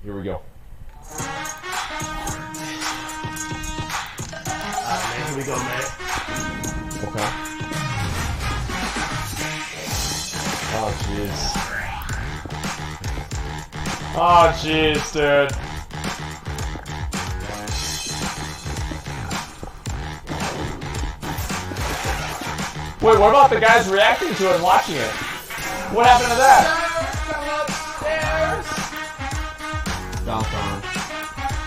Here we go. Man, here we go, man. Okay. Oh, jeez. Oh, jeez, dude. Wait, what about the guys reacting to it and watching it? What happened to that? Bounce on.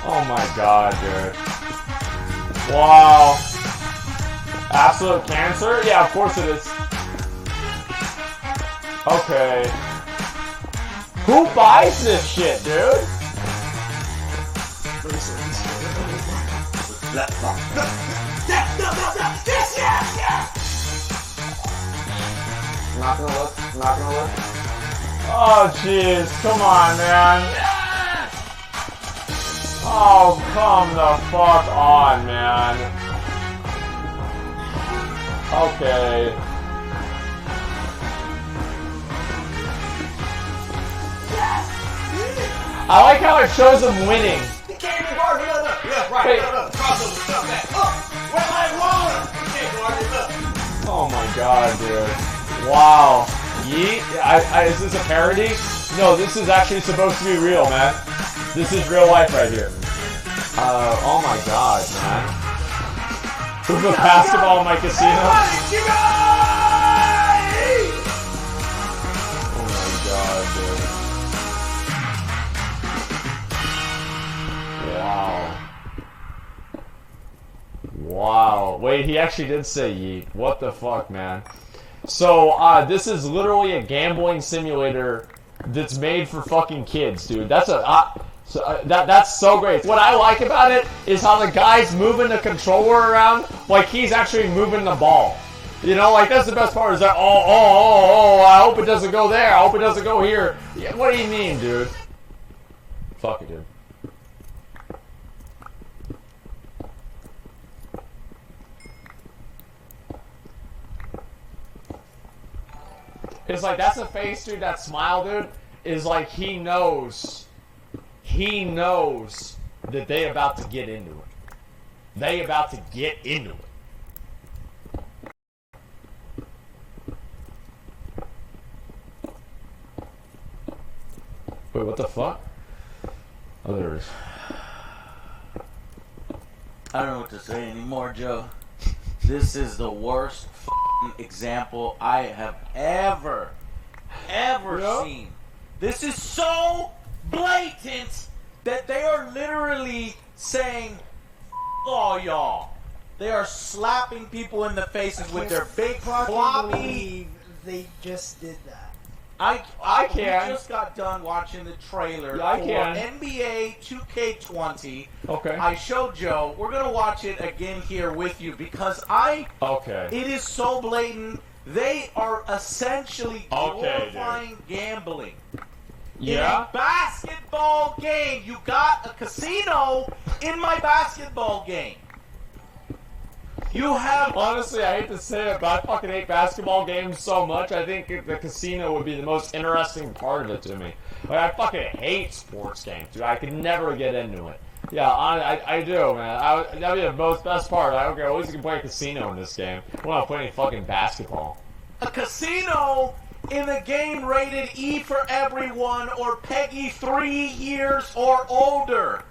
Oh my god, dude. Wow. Absolute cancer? Yeah, of course it is. Okay. Who buys this shit, dude? Not gonna look. Not gonna look. Oh, jeez. Come on, man. Oh, come the fuck on, man. Okay. I like how it shows him winning. He can't even guard it up. Yeah, right. Wait. Crossover stuff back. Oh, where I roller. He can't guard it up. Oh my god, dude. Wow. Yeet? Is this a parody? No, this is actually supposed to be real, man. This is real life right here. Oh my god, man. Who's the basketball in my casino? Oh my god, dude. Wow. Wow. Wait, he actually did say yeet. What the fuck, man? So, this is literally a gambling simulator that's made for fucking kids, dude. That's that's so great. What I like about it is how the guy's moving the controller around like he's actually moving the ball. You know, like that's the best part is that, I hope it doesn't go there. I hope it doesn't go here. Yeah, what do you mean, dude? Fuck it, dude. It's like, that's a face, dude, that smile, dude, is like he knows that they about to get into it. They about to get into it. Wait, what the fuck? Oh, there it is. I don't know what to say anymore, Joe. This is the worst example I have ever seen. This is so blatant that they are literally saying, "Oh, y'all." They are slapping people in the faces with their big floppy. They just did that. I can. We just got done watching the trailer Yeah, I for can. NBA 2K20. Okay. I showed Joe. We're gonna watch it again here with you because Okay. it is so blatant. They are essentially glorifying gambling. Yeah. In a basketball game, you got a casino in my basketball game. You have... Honestly, I hate to say it, but I fucking hate basketball games so much. I think the casino would be the most interesting part of it to me. Like, I fucking hate sports games, dude. I could never get into it. Yeah, I do, man. That'd be the most best part. I don't care. At least you can play a casino in this game. I don't want to play any fucking basketball. A casino in a game rated E for everyone or PEGI 3 years or older.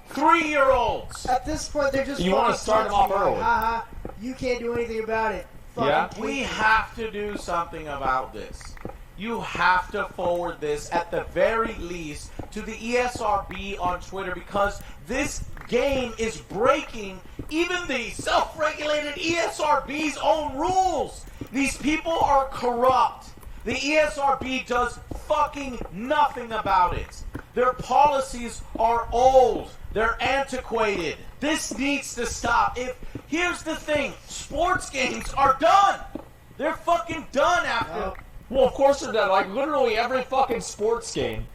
3-year-olds. At this point, they're just. You want to start them off early. Haha, you can't do anything about it. Yeah? We have to do something about this. You have to forward this at the very least to the ESRB on Twitter because this game is breaking even the self-regulated ESRB's own rules. These people are corrupt. The ESRB does fucking nothing about it. Their policies are old. They're antiquated. This needs to stop. Here's the thing, sports games are done. They're fucking done after. Well, of course they're done. Like, literally every fucking sports game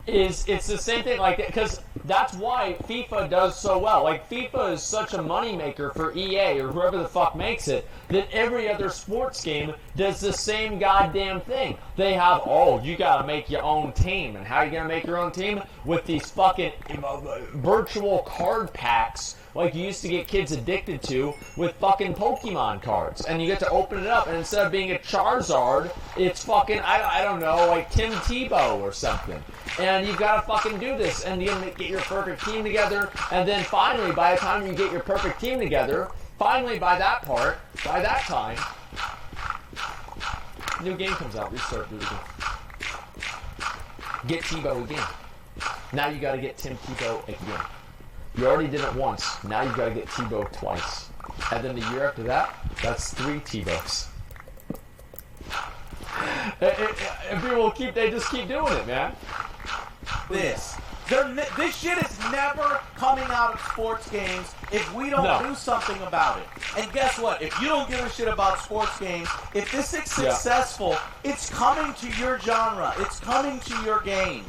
is it's the same thing, like, because that's why FIFA does so well. Like, FIFA is such a moneymaker for EA or whoever the fuck makes it, that every other sports game does the same goddamn thing. They have, oh, you gotta make your own team. And how are you gonna make your own team? With these fucking virtual card packs, like you used to get kids addicted to with fucking Pokemon cards. And you get to open it up, and instead of being a Charizard, it's fucking, I don't know, like Tim Tebow or something. And you've got to fucking do this, and you get your perfect team together, and then finally, by the time you get your perfect team together, finally by that time, new game comes out, restart, do it again. Get Tebow again. Now you got to get Tim Tebow again. You already did it once, now you've got to get Tebow twice. And then the year after that, that's 3 Tebows. And people they just keep doing it, man. This shit is never coming out of sports games if we don't do something about it. And guess what? If you don't give a shit about sports games, if this is successful, it's coming to your genre. It's coming to your games.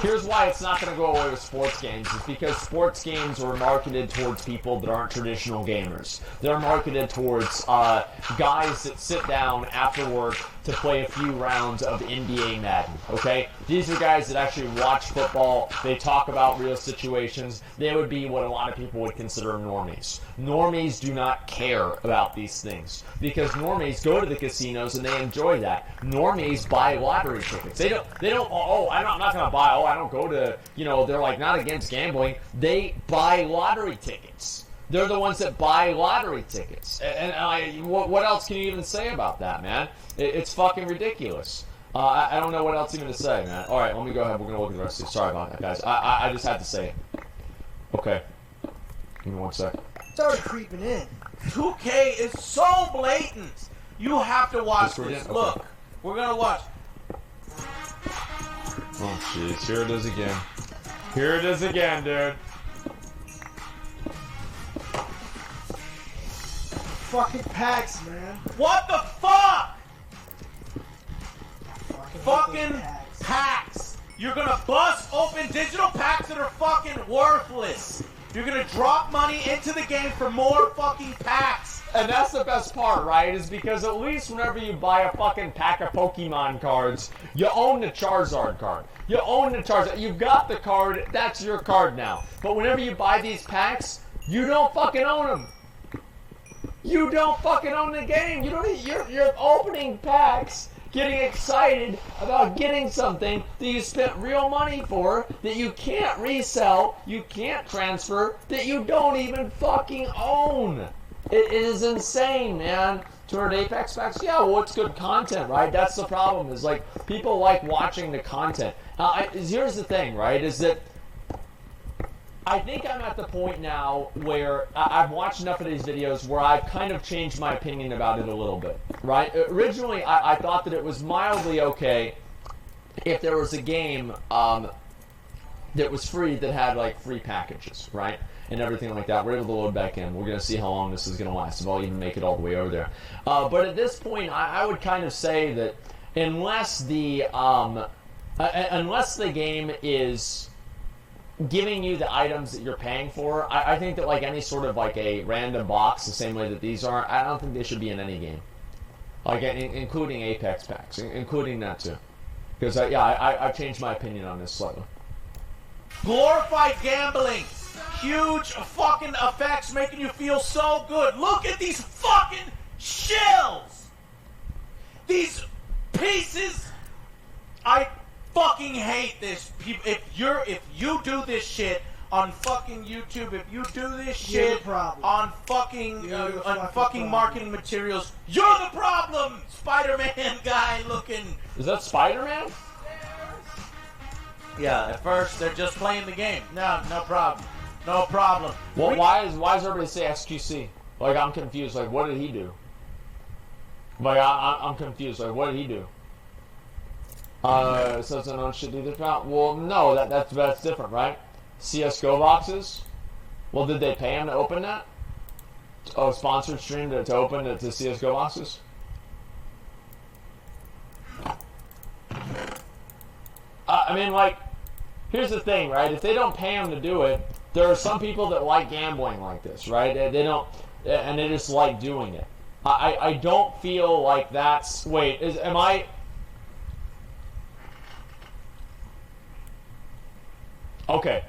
Here's why it's not going to go away with sports games. It's because sports games are marketed towards people that aren't traditional gamers. They're marketed towards guys that sit down after work to play a few rounds of NBA Madden, okay? These are guys that actually watch football. They talk about real situations. They would be what a lot of people would consider normies. Normies do not care about these things because normies go to the casinos and they enjoy that. Normies buy lottery tickets. They don't, I'm not going to buy, I don't go to, they're like not against gambling. They buy lottery tickets. They're the ones that buy lottery tickets. And what else can you even say about that, man? It's fucking ridiculous. I don't know what else even to say, man. All right, let me go ahead. We're going to look at the rest of these. Sorry about that, guys. I just had to say it. Okay. Give me 1 sec. It's already creeping in. 2K is so blatant. You have to watch this. Okay. Look, we're going to watch. Oh, jeez. Here it is again. Here it is again, dude. Fucking packs, man. What the fuck? Fucking packs. packs. You're gonna bust open digital packs that are fucking worthless. You're gonna drop money into the game for more fucking packs. And that's the best part, right? Is because at least whenever you buy a fucking pack of Pokemon cards, you own the Charizard card. You own the Charizard. You've got the card. That's your card now. But whenever you buy these packs, you don't fucking own them. You don't fucking own the game. You're opening packs, getting excited about getting something that you spent real money for, that you can't resell, you can't transfer, that you don't even fucking own. It is insane, man. 200 Apex packs? Yeah, well, it's good content, right? That's the problem, is like, people like watching the content. Here's the thing, right, is that I think I'm at the point now where I've watched enough of these videos where I've kind of changed my opinion about it a little bit, right? Originally, I thought that it was mildly okay if there was a game that was free that had, like, free packages, right? And everything like that. We're able to load back in. We're going to see how long this is going to last, if I'll even make it all the way over there. But at this point, I would kind of say that unless the game is giving you the items that you're paying for, I think that like any sort of like a random box, the same way that these are, I don't think they should be in any game. Like including Apex packs, including that too. Because I've changed my opinion on this slightly. Glorified gambling. Huge fucking effects making you feel so good. Look at these fucking shells. These pieces. I fucking hate this. If you do this shit on fucking YouTube, if you do this shit on fucking marketing materials, you're the problem. Spider-Man guy looking. Is that Spider-Man? Yeah, at first they're just playing the game. No problem. No problem. Well, why does everybody say XQC? Like, I'm confused. Like, what did he do? Like, I'm confused. Like, what did he do? So it's an own shit either account? Well, no, that's different, right? CSGO boxes? Well, did they pay him to open that? Oh, sponsored stream to open to CSGO boxes? I mean, like, here's the thing, right? If they don't pay them to do it, there are some people that like gambling like this, right? They don't, and they just like doing it. I don't feel like that's. Wait, am I? Okay.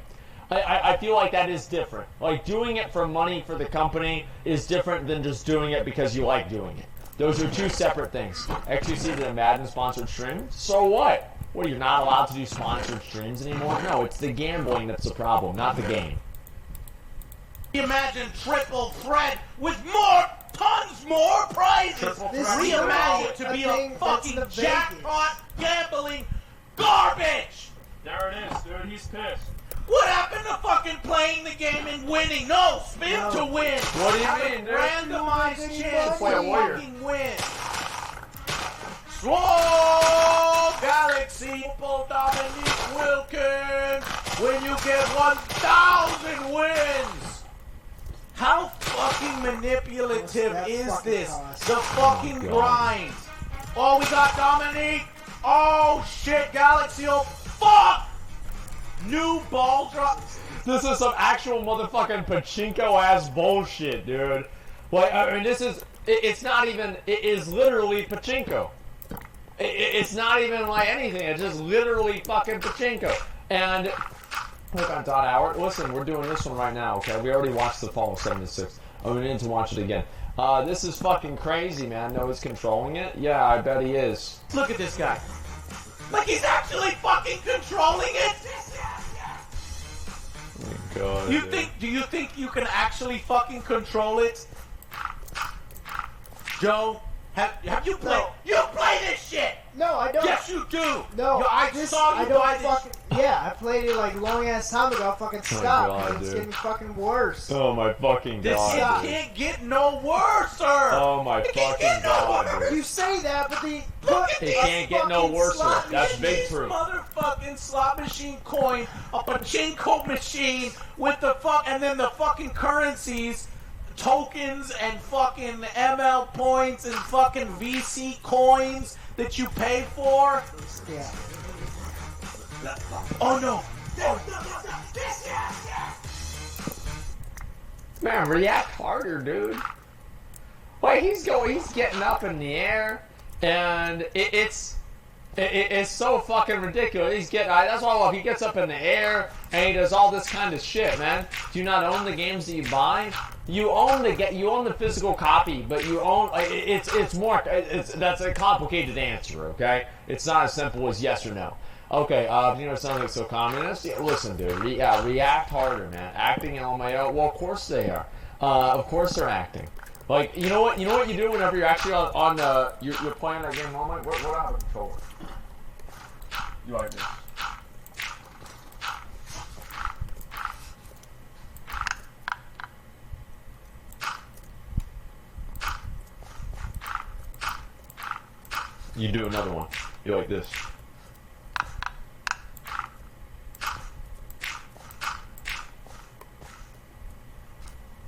I feel like that is different. Like, doing it for money for the company is different than just doing it because you like doing it. Those are two separate things. XQC did a Madden sponsored stream. So what? What, you're not allowed to do sponsored streams anymore? No, it's the gambling that's the problem, not the game. Imagine triple threat with tons more prizes. Reimagine it to be a fucking jackpot gambling garbage. There it is, dude. He's pissed. What happened to fucking playing the game and winning? No, spin to win. What do you mean? Randomized chance Play a to warrior. fucking win. Swole Galaxy for Dominique Wilkins when you get 1,000 wins. How fucking manipulative is this? The fucking grind. Oh, we got Dominique. Oh shit, Galaxy. Oh fuck. New ball drop. This is some actual motherfucking pachinko ass bullshit, dude. Like, I mean, this is. It's not even. It is literally pachinko. It's not even like anything. It's just literally fucking pachinko. And click on Dot Hour. Listen, we're doing this one right now. Okay, we already watched the Fall of 76. Oh, we need to watch it again. This is fucking crazy, man. No, he's controlling it. Yeah, I bet he is. Look at this guy. Like he's actually fucking controlling it. God, you think? Do you think you can actually fucking control it, Joe? Have you played? No. You play this shit. No, I don't. Yes, you do. No, I saw you buy this. fucking. Yeah, I played it like long ass time ago. I fucking stopped. God, and it's dude. getting fucking worse. Oh my fucking This god. shit can't get no worse, sir. Oh my It can't fucking get no god, worse. dude. You say that, but the Look at It this can't get no fucking worse. slot That's machine. big This truth. Motherfucking slot machine coin, a pachinko machine with the and then the fucking currencies, tokens and fucking ML points and fucking VC coins that you pay for. yeah. Oh no. Man, react harder, dude. Like, he's getting up in the air, and it's so fucking ridiculous. That's why I love. He gets up in the air and he does all this kind of shit, man. Do you not own the games that you buy? You own the physical copy, but you own. That's a complicated answer. Okay, it's not as simple as yes or no. Okay, you know, it sounds like so communist. Yeah, listen, dude. React harder, man. Acting on my own. Well, of course they are. Of course they're acting. Like, you know what you do whenever you're actually you're playing that game online. What out of controller? You like this? You do another one. You like this?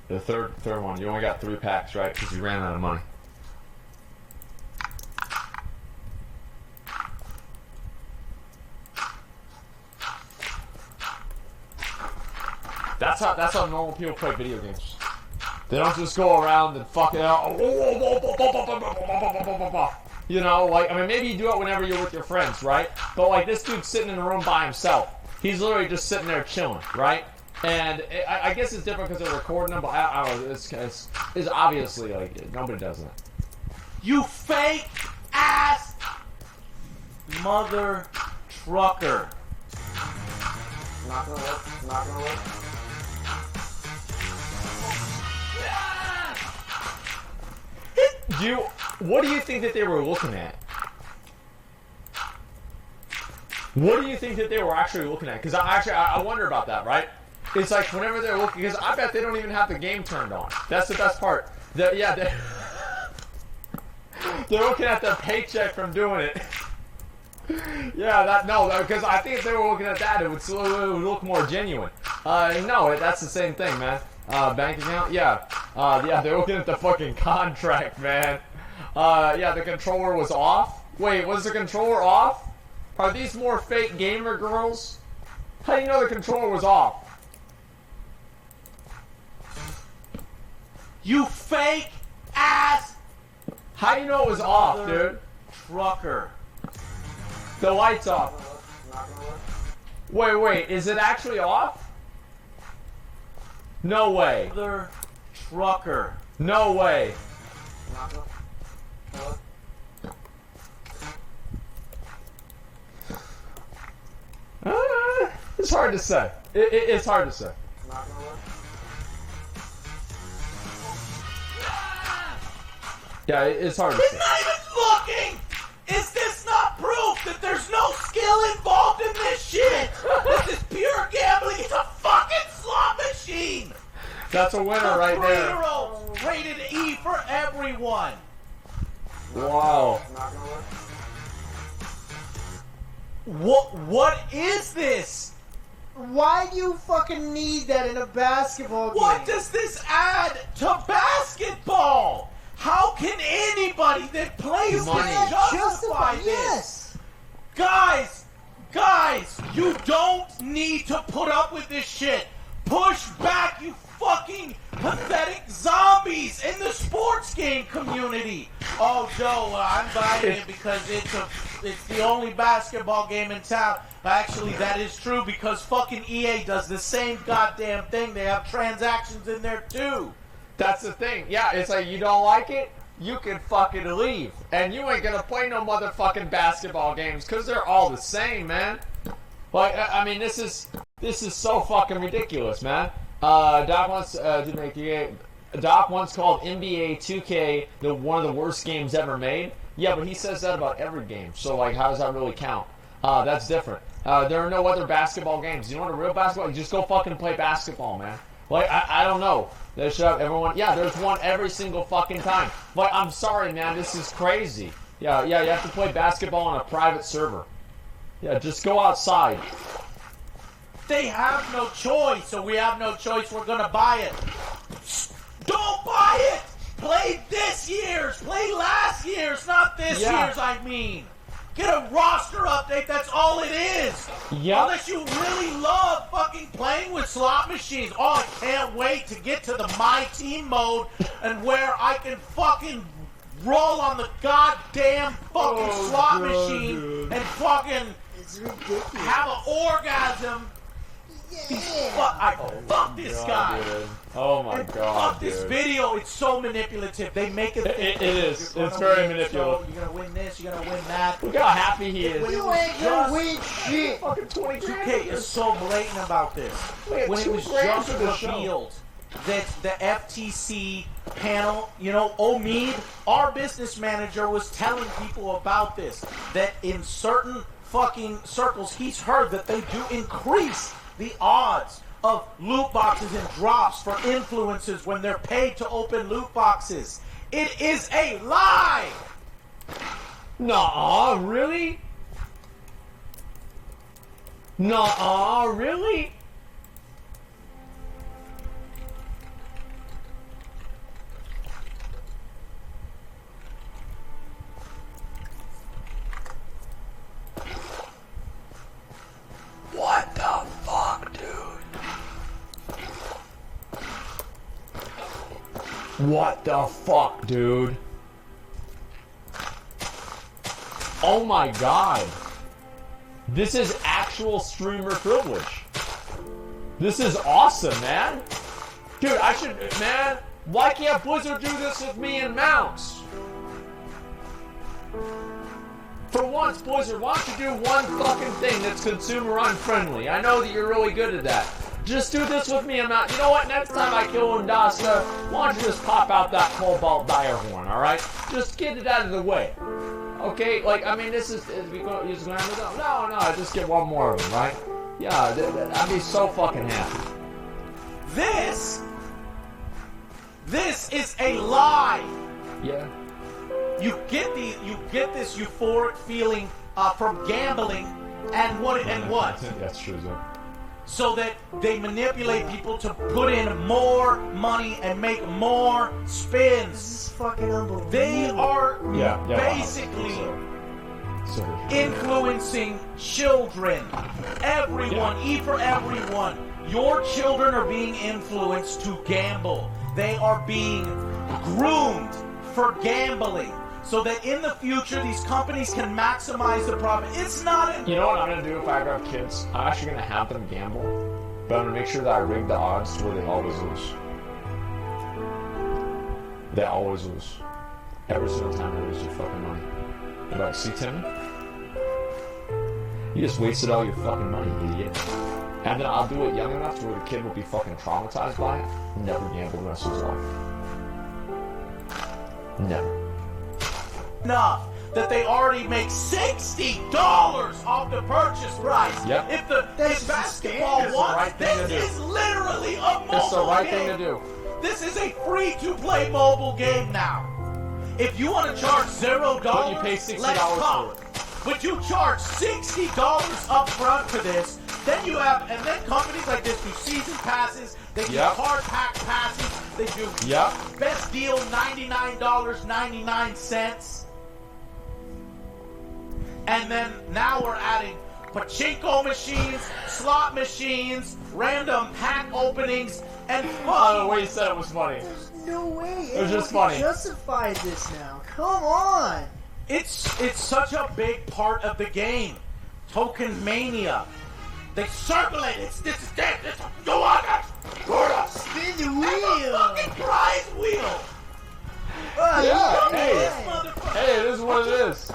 The third one. You only got 3 packs, right? Because you ran out of money. That's how normal people play video games. They don't just go around and fuck it out. You know, like, I mean, maybe you do it whenever you're with your friends, right? But like, this dude's sitting in a room by himself. He's literally just sitting there chilling, right? And I guess it's different because they're recording them, but I don't know, it's obviously, like, nobody does that. You fake ass mother trucker. Not gonna work. Not gonna work. What do you think that they were looking at? What do you think that they were actually looking at? Because I wonder about that, right? It's like whenever they're looking, because I bet they don't even have the game turned on. That's the best part. They're looking at the paycheck from doing it. Yeah, because I think if they were looking at that, it would look more genuine. No, that's the same thing, man. Bank account, yeah, they're looking at the fucking contract, man. Yeah, the controller was off. Wait, was the controller off? Are these more fake gamer girls? How do you know the controller was off? You fake ass How do you know it was off, dude? trucker. The light's off. Wait, is it actually off? No way. Mother trucker. No way. It's hard to say. It's hard to say. Yeah, it's hard to He's say. not even looking! Is this not proof that there's no skill involved in this shit? This is pure gambling. It's a fucking slot machine. That's a winner right there. 3-year-olds rated E for everyone. Wow. What is this? Why do you fucking need that in a basketball game? What does this add to basketball? How can anybody that plays Money. this justify this? Yes. Guys, you don't need to put up with this shit. Push back, you fucking pathetic zombies in the sports game community. Oh, Joe, I'm buying it because it's the only basketball game in town. Actually, that is true because fucking EA does the same goddamn thing. They have transactions in there too. That's the thing. Yeah, it's like you don't like it, you can fucking leave. And you ain't gonna play no motherfucking basketball games because they're all the same, man. Like, I mean, this is so fucking ridiculous, man. Doc wants to make Doc once called NBA 2K one of the worst games ever made. Yeah, but he says that about every game. So, like, how does that really count? That's different. There are no other basketball games. You know what a real basketball? Just go fucking play basketball, man. Like, I don't know. They should have everyone. Yeah, there's one every single fucking time. Like, I'm sorry, man. This is crazy. Yeah, you have to play basketball on a private server. Yeah, just go outside. They have no choice, so we have no choice. We're gonna buy it. Don't buy it! Play this year's! Play last year's, not this year's, I mean. Get a roster update, that's all it is. Yeah. Unless you really love fucking playing with slot machines. Oh, I can't wait to get to the My Team mode and where I can fucking roll on the goddamn fucking slot machine and fucking It's ridiculous. have an orgasm. Fuck this guy. Dude. Oh my And god, fuck this dude. video. It's so manipulative. They make it. It is. You're It's gonna very win, manipulative. so you're gonna win this. You're gonna win that. Look how happy he is. When it You was ain't gonna just- win shit. Fucking 20 grand. 2K is so blatant about this. We had When it 2 was grand just for the show. revealed that the FTC panel, you know, Omid, our business manager, was telling people about this. That in certain fucking circles, he's heard that they do increase the odds of loot boxes and drops for influencers when they're paid to open loot boxes. It is a lie! Nuh-uh, really? Nuh-uh, really? What the fuck, dude? What the fuck, dude? Oh my god. This is actual streamer privilege. This is awesome, man. Dude, man, why can't Blizzard do this with me and Mouse? For once, Blizzard, why don't you do one fucking thing that's consumer unfriendly? I know that you're really good at that. Just do this with me and Mouse. You know what? Next time I kill Undasta, why don't you just pop out that Cobalt Dire Horn, alright? Just get it out of the way. Okay, like, I mean, this is we go use No, just get one more of them, right? Yeah, I'd be so fucking happy. This is a lie. Yeah. You get this euphoric feeling from gambling and what. That's true, though. So that they manipulate people to put in more money and make more spins. This is fucking unbelievable. They are Yeah, basically influencing children. Everyone, E for everyone. Your children are being influenced to gamble. They are being groomed for gambling so that in the future these companies can maximize the profit. It's not... You know what I'm going to do if I ever have kids? I'm actually going to have them gamble, but I'm going to make sure that I rig the odds to where they always lose. They always lose. Every single time they lose your fucking money. You're like, see, Tim? You just wasted all your fucking money, idiot. And then I'll do it young enough to where the kid will be fucking traumatized by it. Never gamble the rest of his life. Never. Enough that they already make $60 off the purchase price. Yep. If basketball It's the wants, right thing to this do. is literally a mobile game. It's the right thing to do. This is a free-to-play mobile game now. If you want to charge $0, But you pay $60 let's talk. for it. But you charge $60 up front for this, then you have, and then companies like this do season passes, they do Yep. card pack passes, they do Yep. best deal $99.99. And then now we're adding pachinko machines, slot machines, random pack openings, and Oh, the fucking... way you said it was funny. There's no way. It was just anyone funny. can justify this now. Come on. It's such a big part of the game. Token mania. They circle it. This is dead. Go on. Spin the It's a wheel. fucking prize wheel. Yeah, hey. This motherfucker. Hey, it is what it is.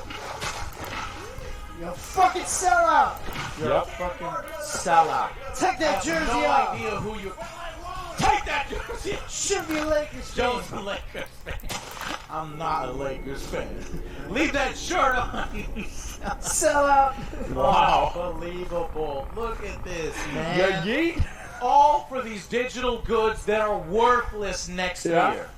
You fucking sellout. You're a fucking sellout. Take I that have jersey no off. idea who you... Take that jersey. Should be a Lakers fan. Joe's a Lakers fan. I'm not a Lakers fan. Leave that shirt on. Sellout. Wow. Unbelievable. Look at this, man. Yeah, yeet. All for these digital goods that are worthless next Yeah. year.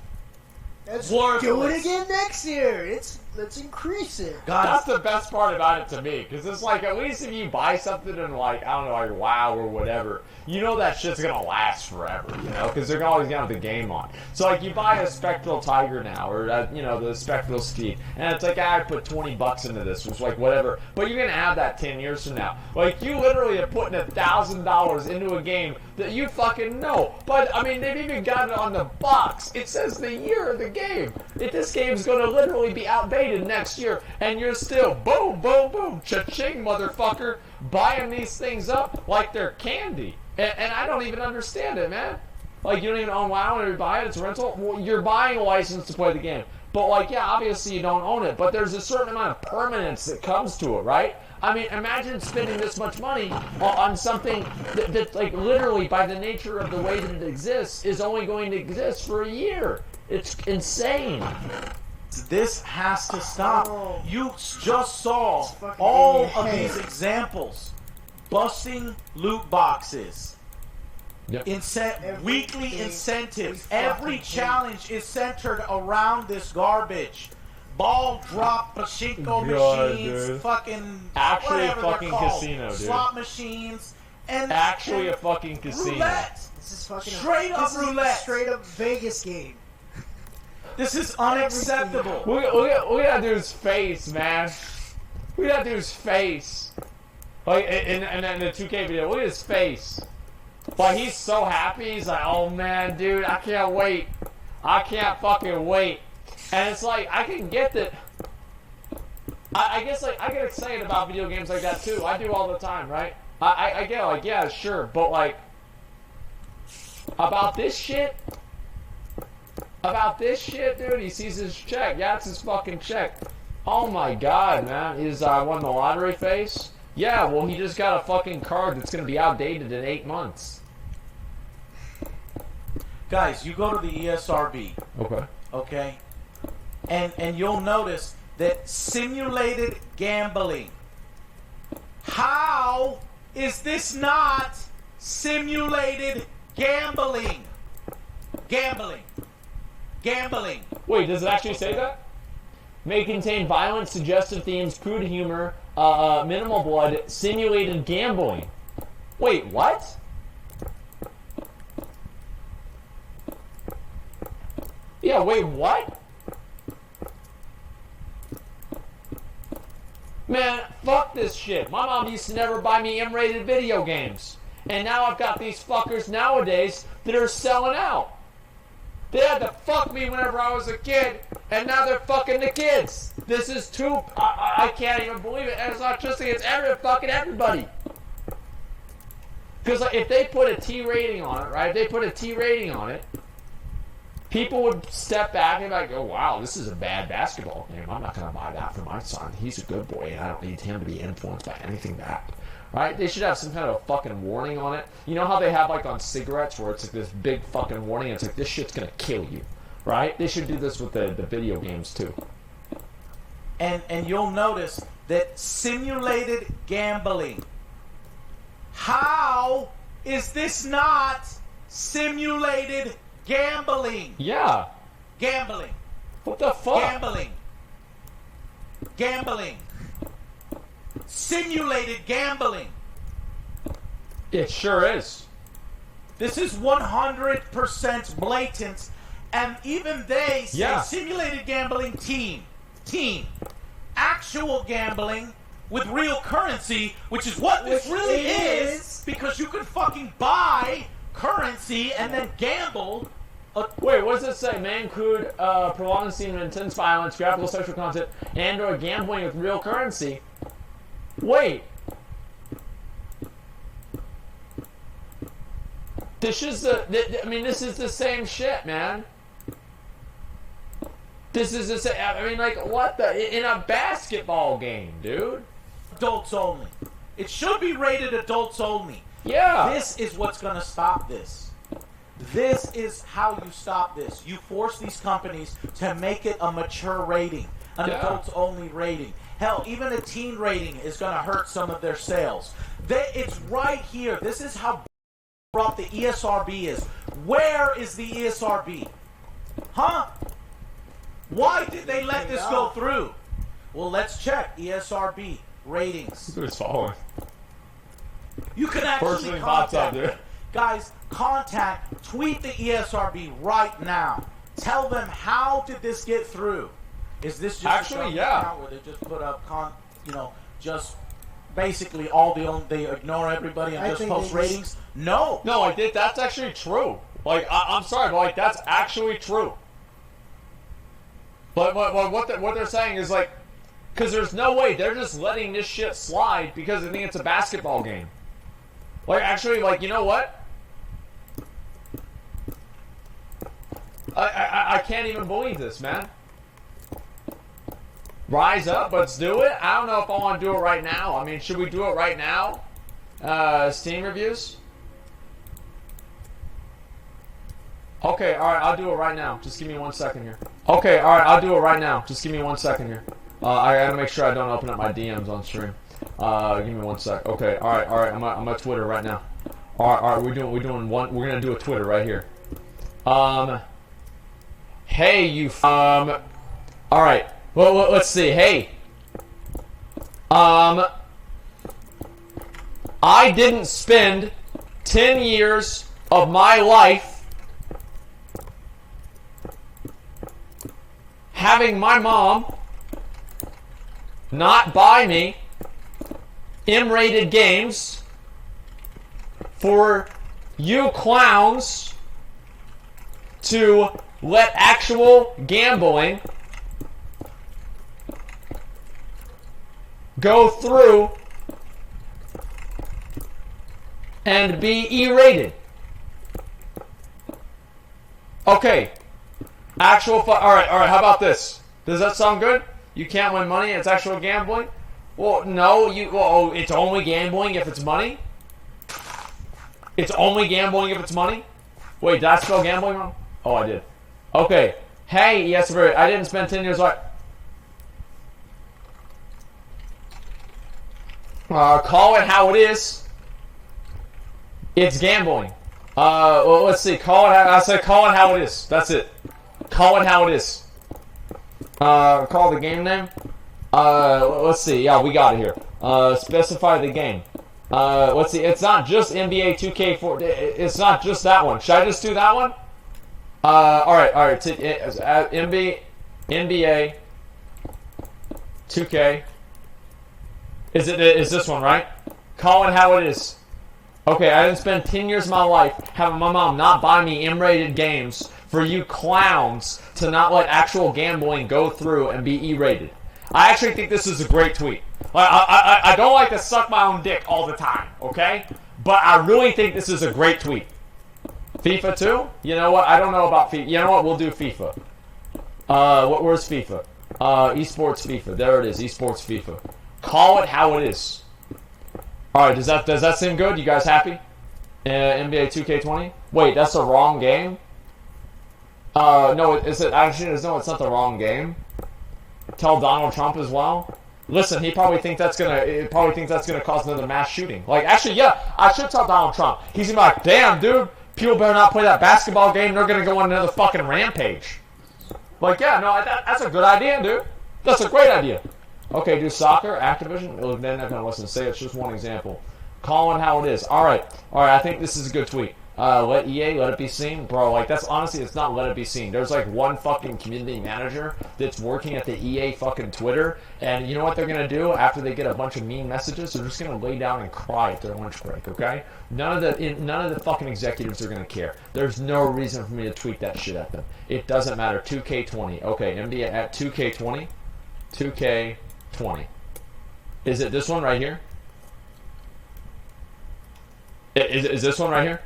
Let's Worthless. do it again next year. Let's increase it. Guys, That's the best part about it to me, because it's like, at least if you buy something and like, I don't know, like WoW or whatever, you know that shit's gonna last forever, you know, because they're always gonna have the game on. So like, you buy a Spectral Tiger now, or you know, the Spectral Steed, and it's like, I put $20 into this, which like whatever, but you're gonna have that 10 years from now. Like, you literally are putting $1,000 into a game that you fucking know. But I mean, they've even got it on the box. It says the year of the game. If this game's gonna literally be outdated next year, and you're still boom, boom, boom, cha-ching, motherfucker, buying these things up like they're candy. And I don't even understand it, man. Like, you don't even own WoW and you buy it, it's a rental. Well, you're buying a license to play the game. But like, yeah, obviously you don't own it, but there's a certain amount of permanence that comes to it, right? I mean, imagine spending this much money on something that like, literally, by the nature of the way that it exists, is only going to exist for a year. It's insane. this has to stop. Oh. You just saw fucking all in your of head. these examples. Busting loot boxes. Yep. Weekly Everything incentives. we Every fucking challenge is centered around this garbage. Ball drop, pachinko God, machines, dude. fucking Actually a whatever they're fucking called. casino, dude. Slot machines and Actually a and fucking casino. roulette. This is fucking Straight up this is a roulette. straight up Vegas game. This is unacceptable. Look at that dude's face, man. Look at that dude's face. Like, in the 2K video, look at his face. Like, he's so happy. He's like, oh man, dude, I can't wait. I can't fucking wait. And it's like, I can get that. I guess, like, I get excited about video games like that too. I do all the time, right? I get like, yeah, sure, but like, about this shit, dude, he sees his check. Yeah, it's his fucking check. Oh my god, man. Is won the lottery face? Yeah, well, he just got a fucking card that's gonna be outdated in 8 months. Guys, you go to the ESRB, Okay. okay? And you'll notice that simulated gambling. How is this not simulated gambling? Gambling. Wait, does it actually say that? May contain violent, suggestive themes, crude humor, minimal blood, simulated gambling. Wait, what? Yeah, wait, what? Man, fuck this shit. My mom used to never buy me M-rated video games. And now I've got these fuckers nowadays that are selling out. They had to fuck me whenever I was a kid, and now they're fucking the kids. This is too... I can't even believe it. And it's not just it's fucking everybody. Because if they put a T rating on it, right? If they put a T rating on it, people would step back and be like, oh, wow, this is a bad basketball game. I'm not going to buy that for my son. He's a good boy, and I don't need him to be influenced by anything bad. Right? They should have some kind of fucking warning on it. You know how they have, like, on cigarettes where it's like this big fucking warning? It's like, this shit's going to kill you. Right? They should do this with the video games, too. And you'll notice that simulated gambling. How is this not simulated gambling? Yeah. Gambling. What the fuck? Gambling. Gambling. Simulated gambling. It sure is. This is 100% blatant. And even they say simulated gambling team. Actual gambling with real currency, which is what this really is, because you can fucking buy currency and then gamble. Wait, what does it say? Man could prolong a scene of intense violence, graphical sexual content, and or gambling with real currency. Wait. This is this is the same shit, man. This is the same. I mean, like, what the? In a basketball game, dude. Adults only. It should be rated adults only. Yeah. This is what's going to stop this. This is how you stop this. You force these companies to make it a mature rating, an adults only rating. Hell, even a teen rating is going to hurt some of their sales. It's right here. This is how rough the ESRB is. Where is the ESRB? Huh? Why did they let this go through? Well, let's check ESRB ratings. Who's following? You can actually contact them. Guys, tweet the ESRB right now. Tell them, how did this get through? Is this just a account where they just put up, just basically they ignore everybody and just post ratings? No. No, I did. That's actually true. Like, I'm sorry, but like, that's actually true. But what they're saying is like, because there's no way they're just letting this shit slide because they think it's a basketball game. Like, actually, like, you know what? I can't even believe this, man. Rise up, let's do it. I don't know if I want to do it right now. I mean, should we do it right now? Steam reviews? Okay, alright, I'll do it right now. Just give me 1 second here. Okay, alright, I'll do it right now. Just give me 1 second here. I gotta make sure I don't open up my DMs on stream. Give me 1 sec. Okay, alright, I'm on Twitter right now. Alright, we're gonna do a Twitter right here. Hey, you alright. Well, let's see. Hey. I didn't spend 10 years of my life having my mom not buy me M-rated games for you clowns to let actual gambling go through and be E-rated. Okay. Alright, how about this? Does that sound good? You can't win money, it's actual gambling? Well, no, it's only gambling if it's money? It's only gambling if it's money? Wait, did I spell gambling wrong? Oh, I did. Okay. Hey, yes, I didn't spend 10 years like... call it how it is. It's gambling. Well, let's see. Call it how it is. That's it. Call it how it is. Call the game name. Let's see. Yeah, we got it here. Specify the game. Let's see. It's not just NBA 2K4. It's not just that one. Should I just do that one? All right. NBA 2K Is this one, right? Call it how it is. Okay, I didn't spend 10 years of my life having my mom not buy me M-rated games for you clowns to not let actual gambling go through and be E-rated. I actually think this is a great tweet. I don't like to suck my own dick all the time, okay? But I really think this is a great tweet. FIFA 2? You know what? I don't know about FIFA. You know what? We'll do FIFA. Where's FIFA? Esports FIFA. There it is. Esports FIFA. Call it how it is. All right. Does that seem good? You guys happy? NBA 2K20. Wait, that's the wrong game. No, is it actually? No, it's not the wrong game. Tell Donald Trump as well. Listen, he probably thinks that's gonna cause another mass shooting. Like, actually, yeah, I should tell Donald Trump. He's gonna be like, damn, dude, people better not play that basketball game. They're gonna go on another fucking rampage. Like, yeah, no, that's a good idea, dude. That's a great idea. Okay, do soccer, Activision. Well, they're not gonna listen. Say it's just one example. Calling how it is. All right. I think this is a good tweet. Let EA, let it be seen. Bro, like, that's honestly, it's not let it be seen. There's like one fucking community manager that's working at the EA fucking Twitter, and you know what they're gonna do after they get a bunch of mean messages? They're just gonna lay down and cry at their lunch break, okay? None of the fucking executives are gonna care. There's no reason for me to tweet that shit at them. It doesn't matter. 2K20. Okay, NBA at 2K20. 2K20. Is it this one right here? Is this one right here?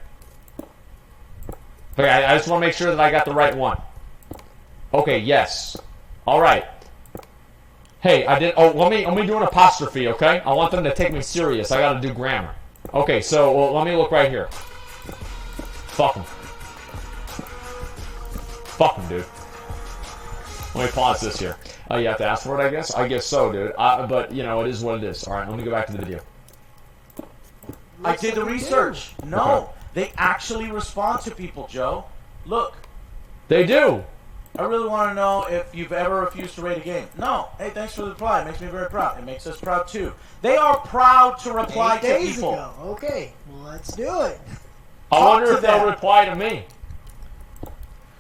Okay, I just want to make sure that I got the right one. Okay, yes. All right. Hey, I did. Oh, let me do an apostrophe. Okay, I want them to take me serious. I got to do grammar. Okay, so let me look right here. Fuck them. Fuck them, dude. Let me pause this here. You have to ask for it, I guess. I guess so, dude. But you know, it is what it is. All right, let me go back to the video. I did the research. No. Okay. They actually respond to people, Joe. Look. They do. I really want to know if you've ever refused to rate a game. No. Hey, thanks for the reply. It makes me very proud. It makes us proud, too. They are proud to reply 8 to days people. ago. Okay, well, let's do it. I wonder if they'll reply to me.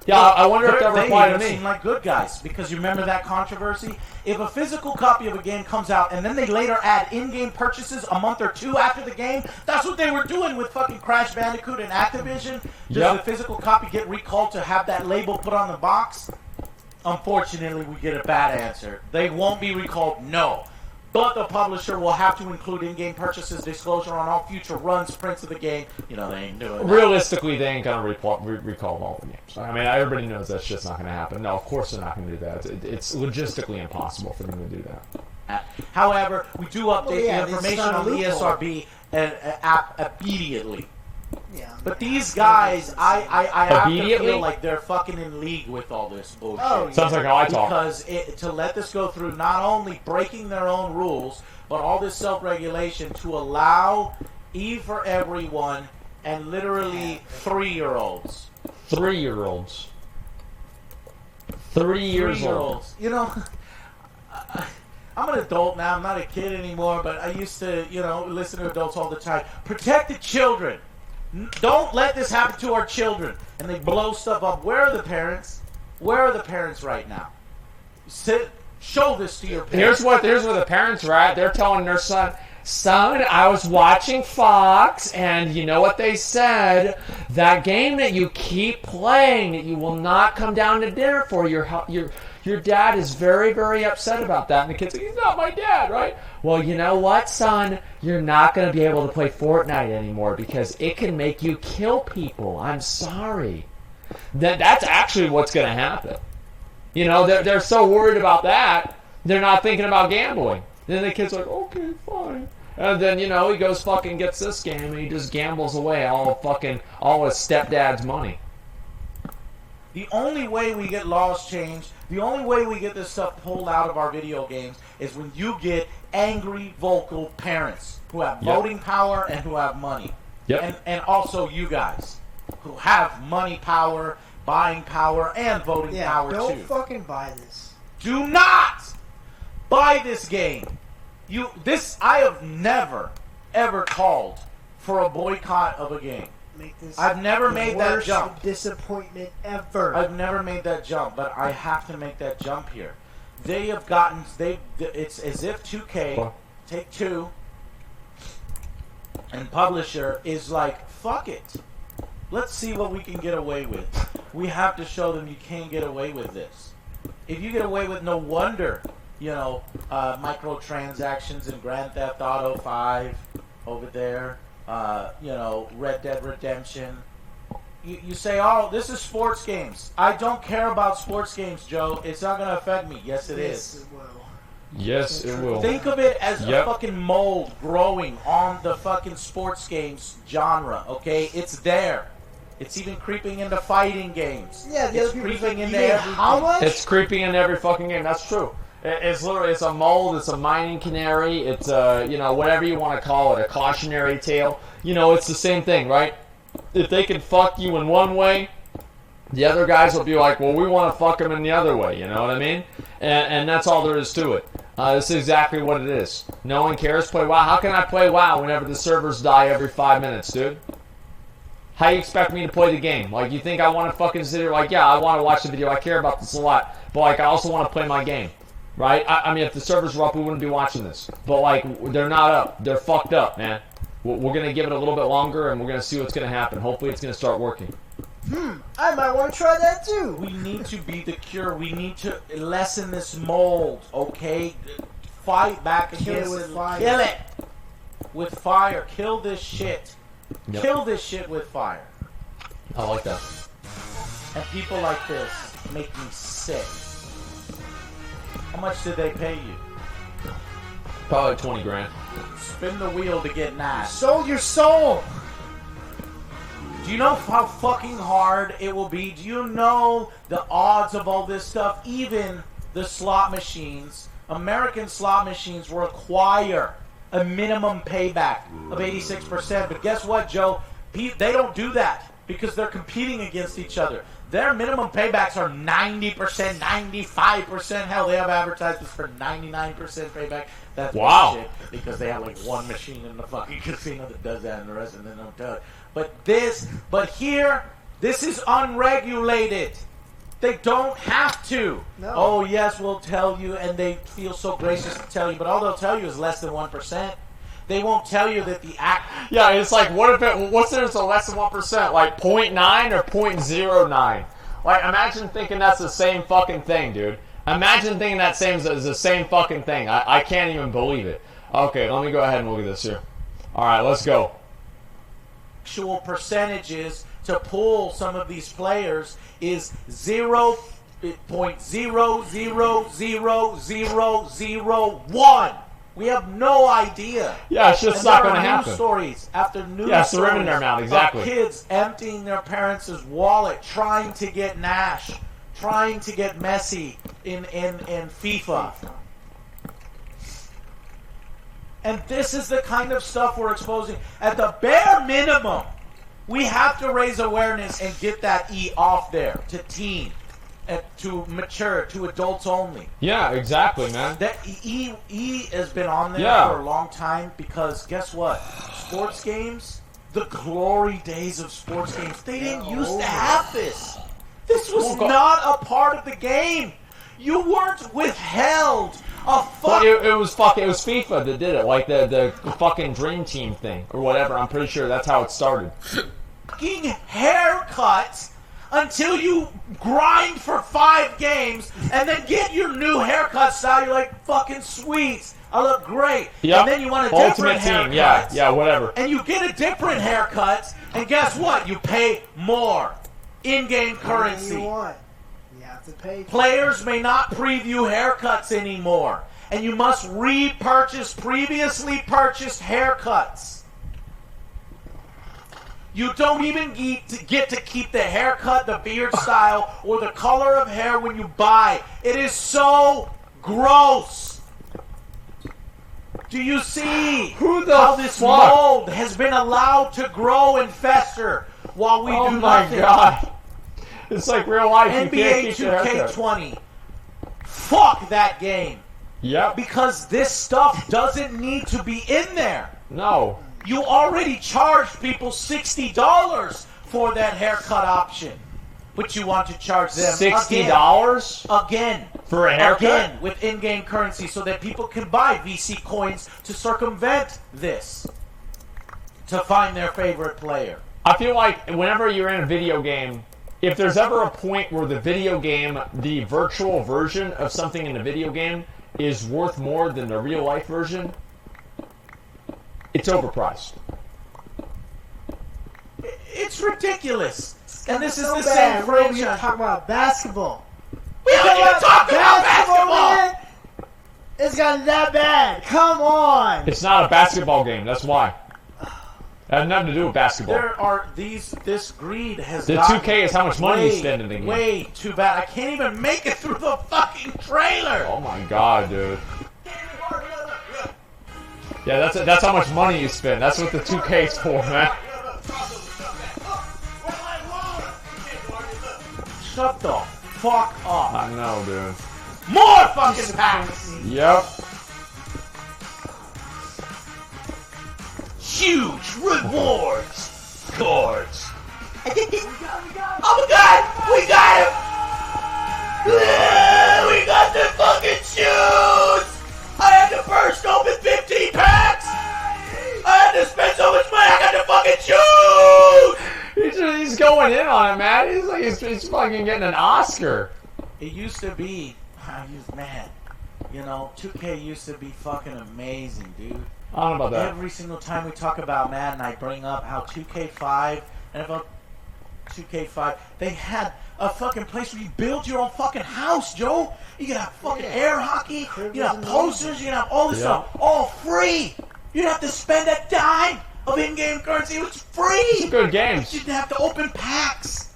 Yeah, I wonder if they'll reply to me. They seem like good guys, because you remember that controversy? If a physical copy of a game comes out and then they later add in-game purchases a month or two after the game, that's what they were doing with fucking Crash Bandicoot and Activision. Does the physical copy get recalled to have that label put on the box? Unfortunately, we get a bad answer. They won't be recalled, no. But the publisher will have to include in-game purchases disclosure on all future runs, prints of the game. You know, they ain't doing that. Realistically, they ain't gonna recall all the games. I mean, everybody knows that shit's not gonna happen. No, of course they're not gonna do that. It's logistically impossible for them to do that. However, we do update the information on the ESRB app immediately. Yeah. But these guys, I have to feel like they're fucking in league with all this bullshit. Oh, Sounds like how I talk. Because to let this go through, not only breaking their own rules, but all this self-regulation to allow E for everyone and literally 3-year-olds. 3-year-olds. 3 years old. You know, I'm an adult now. I'm not a kid anymore, but I used to, you know, listen to adults all the time. Protect the children. Don't let this happen to our children. And they blow stuff up. Where are the parents? Where are the parents right now? Show this to your parents. Here's where the parents are at. They're telling their son, I was watching Fox, and you know what they said? That game that you keep playing, that you will not come down to dinner for, your dad is very, very upset about that. And the kid's like, he's not my dad, right? Well, you know what, son? You're not going to be able to play Fortnite anymore because it can make you kill people. I'm sorry. That's actually what's going to happen. You know, they're so worried about that, they're not thinking about gambling. Then the kid's like, okay, fine. And then, you know, he goes fucking gets this game and he just gambles away all his stepdad's money. The only way we get laws changed, the only way we get this stuff pulled out of our video games is when you get angry, vocal parents who have voting power and who have money. Yep. And also you guys who have money power, buying power, and voting power don't too. fucking buy this. Do not buy this game. I have never, ever called for a boycott of a game. I've never made that jump. Disappointment ever. I've never made that jump, but I have to make that jump here. They have gotten. It's as if 2K Take-Two and publisher is like, fuck it. Let's see what we can get away with. We have to show them you can't get away with this. If you get away with, no wonder, microtransactions in Grand Theft Auto 5 over there, Red Dead Redemption. You say, oh, this is sports games. I don't care about sports games, Joe. It's not going to affect me. Yes, it is. It will. Yes, it will. Think of it as a fucking mold growing on the fucking sports games genre, okay? It's there. It's even creeping into fighting games. Yeah, the it's other people's creeping like, into "Yeah, everything. how much?" It's creeping in every fucking game. That's true. It's literally, it's a mold, it's a mining canary, it's a, whatever you want to call it, a cautionary tale. It's the same thing, right? If they can fuck you in one way, the other guys will be like, well, we want to fuck them in the other way, you know what I mean? And that's all there is to it. This is exactly what it is. No one cares. Play WoW. How can I play WoW whenever the servers die every 5 minutes, dude? How you expect me to play the game? Like, you think I want to fucking sit here like, yeah, I want to watch the video. I care about this a lot. But, like, I also want to play my game. Right? I mean, if the servers were up, we wouldn't be watching this. But, like, they're not up. They're fucked up, man. We're going to give it a little bit longer, and we're going to see what's going to happen. Hopefully it's going to start working. I might want to try that too. We need to be the cure. We need to lessen this mold, okay? Fight back against with it. fire. Kill it with fire. Kill this shit. Yep. Kill this shit with fire. I like that. And people like this make me sick. How much did they pay you? Probably 20 grand. Spin the wheel to get nice. Sold your soul. Do you know how fucking hard it will be? Do you know the odds of all this stuff? Even the slot machines, American slot machines require a minimum payback of 86%. But guess what, Joe? They don't do that because they're competing against each other. Their minimum paybacks are 90%, 95%. Hell, they have advertisements for 99% payback. That's wow. bullshit because they have like one machine in the fucking casino that does that and the rest of them don't do it. But here, this is unregulated. They don't have to. No. Oh, yes, we'll tell you, and they feel so gracious to tell you, but all they'll tell you is less than 1%. They won't tell you that the act... Yeah, it's like, what's there that's a less than 1%? Like 0.9 or 0.09? Like, imagine thinking that's the same fucking thing, dude. Imagine thinking that is the same fucking thing. I can't even believe it. Okay, let me go ahead and look at this here. Alright, let's go. Actual percentages to pull some of these players is 0.0000001. We have no idea. Yeah, it's just not going to happen. News stories after news yeah, it's stories the their mouth, exactly. of kids emptying their parents' wallet, trying to get Nash, trying to get Messi in FIFA. And this is the kind of stuff we're exposing. At the bare minimum, we have to raise awareness and get that E off there to teen, and to mature, to adults only. Yeah, exactly, man. That E has been on there for a long time because guess what? Sports games, the glory days of sports games, they didn't used to have this. This was not a part of the game. You weren't withheld a fuck. It was FIFA that did it, like the fucking Dream Team thing or whatever. I'm pretty sure that's how it started. Fucking haircuts until you grind for 5 games and then get your new haircut style. You're like, fucking sweet. I look great. Yep. And then you want a different haircut. Yeah, whatever. And you get a different haircut, and guess what? You pay more in-game currency. You want. You have to pay. Players may not preview haircuts anymore, and you must repurchase previously purchased haircuts. You don't even get to keep the haircut, the beard style, or the color of hair when you buy. It is so gross. Do you see how this mold has been allowed to grow and fester while we do nothing? Oh my god. It's like real life. NBA 2K20. Fuck that game. Yep. Because this stuff doesn't need to be in there. No. You already charged people $60 for that haircut option. But you want to charge them $60? Again. For a haircut? Again, with in-game currency so that people can buy VC coins to circumvent this. To find their favorite player. I feel like whenever you're in a video game, if there's ever a point where the video game, the virtual version of something in the video game is worth more than the real life version, it's overpriced. It's ridiculous. And this is So the bad. same We're franchise. talking about basketball. We haven't even talked about basketball! Man. It's gotten that bad. Come on. It's not a basketball game, that's why. It has nothing to do with basketball. There are this greed has The gotten 2K is how much money you way, spend in the game. Way too bad. I can't even make it through the fucking trailer. Oh my god, dude. Yeah, that's how much money you spend. That's what the 2K is for, man. Shut the fuck up. I know, dude. More fucking packs. Yep. Huge rewards. Cards. Oh my god! We got him! We got the fucking shoes! I had to burst open 15 packs! I had to spend so much money, I got the fucking shoes! He's going in on it, man. He's like he's fucking getting an Oscar. It used to be, man, you know, 2K used to be fucking amazing, dude. I don't know about that. Every single time we talk about Madden, I bring up how 2K5 and about 2K5, they had a fucking place where you build your own fucking house, Joe. You can have fucking air hockey, you can have posters, you can have all this stuff, all free. You didn't have to spend a dime of in-game currency. It was free. Good games. You didn't have to open packs.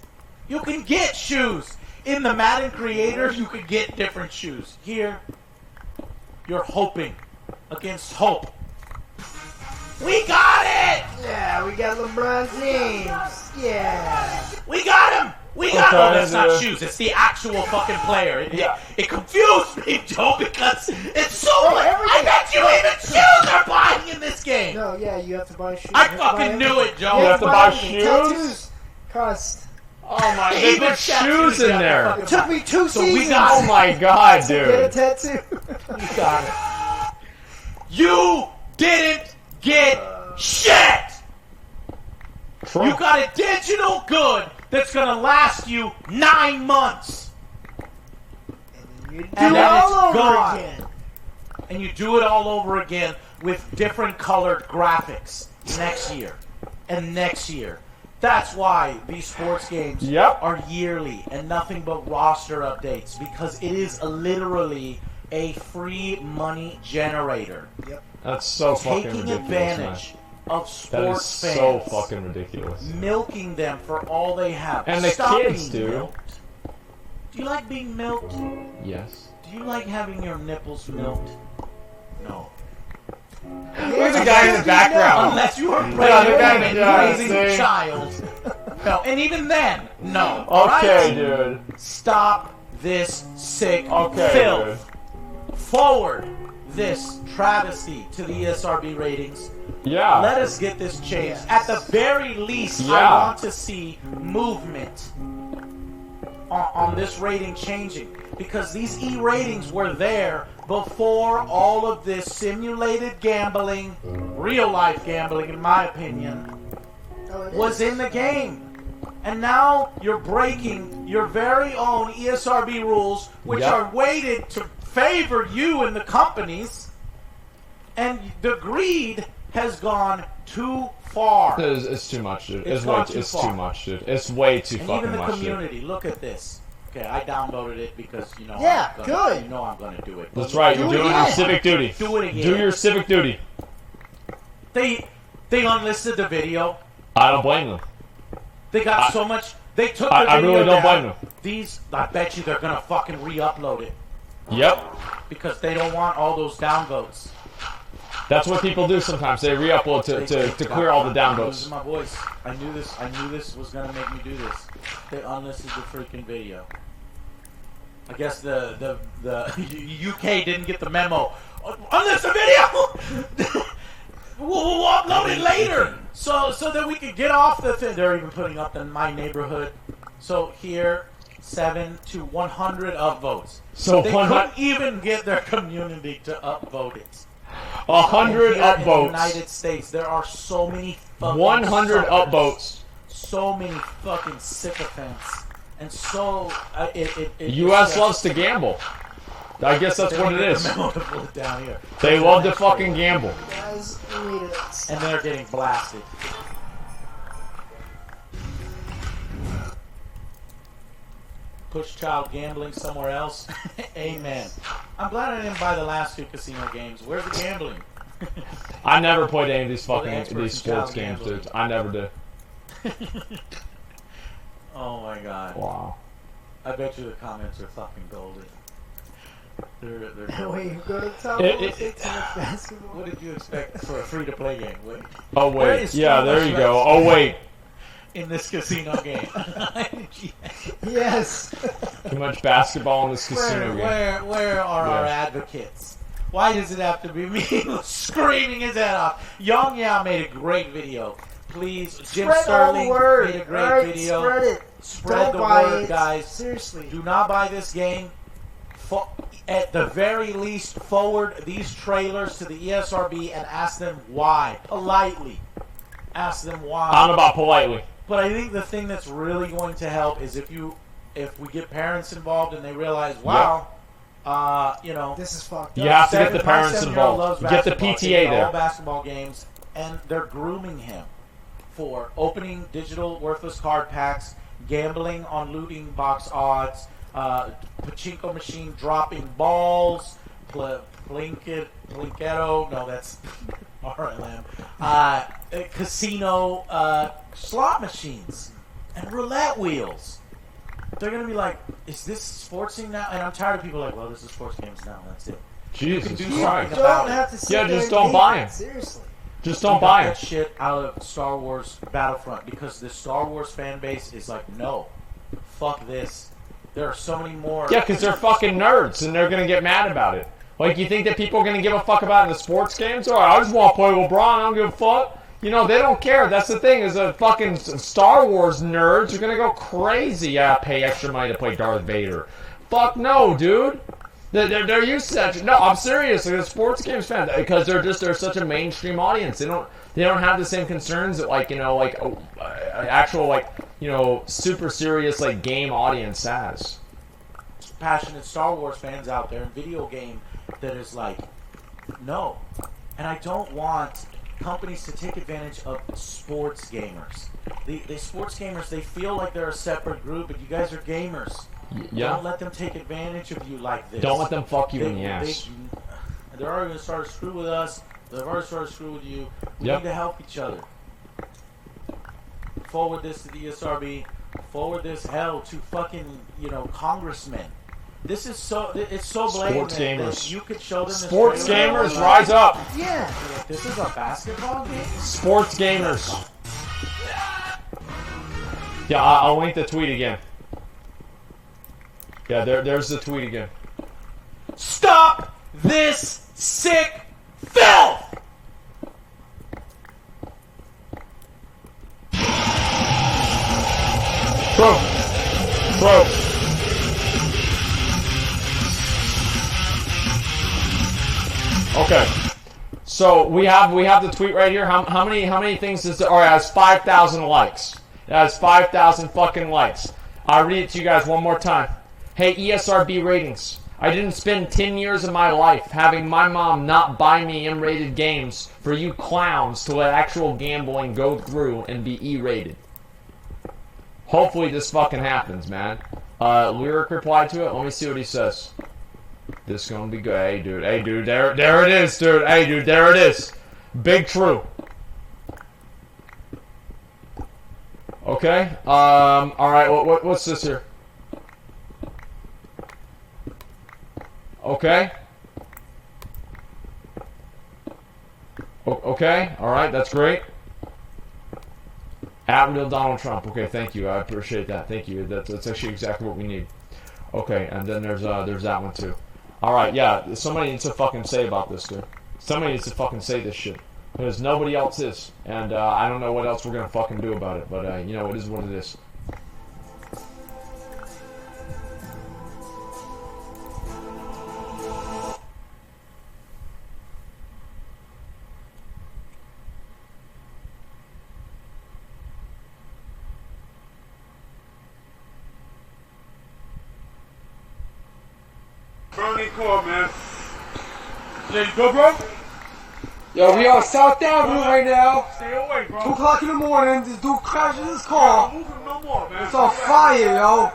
You can get shoes. In the Madden creator, you could get different shoes. Here, you're hoping against hope. We got it! Yeah, we got LeBron James. Yeah. We got him! We got him! Okay, Oh, that's not dude. shoes. It's the actual fucking player. Yeah. It confused me, Joe, because it's so much. I everything. bet you even shoes are buying in this game. No, yeah, you have to buy shoes. I You have to buy fucking knew everything. it, Joe. You have to buy everything. shoes? Tattoos cost. Oh my, they Even put tattoos shoes in got the there. fucking- It took me 2 So we seasons got- Oh my god, to get a dude. tattoo. You got it. You didn't get shit! True. You got a digital good that's gonna last you 9 months. You do And it then all it's over gone. again. And you do it all over again with different colored graphics next year and next year. That's why these sports games Yep. are yearly and nothing but roster updates, because it is literally a free money generator. That's so fucking Taking ridiculous, advantage of man. That is sports so fans, fucking ridiculous. milking them for all they have. And the Stop kids, being dude. milked. Do you like being milked? Yes. Do you like having your nipples milked? No. Look at the guy in the background. Unless you are Yeah, the pregnant guy- and yeah, raising a see. child. No, and even then, no. All Okay, right? dude. Stop this sick Okay, filth. Forward this travesty to the ESRB ratings. Yeah. Let us get this changed. Yes. At the very least, I Yeah. want to see movement on this rating changing, because these E ratings were there before all of this simulated gambling, real life gambling, in my opinion, Oh, it was is. in the game. And now you're breaking your very own ESRB rules, which Yep. are weighted to favor you and the companies. And the greed has gone too far. It's too much, dude. It's It's gone way, too it's far. too much, dude. It's way too And fucking even the much, dude. community, look at this. Okay, I downloaded it because Yeah, I'm gonna, good. You know I'm going to do it. That's But right. Do You're it doing your again. civic duty. Do it again. Do your civic duty. They unlisted the video. I don't blame them. They got I- so much. They took the I video really don't down. blame them. These, I bet you they're gonna fucking re-upload it Yep. because they don't want all those downvotes. That's what people do sometimes. They re-upload to clear all the I'm downvotes. losing my voice. I knew this was gonna make me do this. They unlisted the freaking video. I guess the UK didn't get the memo. Unlist the video. we'll upload it later, so that we can get off the thing. They're even putting up in my neighborhood. So here, 7 to 100 upvotes. So they 100 couldn't even get their community to upvote it. 100 And here in the upvotes. United States, there are so many fucking 100 suckers. upvotes. So many fucking sycophants. And so U.S. loves to gamble. I guess that's what it is. Down here. They love to fucking gamble. Guys, read it. And they're getting blasted. Push child gambling somewhere else. Amen. I'm glad I didn't buy the last 2 casino games. Where's the gambling? I never played any of these Well, the fucking experts these in sports child games, gambling. dude. I never did. Oh my god. Wow. I bet you the comments are fucking golden. They're Wait, you go to the top. It- It, it- it, basketball. What did you expect for a free-to-play game? Wait. Oh Where wait, is yeah, there you go. Thomas Oh wait, in this casino game? Yes. too much basketball in this casino game. Where are our Yeah. advocates? Why does it have to be me screaming his head off? Young Yao made a great video. Please, Jim Spread all the Sterling word. made a great Alright, video. Spread it. Spread Don't the buy word, it. guys. Seriously. Do not buy this game. At the very least, forward these trailers to the ESRB and ask them why. Politely. Ask them why. I don't know about politely. But I think the thing that's really going to help is if we get parents involved and they realize, wow, you know, This is fucked You up. have to get the parents involved. Get the PTA there. all basketball games, and they're grooming him for opening digital worthless card packs, gambling on looting box odds, pachinko machine dropping balls, Plinketto, no, that's RLM, casino slot machines, and roulette wheels. They're going to be like, is this sportsing now? And I'm tired of people like, well, this is sports games now, that's it. Jesus do You Christ. something don't have to sit Yeah, there just and don't hate buy it. 'em. Seriously. Just We don't got buy that it. shit out of Star Wars Battlefront because the Star Wars fan base is like, no, fuck this. There are so many more. Yeah, because they're fucking nerds and they're gonna get mad about it. Like, you think that people are gonna give a fuck about it in the sports games? Or I just want to play LeBron. I don't give a fuck. You know, they don't care. That's the thing. Is that fucking Star Wars nerds are gonna go crazy. Yeah, pay extra money to play Darth Vader. Fuck no, dude. They're used to that. No, I'm serious. Like, the sports games fans, because they're such a mainstream audience. They don't have the same concerns that, like, you know, like actual, like, you know, super serious, like, game audience has. Passionate Star Wars fans out there in video game that is like, no. And I don't want companies to take advantage of sports gamers. The sports gamers, they feel like they're a separate group, but you guys are gamers. Yeah. Don't let them take advantage of you like this. Don't let them fuck you in the ass. They're already going to start to screw with us. They've already started to screw with you. We Yep. need to help each other. Forward this to the ESRB. Forward this, hell, to fucking, you know, congressmen. This is so, it's so blatant Sports that gamers. you could show them this Sports trailer. gamers, rise up. Yeah. This is a basketball game? Sports gamers. Yeah, I'll link the tweet again. Yeah, there's the tweet again. Stop this sick filth! Bro. Bro. Okay. So we have the tweet right here. How many things does it? All right, it has 5,000 likes. It has 5,000 fucking likes. I'll read it to you guys one more time. Hey, ESRB ratings. I didn't spend 10 years of my life having my mom not buy me M-rated games for you clowns to let actual gambling go through and be E-rated. Hopefully this fucking happens, man. Lyric replied to it. Let me see what he says. This is gonna be good. Hey, dude. Hey, dude. There it is, dude. Hey, dude. There it is. Big true. Okay. All right. What's this here? Okay. Okay. All right. That's great. At real Donald Trump. Okay. Thank you. I appreciate that. Thank you. That's actually exactly what we need. Okay. And then there's that one too. All right. Yeah. Somebody needs to fucking say about this, dude. Somebody needs to fucking say this shit. Because nobody else is. And I don't know what else we're going to fucking do about it. But, you know, it is what it is. Running call, man. There you go, bro. Yo, we on South Avenue right now. Stay away, bro. 2 o'clock in the morning. This dude crashes his car. Don't move him no more, man. It's on fire, yo.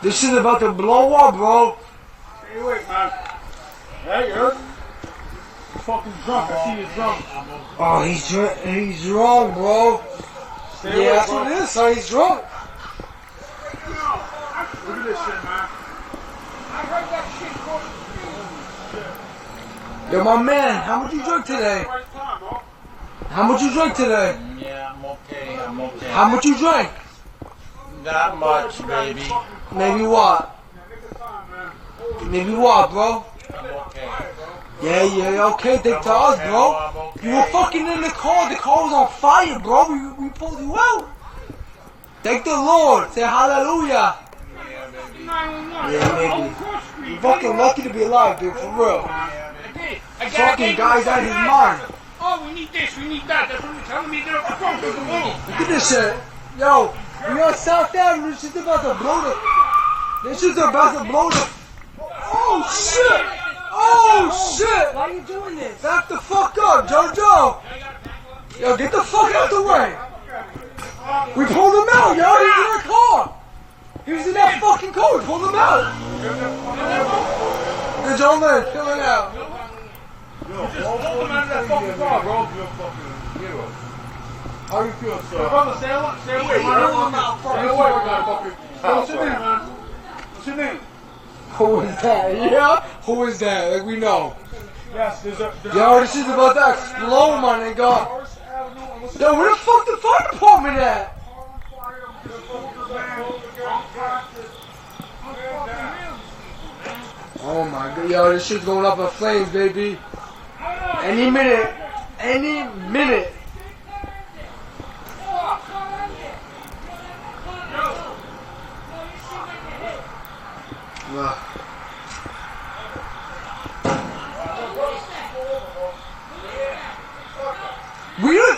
This shit about to blow up, bro. Stay away, man. Hey, Earth. He's fucking drunk. I see he's drunk. Oh, he's drunk, bro. Stay Yeah, away, that's bro. what it is, son. He's drunk. Look at this shit, man. I heard that shit go. Yo, my man, how much you drink today? Right time, bro. How much you drink today? Yeah, I'm okay. I'm okay. How much you drink? Not much, baby. Maybe what? Maybe what, bro? I'm okay. Yeah, okay, thank to us, bro. You were fucking in the car was on fire, bro. We pulled you out. Thank the Lord. Say hallelujah. Yeah, baby. You're fucking lucky to be alive, dude, for real. Fucking guy's out of his mind. Oh, we need this, we need that. That's what you're telling me. Get off the phone, get the phone. Look at this shit. Yo, we on South Avenue. This shit's about to blow the... This shit's about to blow the... Oh, shit. Oh, shit. Why are you doing this? Back the fuck up, JoJo. Yo, get the fuck out the way. We pulled him out, yo. He was in our car. He was in that fucking car. We pulled him out. The gentleman, filling out. Hold him out of that fucking car, bro. You're a fucking hero. How you feel, sir? Brother, stay away, man. Stay away, man. What's your name, man? What's your name? Who is that? Yeah? Who is that? Like we know. Yes, there's a... Yo, this is about to explode, my nigga. Yo, where the fuck the fire department at? Oh my god, yo, this shit's going up in flames, baby. Any minute. Any minute.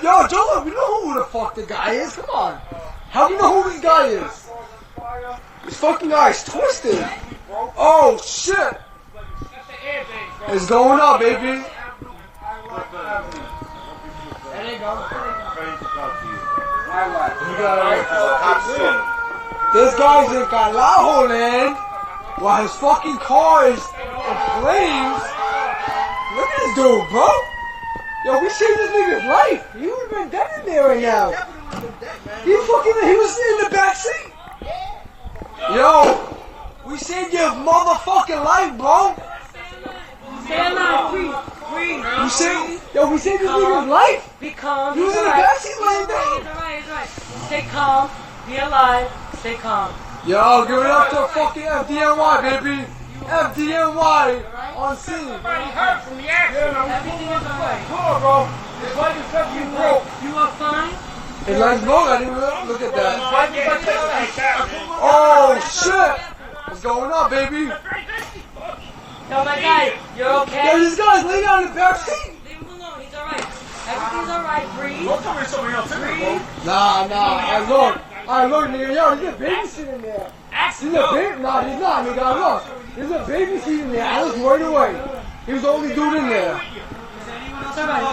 Yo, Joe, we know who the fuck the guy is. Come on. How do you know who this guy is? This fucking guy's twisted. Oh, shit. It's going up, baby. This guy's in Calajo land while his fucking car is in flames. Look at this dude, bro. Yo, we saved this nigga's life. He would have been dead in there right now. He was in the back seat. Yo, we saved your motherfucking life, bro. Stay alive, breathe. We saved this nigga's life. Be calm. He was in the backseat laying down. He's alright. Stay calm. Be alive. Stay calm. Yo, give it up to fucking FDNY, baby. FDNY on scene. Everybody hurt from the accident. Everything is alright. Come on, bro. His life is fucking broke. You are fine. His legs broke. I didn't even look at that. Why you got this like that, man? Oh shit! What's going on, baby? Yo, my guy, you're Yo, okay? this guy's laying down in the back seat. Leave him alone. He's alright. Everything's alright. Breathe. Don't tell me somebody else in there, bro. Nah. I look, nigga. Yo, there's a baby sitting there. There's a baby. Nah, he's not, nigga. Look. There's a baby sitting there. I looked right away. He was the only dude in there. It's alright.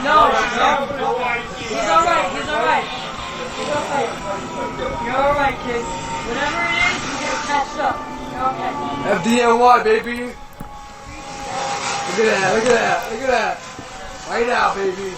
No, he's alright. He's alright. He's alright. You're alright, kid. Whatever it is, you get patched up. You're okay. FDNY, baby. Look at that. Right now, baby.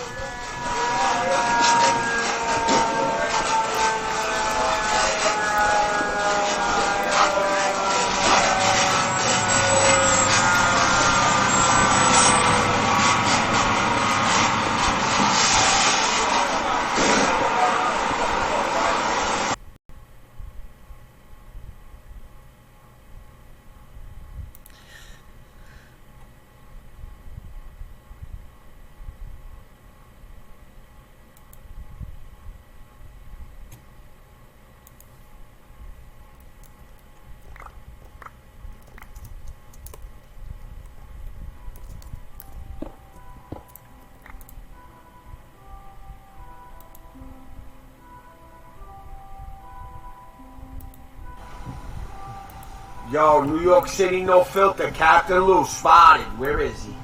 Yo, New York City, no filter. Captain Lou spotted. Where is he?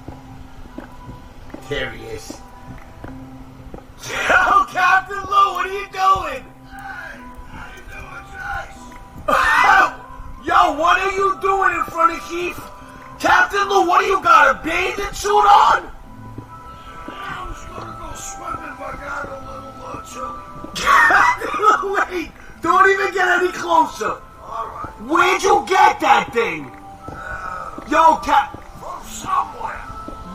There he is. Yo, Captain Lou, what are you doing? Hey, how you doing, Jace? Yo, what are you doing in front of Keith? Captain Lou, what do you got? A bathing suit on? I was gonna go swimming, but I got a little chilly. Captain Lou, wait. Don't even get any closer. Alright. Where'd you get that thing? Yo, From somewhere.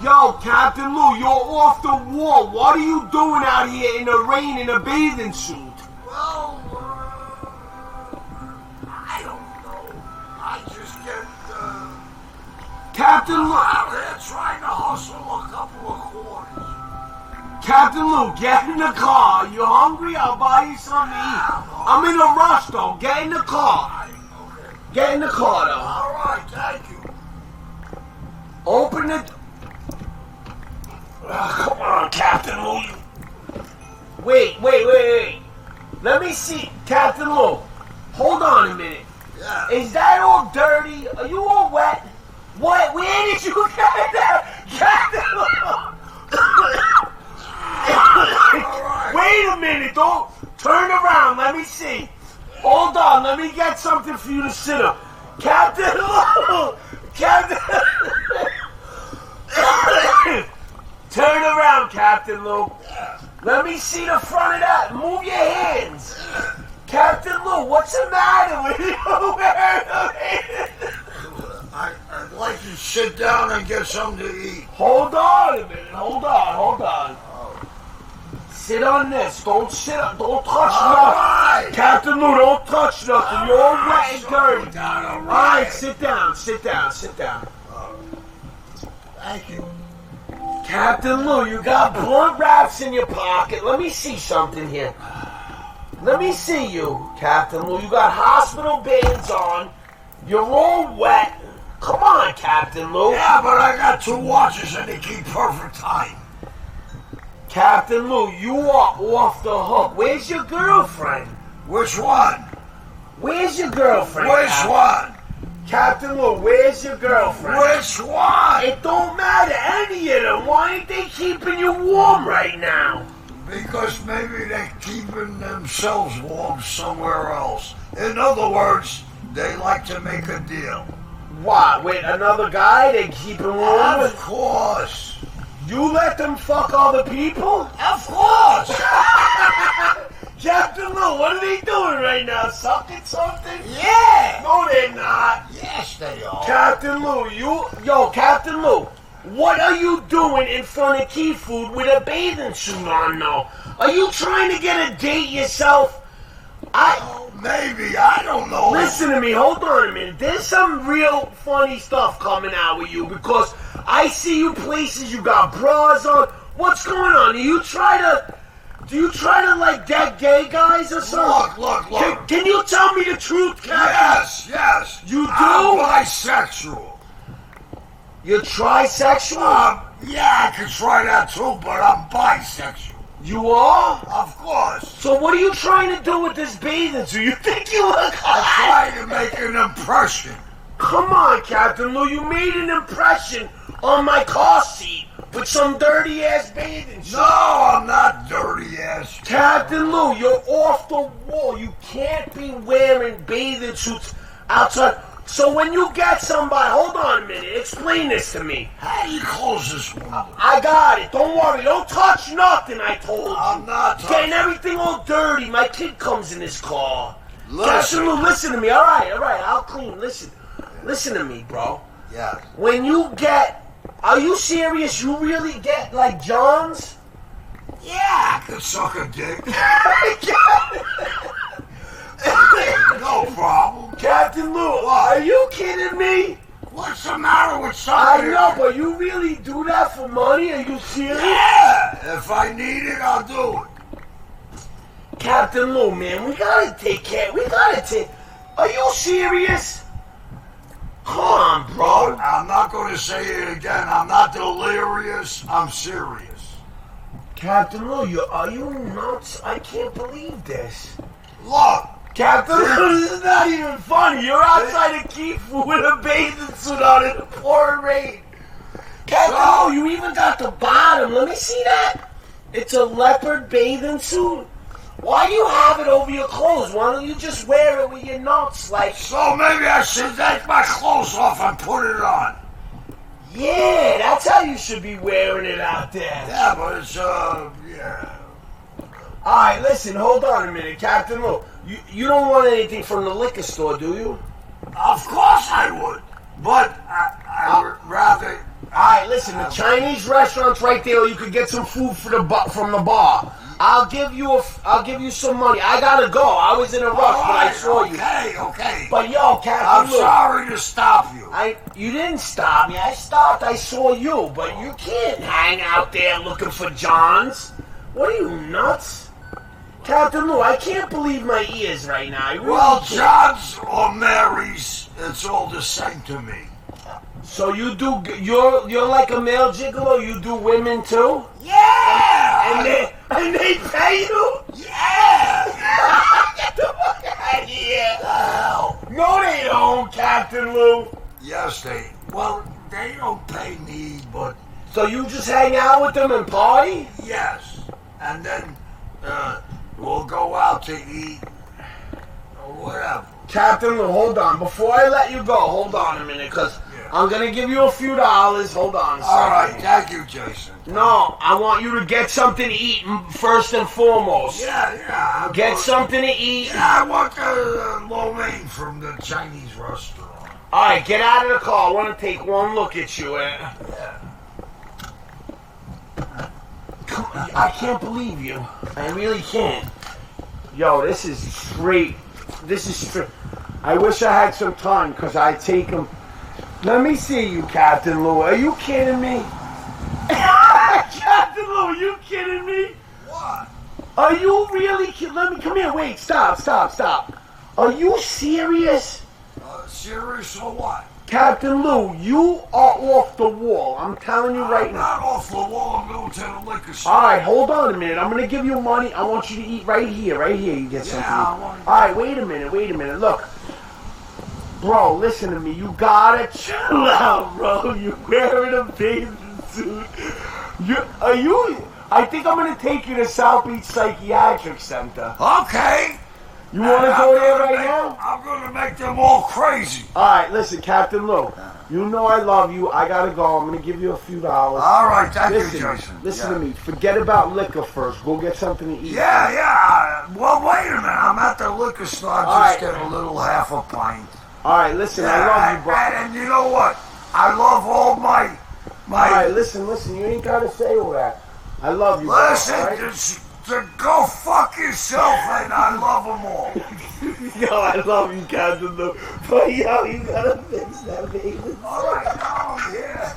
Yo, Captain Lou, you're off the wall. What are you doing out here in the rain in a bathing suit? Well, I don't know. I just get, Captain Lou. out here trying to hustle a couple of quarters. Captain Lou, get in the car. You hungry? I'll buy you something to eat. I'm in a rush, though. Get in the car. Okay. Get in the car, though. Alright, thank you. Open it. Come on, Captain Lou. Wait. Let me see. Captain Lou, hold on a minute. Yeah. Is that all dirty? Are you all wet? What? Where did you get that? Captain Lou. Wait a minute, don't turn around, let me see. Hold on, let me get something for you to sit up. Captain Lou! Captain Turn around, Captain Lou. Let me see the front of that. Move your hands. Captain Lou, what's the matter with you? I'd like to sit down and get something to eat. Hold on a minute, hold on. Sit on this. Don't sit up. Don't touch nothing. Alright. Captain Lou, don't touch nothing. You're all wet and dirty. Down, all Alright, right. sit down. Thank you. Captain Lou, you got blunt wraps in your pocket. Let me see something here. Let me see you, Captain Lou. You got hospital bands on. You're all wet. Come on, Captain Lou. Yeah, but I got 2 watches and they keep perfect time. Captain Lou, you are off the hook. Where's your girlfriend? Which one? Where's your girlfriend? Which one? Captain Lou, where's your girlfriend? Which one? It don't matter, any of them. Why ain't they keeping you warm right now? Because maybe they're keeping themselves warm somewhere else. In other words, they like to make a deal. What, with another guy they keep him warm? Of course. You let them fuck other people? Of course. Captain Lou, what are they doing right now? Sucking something? Yeah. No, they're not. Yes, they are. Captain Lou, Captain Lou, what are you doing in front of Key Food with a bathing suit on, though? Are you trying to get a date yourself? Oh, maybe. I don't know. Listen to me, hold on a minute. There's some real funny stuff coming out with you because I see you places you got bras on. What's going on? Do you try to like get gay guys or something? Look. Can you tell me the truth, Captain? Yes. You do? I'm bisexual. You're trisexual? Yeah, I can try that too, but I'm bisexual. You are? Of course. So what are you trying to do with this bathing suit? You think you look hot? I try to make an impression. Come on, Captain Lou. You made an impression on my car seat with some dirty-ass bathing suit. No, I'm not dirty ass. Captain Lou, you're off the wall. You can't be wearing bathing suits outside. So when you get somebody, hold on a minute, explain this to me. How do you close this window? I got it. Don't worry. Don't touch nothing, I told you. I'm not Getting touching. everything all dirty. My kid comes in this car. Listen. Captain Lou, listen to me. All right. I'll clean. Listen to me, bro. Yeah. When you get, are you serious? You really get like John's? Yeah, I could suck a dick. No problem. Captain Lou, are you kidding me? What's the matter with I something? know, but you really do that for money? Are you serious? Yeah, if I need it, I'll do it. Captain Lou, man, we gotta take care. Are you serious? Come on, bro. I'm not going to say it again. I'm not delirious. I'm serious. Captain Lou, are you nuts? I can't believe this. Look, Captain, this is not even funny. You're outside a keep with a bathing suit on in the pouring rain. Captain, oh, you even got the bottom. Let me see that. It's a leopard bathing suit. Why do you have it over your clothes? Why don't you just wear it with your nuts? Like, so maybe I should take my clothes off and put it on. Yeah, that's how you should be wearing it out there. Yeah, but it's, yeah. Alright, listen, hold on a minute, Captain Lou. You don't want anything from the liquor store, do you? Of course I would, but I would rather... Alright, listen, the Chinese restaurant's right there, or you could get some food from the bar. I'll give you some money. I gotta go. I was in a rush, but I saw you. Okay. But yo, Captain I'm Lou, sorry to stop you. You didn't stop me. I stopped. I saw you, but you can't hang out there looking for Johns. What are you, nuts? Captain Lou, I can't believe my ears right now. I really can't. John's or Mary's, it's all the same to me. So you're like a male gigolo? You do women too? Yeah! And they pay you? Yeah! Get the fuck out of here! No, they don't, Captain Lou. Yes, they don't pay me, but... So you just hang out with them and party? Yes. And then, we'll go out to eat, or whatever. Captain Lou, hold on. Before I let you go, hold on a minute, because I'm going to give you a few dollars. Hold on a second. All right, thank you, Jason. No, I want you to get something to eat first and foremost. Yeah. Get something to eat. Yeah, I want the lo mein from the Chinese restaurant. All right, get out of the car. I want to take one look at you. I can't believe you. I really can't. Yo, this is straight. This is straight. I wish I had some time, because I'd take him. Let me see you, Captain Lou. Are you kidding me? Captain Lou, are you kidding me? What? Are you really kidding? Let me, come here, wait, stop. Are you serious? Serious or what? Captain Lou, you are off the wall. I'm telling you right now. I'm not off the wall. I'm going to the liquor store. All right, hold on a minute. I'm going to give you money. I want you to eat right here. You get something. All right, wait a minute. Look. Bro, listen to me. You got to chill out, bro. You're wearing a bathing suit. I think I'm going to take you to South Beach Psychiatric Center. Okay. You want to go there right now? I'm going to make them all crazy. All right, listen, Captain Lou. You know I love you. I got to go. I'm going to give you a few dollars. All right, thank you, Jason. Listen to me. Forget about liquor first. Go get something to eat. Yeah. Well, wait a minute. I'm at the liquor store. Just get a little half a pint. All right, listen. I love you, bro. And you know what? I love all my... All right, listen. You ain't got to say all that. I love you, bro. Listen, to go fuck yourself, and I love them all. Yo, I love you, Captain Lou. But yo, you gotta fix that, baby. All right, now, yeah.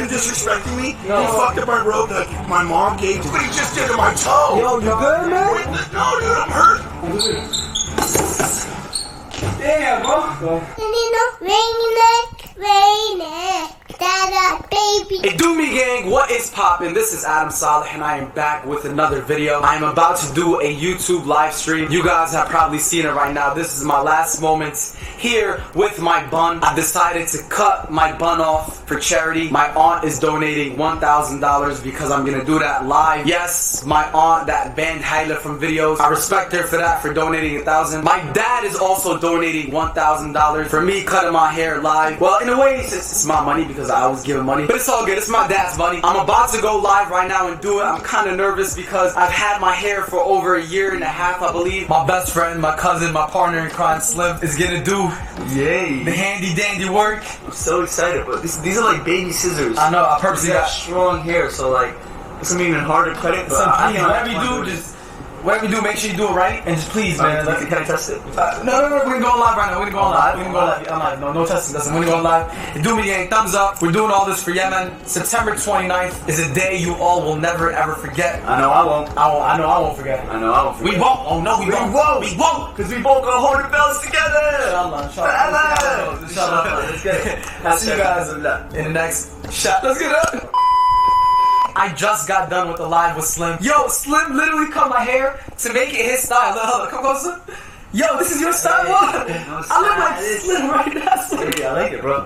Disrespecting me? No. You fucked up my robe that my mom gave to me. What you just did to my toe? Yo, you good, man? No, dude, I'm hurt. Damn, bro. Rain, rain, rain, baby. Hey, do me gang, what is poppin'? This is Adam Saleh and I am back with another video. I am about to do a YouTube live stream. You guys have probably seen it right now. This is my last moments here with my bun. I decided to cut my bun off for charity. My aunt is donating $1,000 because I'm gonna do that live. Yes, my aunt that banned Hyla from videos. I respect her for that, for donating $1,000. My dad is also donating $1,000 for me cutting my hair live. Well, in a way, it's my money because I always give him money. But it's all good. It's my dad's money. I'm about to go live right now and do it. I'm kind of nervous because I've had my hair for over a year and a half, I believe. My best friend, my cousin, my partner in crime, Slim, is gonna do the handy dandy work. I'm so excited, but these are like baby scissors. I know. I purposely got got strong hair, so like it's gonna be even harder to cut it. But whatever you do, make sure you do it right, and just please, man. Can I test it? No, we're gonna go live right now. We're gonna go live. We're gonna go live. I'm like, no testing. Listen, we're gonna go live. Do me gang, thumbs up. We're doing all this for Yemen. September 29th is a day you all will never ever forget. I know I won't. I know I won't forget. I know I won't forget. We won't. Oh no, we won't. We won't, because we both gonna hold the bells together. Inshallah. Let's get it. I'll see you guys in the next shot. Let's get up. I just got done with the live with Slim. Yo, Slim literally cut my hair to make it his style. Look, come closer. Yo, this is your style? What? I look like Slim right now. Slim. Yeah, I like it, bro.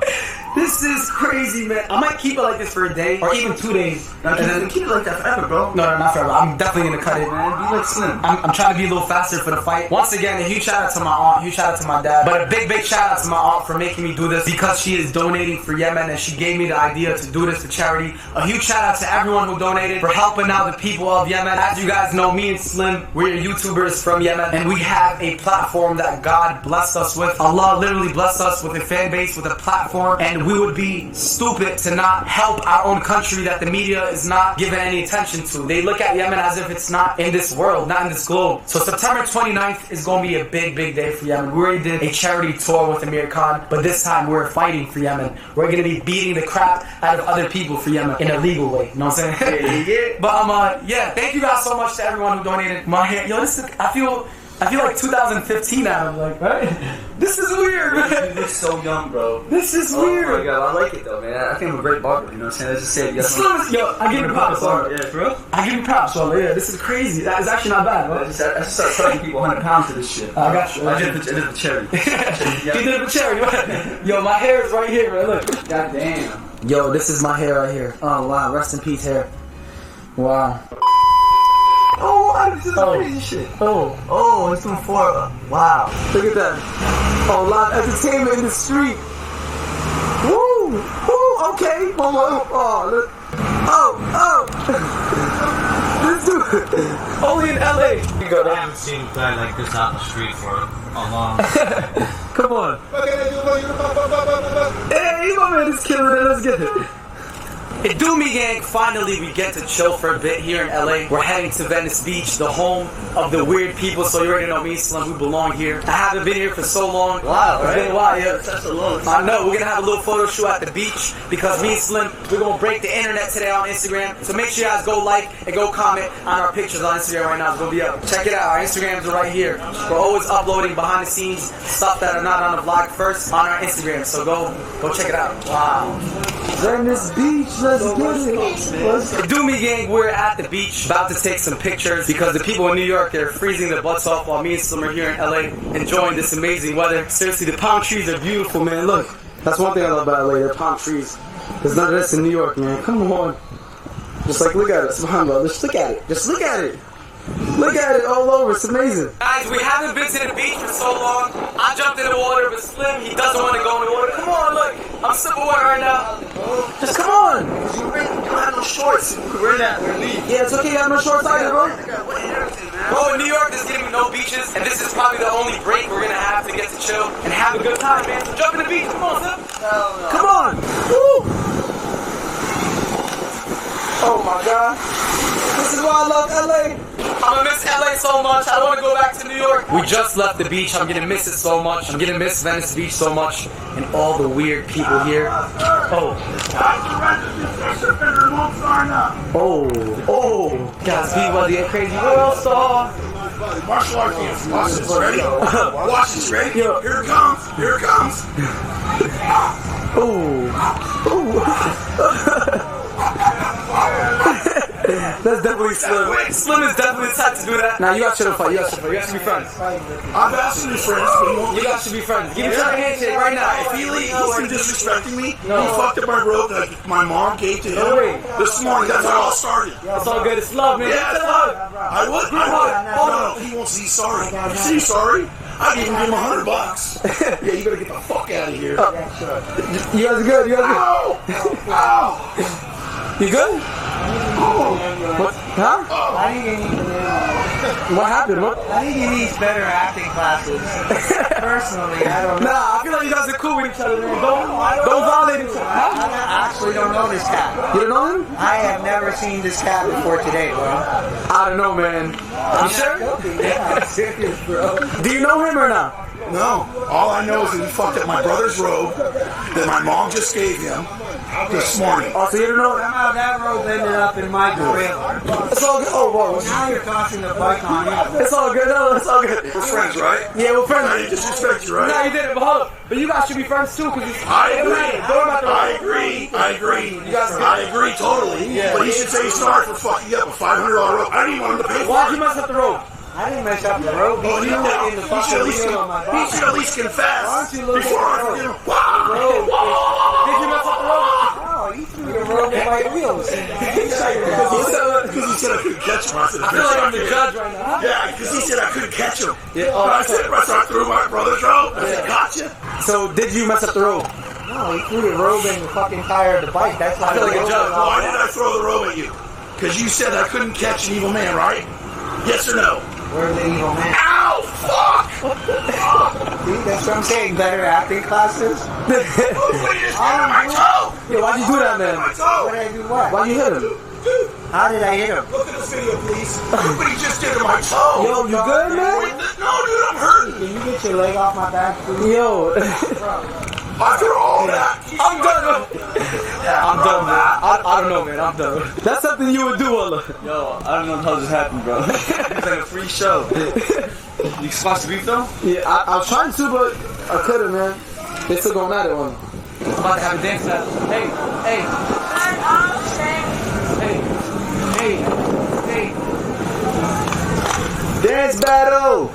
This is crazy, man. I might keep it like this for a day or even 2 days. No, keep it like that forever, bro. No, not forever. I'm definitely gonna cut it, Man, be like Slim. I'm trying to be a little faster for the fight. Once again, a huge shout out to my aunt, huge shout out to my dad, but a big shout out to my aunt for making me do this because she is donating for Yemen and she gave me the idea to do this for charity. A huge shout out to everyone who donated for helping out the people of Yemen. As you guys know, me and Slim, we're YouTubers from Yemen and we have a platform that God blessed us with. Allah literally blessed us with a fan base, with a platform, and we would be stupid to not help our own country that the media is not giving any attention to. They look at Yemen as if it's not in this world, not in this globe. So September 29th is going to be a big day for Yemen. We already did a charity tour with Amir Khan, but this time we're fighting for Yemen. We're going to be beating the crap out of other people for Yemen in a legal way. You know what I'm saying? Yeah. But yeah, thank you guys so much to everyone who donated my hair. Yo, this is, I feel like 2015 now. I'm like, right? This is weird, man. You look so young, bro. This is weird. Oh my god, I like it though, man. I think I'm a great barber, you know what I'm saying? I just say yes. Yo, I give you props, bro. Yeah, bro. I give you props, bro. Yeah, this is crazy. That is actually not bad, bro. I just started charging people 100 pounds for this shit. I got you. I did it for charity. You did it for charity. Yo, my hair is right here, man. Look. God damn. Yo, this is my hair right here. Oh, wow. Rest in peace, hair. Wow. Oh, this is crazy shit. Oh, it's doing 4. Wow. Look at that. Oh, live entertainment in the street. Woo! Woo! Okay. Oh, look. This dude. Only in LA. I haven't seen a guy like this out in the street for a long time. Come on. Hey, you my man is killing it. Let's get it. Hey, do me gang, finally we get to chill for a bit here in LA. We're heading to Venice Beach, the home of the weird people, so you already know me, Slim, we belong here. I haven't been here for so long. Wow, It's been a while, yeah. That's so long. I know, we're gonna have a little photo shoot at the beach because me and Slim, we're gonna break the internet today on Instagram. So make sure you guys go like and go comment on our pictures on Instagram right now. It's gonna be up. Check it out, our Instagrams are right here. We're always uploading behind the scenes stuff that are not on the vlog first on our Instagram, so go check it out. Wow. Venice Beach, let's get it. Do me gang, we're at the beach about to take some pictures because the people in New York, they're freezing their butts off while me and Slim are here in LA enjoying this amazing weather. Seriously, the palm trees are beautiful, man. Look, that's one thing I love about LA, the palm trees. There's none of this in New York, man. Come on. Just like, look at it. SubhanAllah. Just look at it. Just look at it. Look at it all over, it's amazing. Guys, we haven't been to the beach for so long. I jumped in the water, but Slim, he doesn't want to go in the water. Come on, look, I'm sipping water right now. Just come on. You don't have no shorts. We're leaving. Yeah, it's okay, you have no shorts either, bro. Bro, in New York, there's gonna be no beaches, and this is probably the only break we're gonna have to get to chill and have a good time, man. So jump in the beach, come on, Slim. Come on. Woo. Oh my God. This is why I love LA. I'm gonna miss LA so much. I don't want to go back to New York. We just left the beach. I'm gonna miss it so much. I'm gonna miss Venice Beach so much, and all the weird people here. Oh. Guys, people get crazy world star. Martial art dance. Watch this, ready? Watch this, ready? Here it comes. Here it comes. Oh. That's definitely Slim. Slim is definitely the type to do that. Nah, you guys shouldn't fight. You guys should be friends. I've asked him to be friends, but he won't. You guys should be friends. Give each other a handshake right now. If he's been disrespecting me, he fucked up my robe that my mom gave to him this morning. That's how it all started. It's all good. It's love, man. Yeah, it's love. I would. No, he won't say sorry. If he's sorry, I'd even give him $100. Yeah, you better get the fuck out of here. You guys are good. You guys are Ow! Ow! good. You good? What? Huh? What happened? What? I think he needs better acting classes. Personally, I don't know. Nah, I feel like you guys are cool with each other, man. Don't violate each other. Huh? I actually don't know this cat. You don't know him? I have never seen this cat before today, bro. I don't know, man. You sure? Yeah, I'm serious, bro. Do you know him or not? No. All I know is that he fucked up my brother's robe that my mom just gave him this morning. Oh, so you don't know? Somehow that robe ended up in my trailer. It's all good. Oh, whoa. Now you're tossing the bike on him. It's all good. No, it's all good. We're friends, right? Yeah, we're friends. I didn't disrespect you, right? No, you didn't. But hold up. But you guys should be friends too, because I agree totally. Yeah. But he should say he's sorry for fucking up a $500 robe. I didn't want him to pay for why'd it. you mess up the road? I didn't mess up the robe. Well, He threw it in the fucking wheel on my he bike. should at least confess Aren't you looking before I at the forgive him. Did you mess up the road? No, he threw the robe in my wheels. Because he said I couldn't catch him. I said, I feel like I'm the judge right now. yeah, because he said I couldn't catch him. Yeah, But I said, I threw my brother's robe. I said, gotcha. So, did you mess up the road? No, he threw the robe in the fucking tire of the bike. That's why I feel like a the robe judge. was all Why did I throw the robe at you? Because you said I couldn't catch an evil man, right? Yes or no? Where's the evil man? Ow! Fuck! See, that's what I'm saying. Better acting classes. What you just hit on my toe? Yeah, why'd you do that, man? My What toe! did I do what? Why'd you hit him? How did I hit him? Look at this video, please. Look what he just did to my toe. Yo, you good, man? Wait, no, dude, I'm hurting. Can you get your leg off my back, please? Yo. After all that, I'm done. I'm done, man. I don't know, man. I'm done. That's something you would do, Walla. Yo, I don't know how this happened, bro. It's like a free show. You supposed to beef though? Yeah, I was trying to, but I couldn't, man. They still going at it on me. I'm about to have a dance battle. Hey. Dance battle!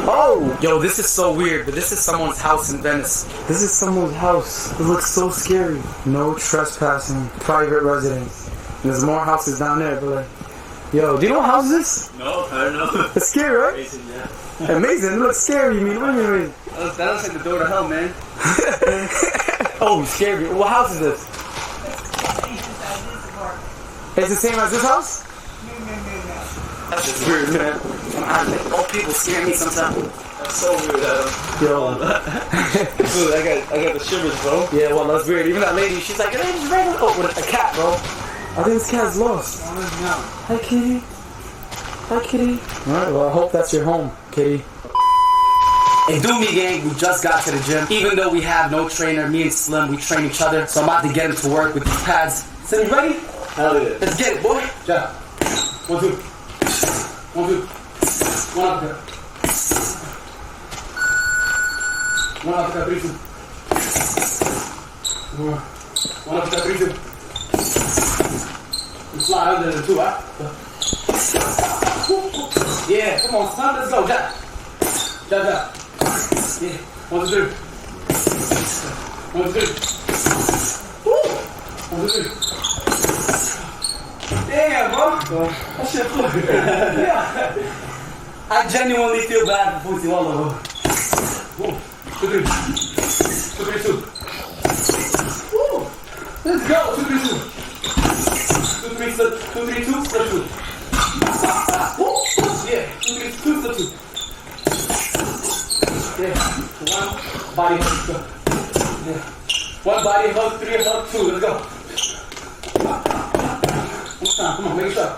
Oh! Yo, this is so weird, but this is someone's house in Venice. This is someone's house. It looks so scary. No trespassing. Private residence. There's more houses down there, but like, yo, do you know what house this is? No, I don't know. It's scary, right? Amazing, yeah. Amazing. It looks scary. You mean, what do you mean? That looks like the door to hell, man. Oh, scary. What house is this? It's the same as this house? That's just weird, man. Old people scare me sometimes. That's so weird, Adam. Yo. Dude, I got the shivers, bro. Yeah, well, that's weird. Even that lady, she's like, hey, just regular. Oh, with a cat, bro. I think this cat's lost. Hi, kitty. Hi, kitty. Alright, well, I hope that's your home, kitty. Hey, do me, gang. We just got to the gym. Even though we have no trainer, me and Slim, we train each other. So I'm about to get him to work with these pads. Slim, you ready? Hell yeah. Let's get it, boy. Yeah. 1, 2. 1, 2. 1 up there. 1 up there, 3, 2. 1 up there, 3, 2. You slide under the 2, huh? Yeah, come on, son. Let's go, Jack. Jack. Yeah. 1, 2, 3. 1, 2, 3. Woo! 1, 2, 3. Damn, bro. That shit flew. Yeah. I genuinely feel bad for Pussy Walla, bro. 2, 3. 2, 3, 2. Woo! Let's go. 2, 3, 2. 2, 3, 2, 2, 2. Woo! Yeah. 2, 3, 2, 2. Yeah. 1 body hug. Let's go. Yeah. 1 body hug, 3 hug, 2. Let's go. Come on, make it sharp.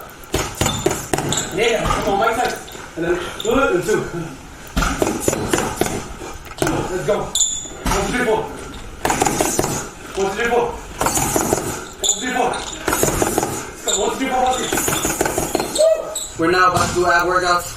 Yeah, come on, Mike Tyson. And then 1 and 2. Let's go. 1, 2, 3, 4. 1, 2, 3, 4. 1, 2, 3, 4. Let's go. 1, 2, 3, 4. Woo! We're now about to do ab workouts.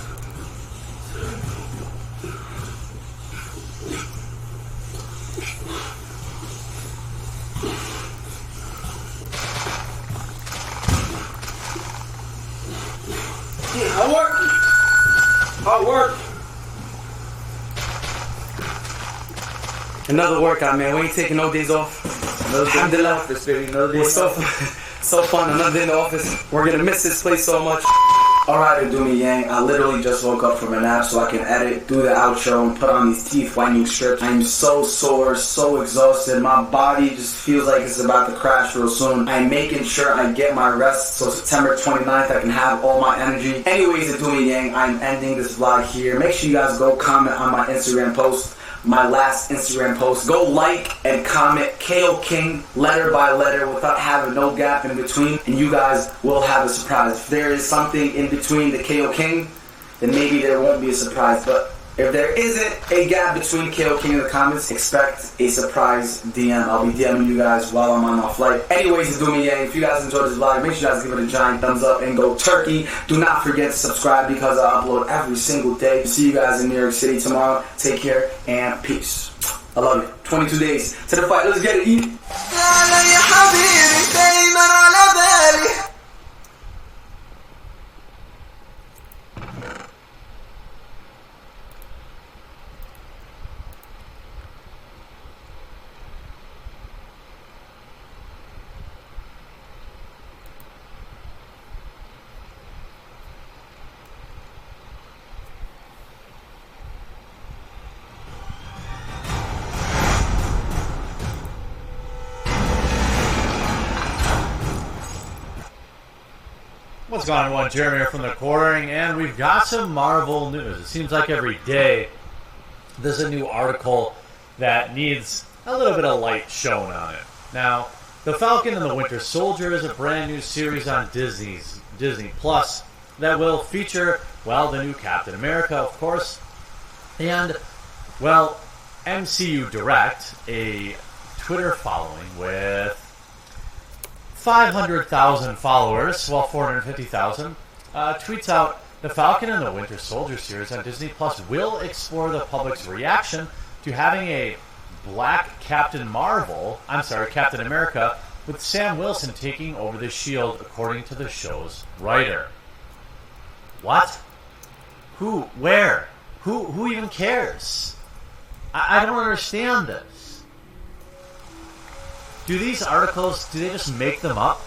Hard work. Hard work. Another workout, man. We ain't taking no days off. Another day in the office, baby. Another day in the office. So fun. Another day in the office. We're gonna miss this place so much. Alright, do me yang. I literally just woke up from a nap so I can edit, do the outro, and put on these teeth whitening strips. I'm so sore, so exhausted. My body just feels like it's about to crash real soon. I'm making sure I get my rest so September 29th I can have all my energy. Anyways, do me yang. I'm ending this vlog here. Make sure you guys go comment on my Instagram post. My last Instagram post. Go like and comment KO King letter by letter without having no gap in between, and you guys will have a surprise. If there is something in between the KO King, then maybe there won't be a surprise. But if there isn't a gap between KO King and the comments, expect a surprise DM. I'll be DMing you guys while I'm on my flight. Anyways, it's doing me yang. If you guys enjoyed this vlog, make sure you guys give it a giant thumbs up and go turkey. Do not forget to subscribe because I upload every single day. See you guys in New York City tomorrow. Take care and peace. I love you. 22 days to the fight. Let's get it. Eat. What's going on, everyone? Jeremy here from the Quartering, and we've got some Marvel news. It seems like every day there's a new article that needs a little bit of light shown on it. Now, The Falcon and the Winter Soldier is a brand new series on Disney Plus that will feature, well, the new Captain America, of course, and, well, MCU Direct, a Twitter following with 500,000 followers, well, 450,000, tweets out, The Falcon and the Winter Soldier series on Disney Plus will explore the public's reaction to having a black Captain America, with Sam Wilson taking over the shield, according to the show's writer. What? Who? Where? Who even cares? I don't understand this. Do these articles, do they just make them up?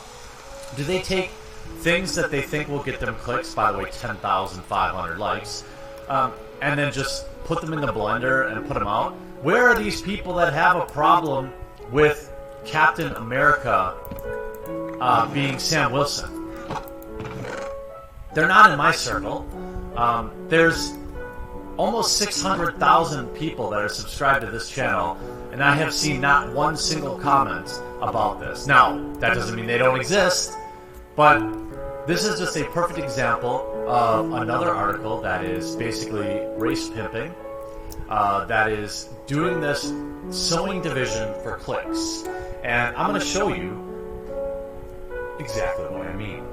Do they take things that they think will get them clicks, by the way, 10,500 likes, and then just put them in the blender and put them out? Where are these people that have a problem with Captain America being Sam Wilson? They're not in my circle. There's almost 600,000 people that are subscribed to this channel, and I have seen not one single comment about this. Now, that doesn't mean they don't exist, but this is just a perfect example of another article that is basically race pimping, that is doing this sewing division for clicks. And I'm going to show you exactly what I mean.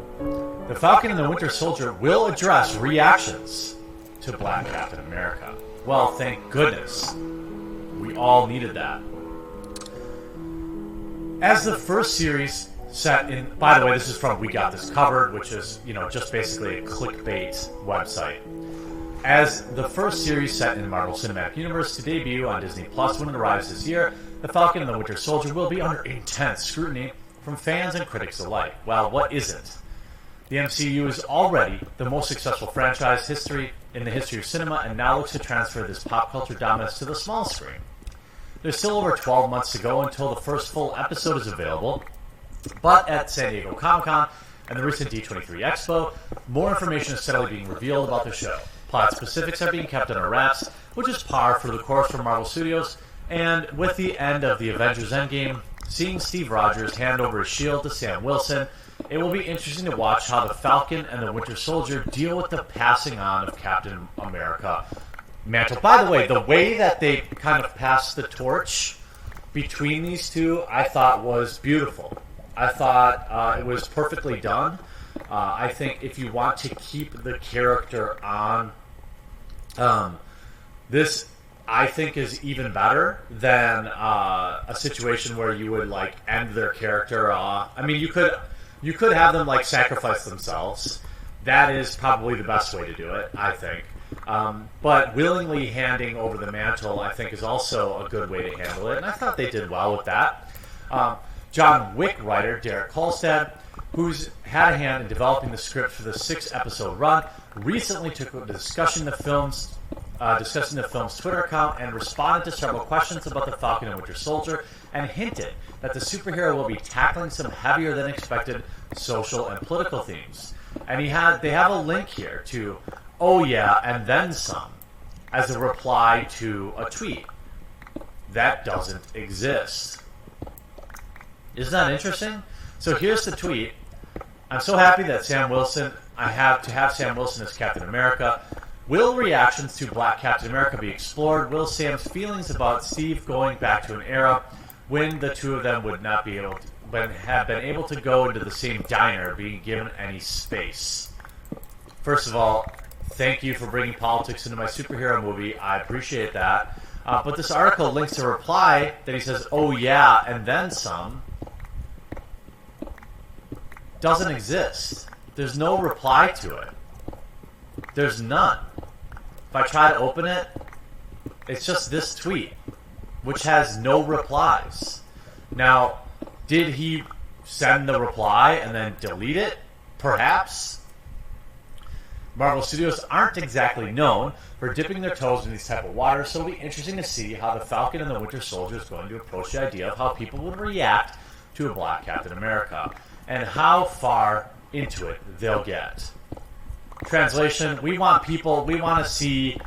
The Falcon and the Winter Soldier will address reactions to Black Captain America. Well, thank goodness. We all needed that. As the first series set in, by the way, this is from We Got This Covered, which is, just basically a clickbait website. As the first series set in the Marvel Cinematic Universe to debut on Disney Plus when it arrives this year, The Falcon and the Winter Soldier will be under intense scrutiny from fans and critics alike. Well, what isn't? The MCU is already the most successful franchise in the history of cinema, and now looks to transfer this pop culture dominance to the small screen. There's still over 12 months to go until the first full episode is available, but at San Diego Comic-Con and the recent D23 Expo, more information is steadily being revealed about the show. Plot specifics are being kept under wraps, which is par for the course for Marvel Studios, and with the end of the Avengers Endgame, seeing Steve Rogers hand over his shield to Sam Wilson, it will be interesting to watch how the Falcon and the Winter Soldier deal with the passing on of Captain America mantle. By the way that they kind of passed the torch between these two, I thought was beautiful. I thought it was perfectly done. I think if you want to keep the character on, this I think is even better than a situation where you would like end their character. I mean, you could have them like sacrifice themselves. That is probably the best way to do it, I think. But willingly handing over the mantle, I think, is also a good way to handle it, and I thought they did well with that. John Wick writer Derek Kolstad, who's had a hand in developing the script for the 6-episode run, recently took a discussing the film's Twitter account and responded to several questions about the Falcon and Winter Soldier, and hinted that the superhero will be tackling some heavier than expected social and political themes. And they have a link here to "Oh yeah, and then some" as a reply to a tweet that doesn't exist. Isn't that interesting? So here's the tweet. I'm so happy that I have Sam Wilson as Captain America. Will reactions to Black Captain America be explored? Will Sam's feelings about Steve going back to an era when the two of them would not be able to, have been able to go into the same diner, being given any space? First of all, thank you for bringing politics into my superhero movie. I appreciate that. But this article links a reply that he says, "Oh yeah, and then some." Doesn't exist. There's no reply to it. There's none. If I try to open it, it's just this tweet, which has no replies. Now, did he send the reply and then delete it? Perhaps. Marvel Studios aren't exactly known for dipping their toes in these type of waters, so it'll be interesting to see how the Falcon and the Winter Soldier is going to approach the idea of how people would react to a Black Captain America, and how far into it they'll get. Translation: we want to see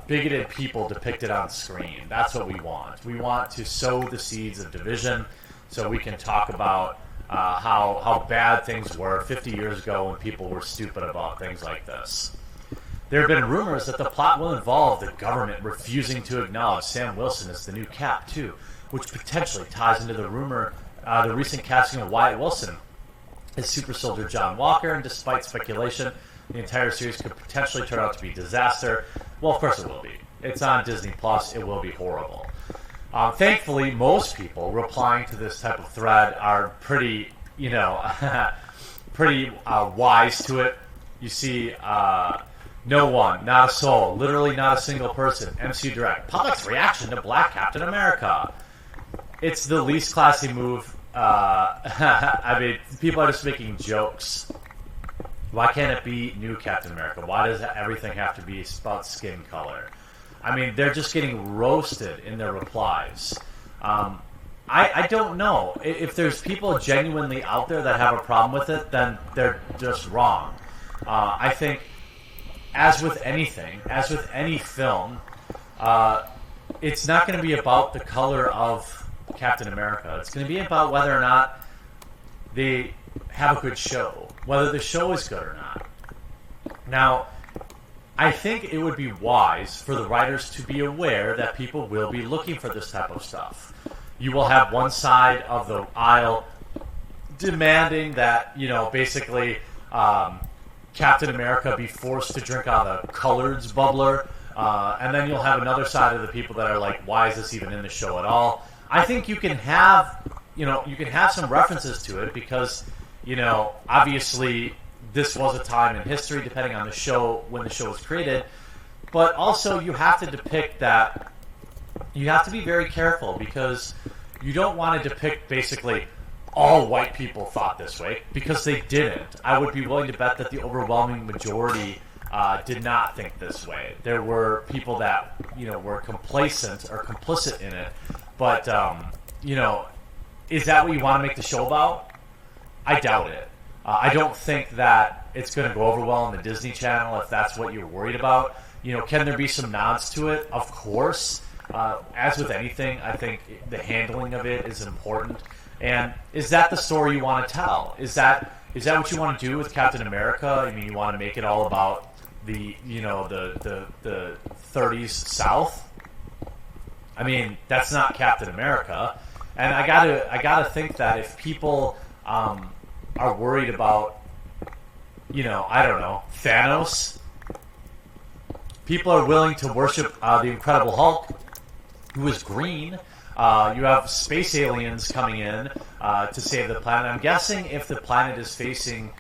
bigoted people depicted on screen. That's what we want. We want to sow the seeds of division so we can talk about how bad things were 50 years ago when people were stupid about things like this. There have been rumors that the plot will involve the government refusing to acknowledge Sam Wilson as the new Cap, too, which potentially ties into the rumor, the recent casting of Wyatt Wilson as Super Soldier John Walker, and despite speculation, the entire series could potentially turn out to be a disaster. Well, of course it will be. It's on Disney+. It will be horrible. Thankfully, most people replying to this type of thread are pretty, pretty wise to it. You see, no one, not a soul, literally not a single person. MCU Direct: public's reaction to Black Captain America. It's the least classy move. I mean, people are just making jokes. Why can't it be new Captain America? Why does everything have to be about skin color? I mean, they're just getting roasted in their replies. I don't know. If there's people genuinely out there that have a problem with it, then they're just wrong. I think, as with anything, as with any film, it's not going to be about the color of Captain America. It's going to be about whether or not they have a good show, whether the show is good or not. Now, I think it would be wise for the writers to be aware that people will be looking for this type of stuff. You will have one side of the aisle demanding that, basically Captain America be forced to drink out of the coloreds bubbler, and then you'll have another side of the people that are like, why is this even in the show at all? I think you can have, some references to it because, obviously this was a time in history, depending on the show, when the show was created. But also you have to depict that, you have to be very careful because you don't want to depict basically all white people thought this way, because they didn't. I would be willing to bet that the overwhelming majority did not think this way. There were people that, were complacent or complicit in it. But, is that what you want to make the show about? I doubt it. I don't think that it's going to go over well on the Disney Channel if that's what you're worried about. Can there be some nods to it? Of course. As with anything, I think the handling of it is important. And is that the story you want to tell? Is that what you want to do with Captain America? I mean, you want to make it all about the 30s South? I mean, that's not Captain America. And I gotta think that if people are worried about, I don't know, Thanos, people are willing to worship the Incredible Hulk, who is green. You have space aliens coming in to save the planet. I'm guessing if the planet is facing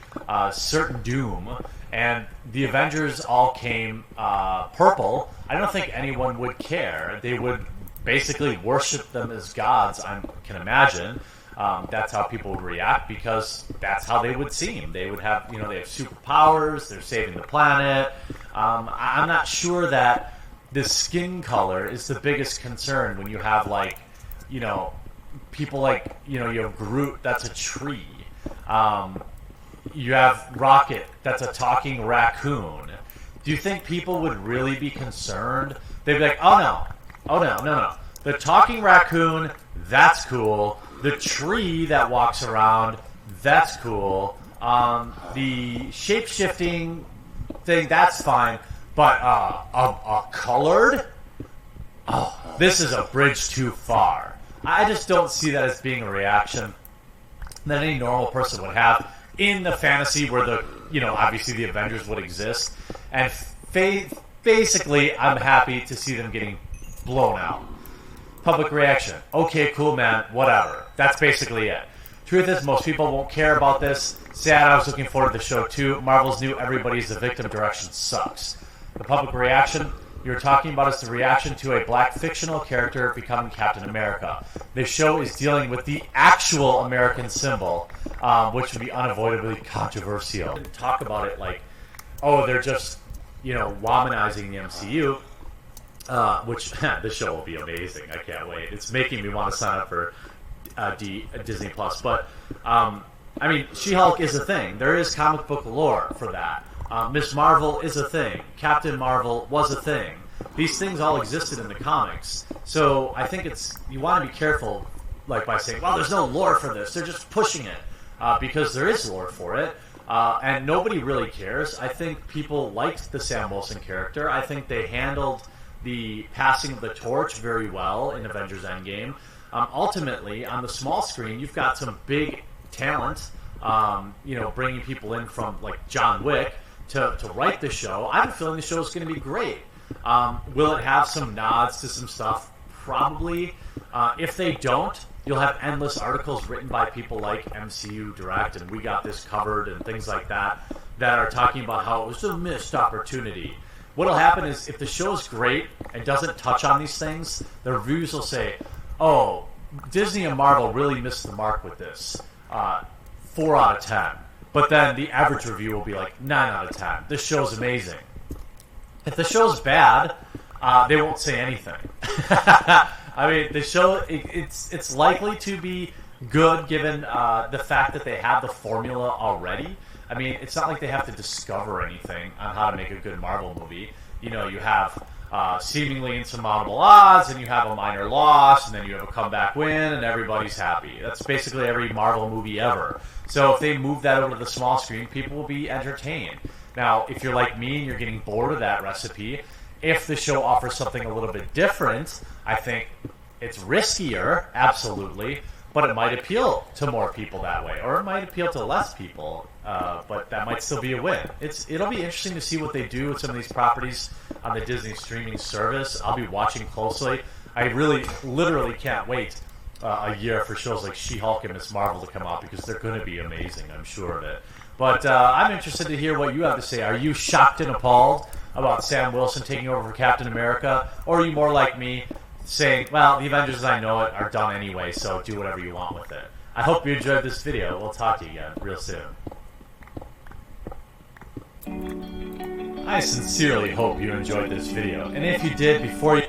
certain doom and the Avengers all came purple, I don't think anyone would care. They would basically worship them as gods, I can imagine. That's how people would react because that's how they would seem. They would have, they have superpowers, they're saving the planet. I'm not sure that the skin color is the biggest concern when you have, like, people like, you have Groot, that's a tree. You have Rocket, that's a talking raccoon. Do you think people would really be concerned? They'd be like, oh no. The talking raccoon, that's cool. The tree that walks around, that's cool. The shape-shifting thing, that's fine. But a colored? Oh, this is a bridge too far. I just don't see that as being a reaction that any normal person would have in the fantasy where the, obviously the Avengers would exist. And basically, I'm happy to see them getting blown out. Public reaction. Okay, cool, man. Whatever. That's basically it. Truth is, most people won't care about this. Sad, I was looking forward to the show too. Marvel's new Everybody's the Victim direction sucks. The public reaction you're talking about is the reaction to a black fictional character becoming Captain America. This show is dealing with the actual American symbol, which would be unavoidably controversial. Talk about it like, oh, they're just, womanizing the MCU. Which this show will be amazing. I can't wait. It's making me want to sign up for Disney Plus. But She-Hulk is a thing. There is comic book lore for that. Miss Marvel is a thing. Captain Marvel was a thing. These things all existed in the comics. So I think you want to be careful, like by saying, well, there's no lore for this. They're just pushing it because there is lore for it. And nobody really cares. I think people liked the Sam Wilson character. I think they handled the passing of the torch very well in Avengers Endgame. Ultimately, on the small screen, you've got some big talent, bringing people in from, like, John Wick to write the show. I have a feeling the show is going to be great. Will it have some nods to some stuff? Probably. If they don't, you'll have endless articles written by people like MCU Direct and We Got This Covered and things like that are talking about how it was a missed opportunity. What'll happen is if the show's great and doesn't touch on these things, the reviews will say, oh, Disney and Marvel really missed the mark with this. 4 out of 10. But then the average review will be like 9 out of 10. This show's amazing. If the show's bad, they won't say anything. The show, it's likely to be good given the fact that they have the formula already. It's not like they have to discover anything on how to make a good Marvel movie. You have seemingly insurmountable odds, and you have a minor loss, and then you have a comeback win, and everybody's happy. That's basically every Marvel movie ever. So if they move that over to the small screen, people will be entertained. Now, if you're like me and you're getting bored of that recipe, if the show offers something a little bit different, I think it's riskier, absolutely, but it might appeal to more people that way, or it might appeal to less people, but that might still be a win. It'll be interesting to see what they do with some of these properties on the Disney streaming service. I'll be watching closely. I literally can't wait a year for shows like She-Hulk and Miss Marvel to come out because they're going to be amazing, I'm sure of it. But I'm interested to hear what you have to say. Are you shocked and appalled about Sam Wilson taking over for Captain America, or are you more like me, saying, well, the Avengers as I know it are done anyway, so do whatever you want with it. I hope you enjoyed this video. We'll talk to you again real soon. I sincerely hope you enjoyed this video, and if you did, before you...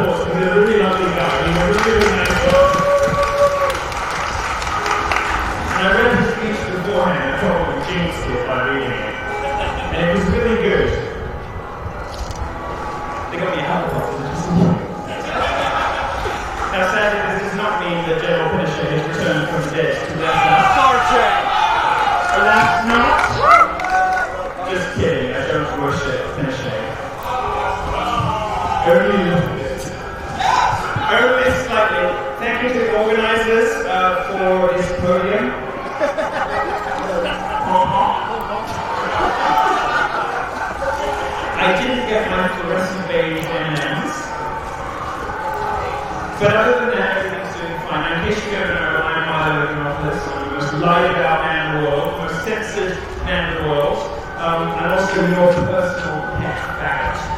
course, he's a really lovely guy. He's a really nice guy. And I read his speech beforehand. I thought I jinxed it by reading it. And it was really good. They got me a helicopter. Now, sadly, this does not mean that General Pinochet has returned from the dead. Star Trek. Alas, not. Just kidding. I don't worship Pinochet. Only a little bit. Only slightly. Thank you to the organizers for this podium. I didn't get my fluorescent beige M&Ms. But other than that, everything's doing fine. In case you don't know, I'm Milo Ignopolis. I'm the most lied about man in the world, the most censored man in the world, and also your personal pet faggot.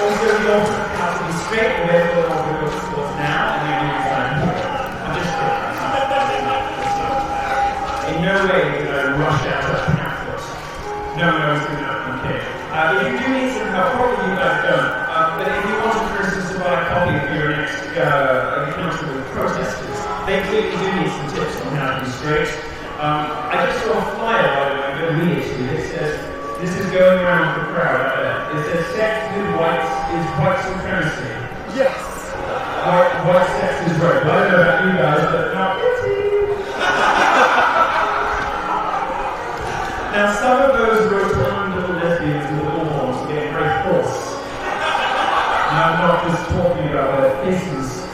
Also, the ultimate has to be straight, and therefore the ultimate goes to sports now, and you need to sign for it. I'm just kidding. In no way did I rush out of pamphlet. No, it's good enough. I'm kidding. If you do need some help, probably you guys don't. But if you wanted, for instance, to buy a copy for your next encounter with protesters, they clearly do need some tips on how to be straight. I just saw a flyer, by the way, I'm going to read it to you. It says, this is going around the crowd out there. It says, sex with whites is white supremacy. Yes. White sex is right. Well, I don't know about you guys, but not Now, some of those rotund little lesbians with the bullhorns are getting very cross. And I'm not just talking about their faces.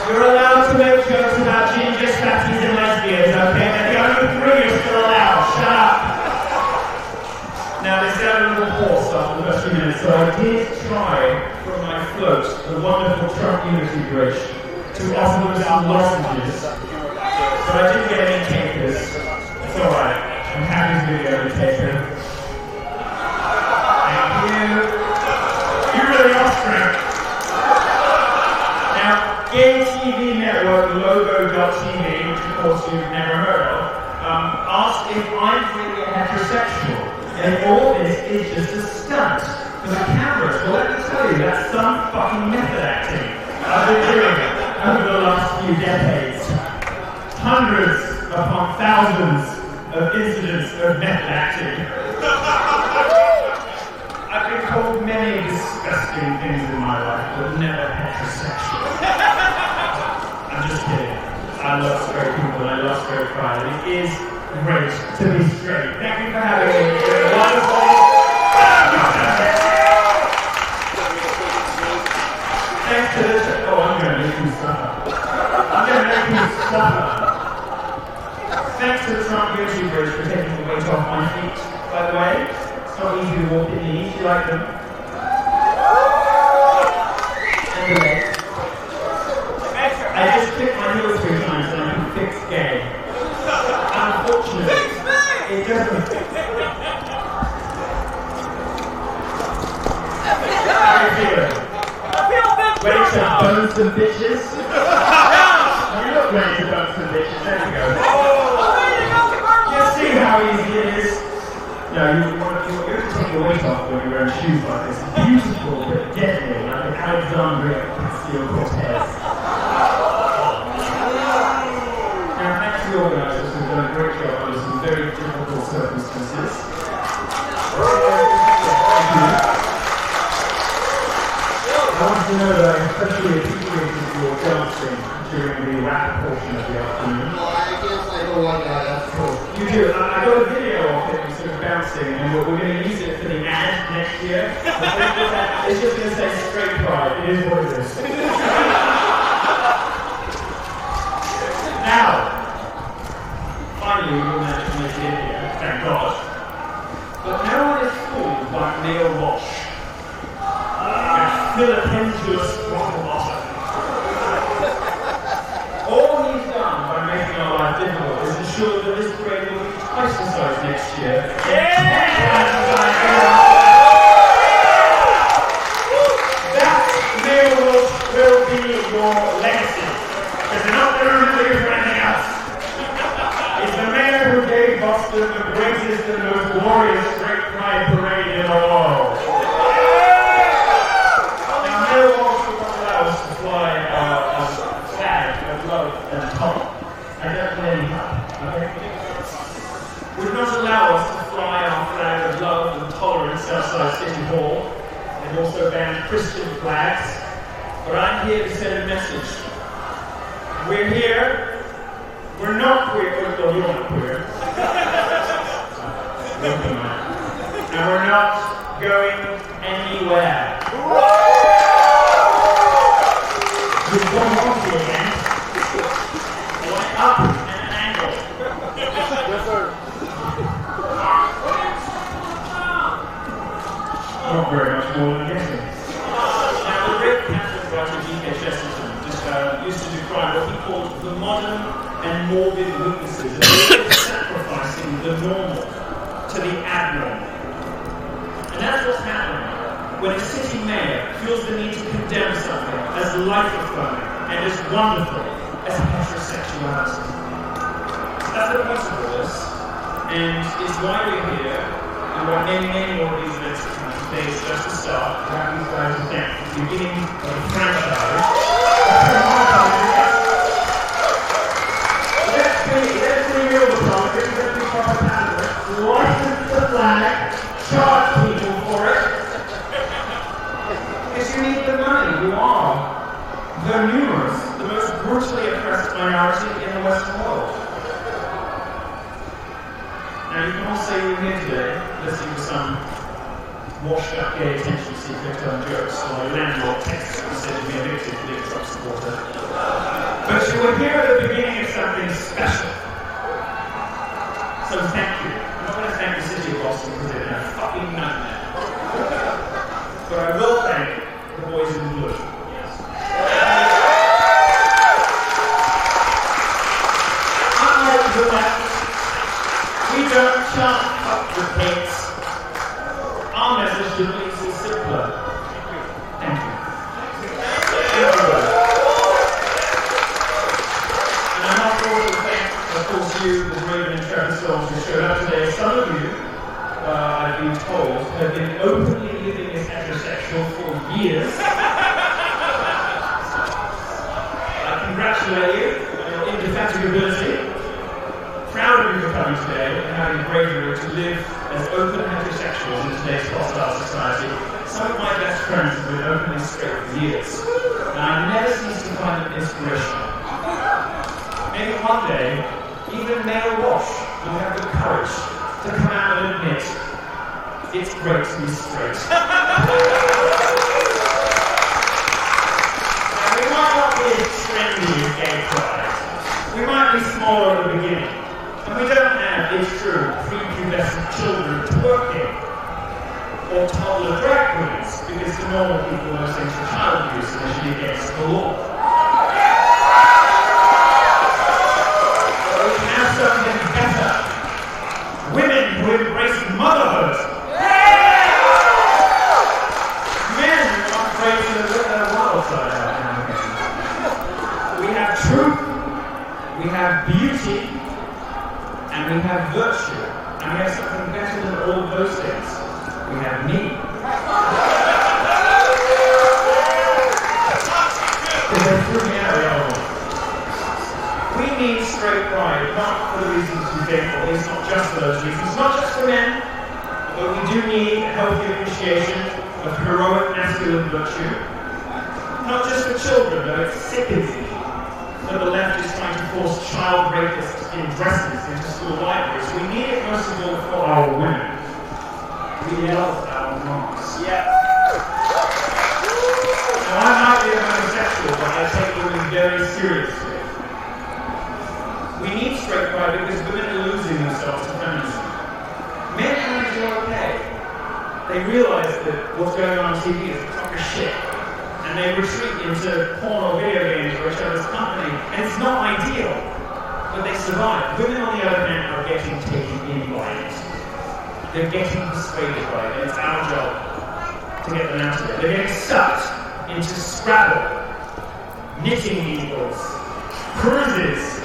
You're allowed to make jokes about gingers, fatties, and lesbians, okay? And the only three are still allowed. Shut up! Now, they sound a little hoarse after the first few minutes, so I did try from my float, the wonderful Trump Unity Bridge, to offer them some lozenges. But I didn't get any takers. It's alright. I'm happy to be able to take them. Thank you. You really are strong. Now, Gay TV Network, Logo.tv, which of course you've never heard of, asked if I'm really a heterosexual. And all this is just a stunt for the cameras. Well, let me tell you, that's some fucking method acting I've been doing over the last few decades. Hundreds upon thousands of incidents of method acting. I've been called many disgusting things in my life, but never heterosexual. I'm just kidding. I love straight people and I love straight pride. It is great to be straight. Thank you for having me. It's wonderful. Thanks to this. Oh, I'm going to make you suffer. I'm going to make you suffer. Thanks to the Trump Unity Bridge for taking the weight off my feet. By the way, it's not easy to walk in these. You like them? And the legs. I just clicked my heels 3 times and I can fix gay. Unfortunately, it doesn't. How are you feeling? Ready to bone some bitches? You look ready to bone some bitches. There we go. See how easy it is. No, you have to take your weight off when you're wearing shoes like this. Beautiful but deadly, like an Alexandria Ocasio-Cortez. Now, thanks to the organisers who've done a great job under some very difficult circumstances. Thank you. I want you to know that I especially appreciated your dancing during the rap portion of the afternoon. That's cool. You do. I got a video of it sort of bouncing, and we're going to use it for the ad next year. It's just going to say straight pride. It is what it is. Now, finally, we will manage to make it in here. Thank God. But no one is fooled by Neil Walsh. Philippendulous throttle bottom. All he's done by making our life difficult is ensure that this parade will be twice the size next year. That will be your legacy. Because they're not going to remember you for anything else. It's the mayor who gave Boston the greatest and most would not allow us to fly our flag of love and tolerance outside City Hall. They've also banned Christian flags. But I'm here to send a message. We're here. We're not queer. Well, you're not queer. And we're not going anywhere. You've gone on to again. Going up at an angle. Yes, sir. Not very much more than guessing. Now, the great Catholic writer G.K. Chesterton used to describe what he called the modern and morbid weaknesses of sacrificing the normal to the abnormal. And that's what's happening when a city mayor feels the need to condemn something as life-affirming and as wonderful as heterosexuality. So that's the point of all this, and it's why we're here, and why many more of these events are coming. Today is just the start. We have these guys to thank for the beginning of the franchise. Let's be real with them. Let's be proper Panther. License the flag, charge people for it. Because you need the money. You are the numerous, the most brutally oppressed minority in the Western world. Now you can all say you're here today, listening to some washed-up gay attention-seeker tone jokes, while your landlord texts you and says you've been evicted for being a Trump supporter. But you were here at the beginning of something special. So thank you. I'm not going to thank the city of Boston because they've been a fucking nightmare. But I will thank the boys in blue. Unlike the left, we don't chant up the pigs. Our message to police is simpler. Thank you. And I'm not going to thank, of course, you, the brave and intrepid souls who showed up today. Some of you, I've been told, have been openly living as heterosexual for years. I congratulate you on your indefatigability. Proud of you for coming today and having the bravery to live as open heterosexuals in today's hostile society. Some of my best friends have been openly straight for years, and I never cease to find them inspirational. Maybe one day, even male Wash will have the courage to come out and admit it's great to be straight. Now, we might not be as trendy as gay pride. We might be smaller at the beginning. And we don't have, it's true, prepubescent children twerking or toddler drag queens, because to normal people those things are child abuse and usually against the law. But we have something better. Women who embrace motherhood. Men who are afraid to look at their wild side out now. We have truth, we have beauty, and we have virtue, and we have something better than all of those things. We have me. Because they threw me out the other. We need straight pride, not for the reasons you think, or at least not just for those reasons, not just for men, but we do need a healthy appreciation of heroic masculine virtue. Not just for children, though it sickens me that the left is trying to force child rapists in dresses into school libraries. We need it most of all for our women. We love our moms. Yeah. Now, I might be a homosexual, but I take women very seriously. We need straight pride because women are losing themselves to feminism. Men kind of do okay. They realize that what's going on TV is a crock of shit. And they retreat into porn or video games or each other's company, and it's not ideal, but they survive. Women, on the other hand, are getting taken in by it. They're getting persuaded by it, and it's our job to get them out of it. They're getting sucked into Scrabble, knitting needles, cruises,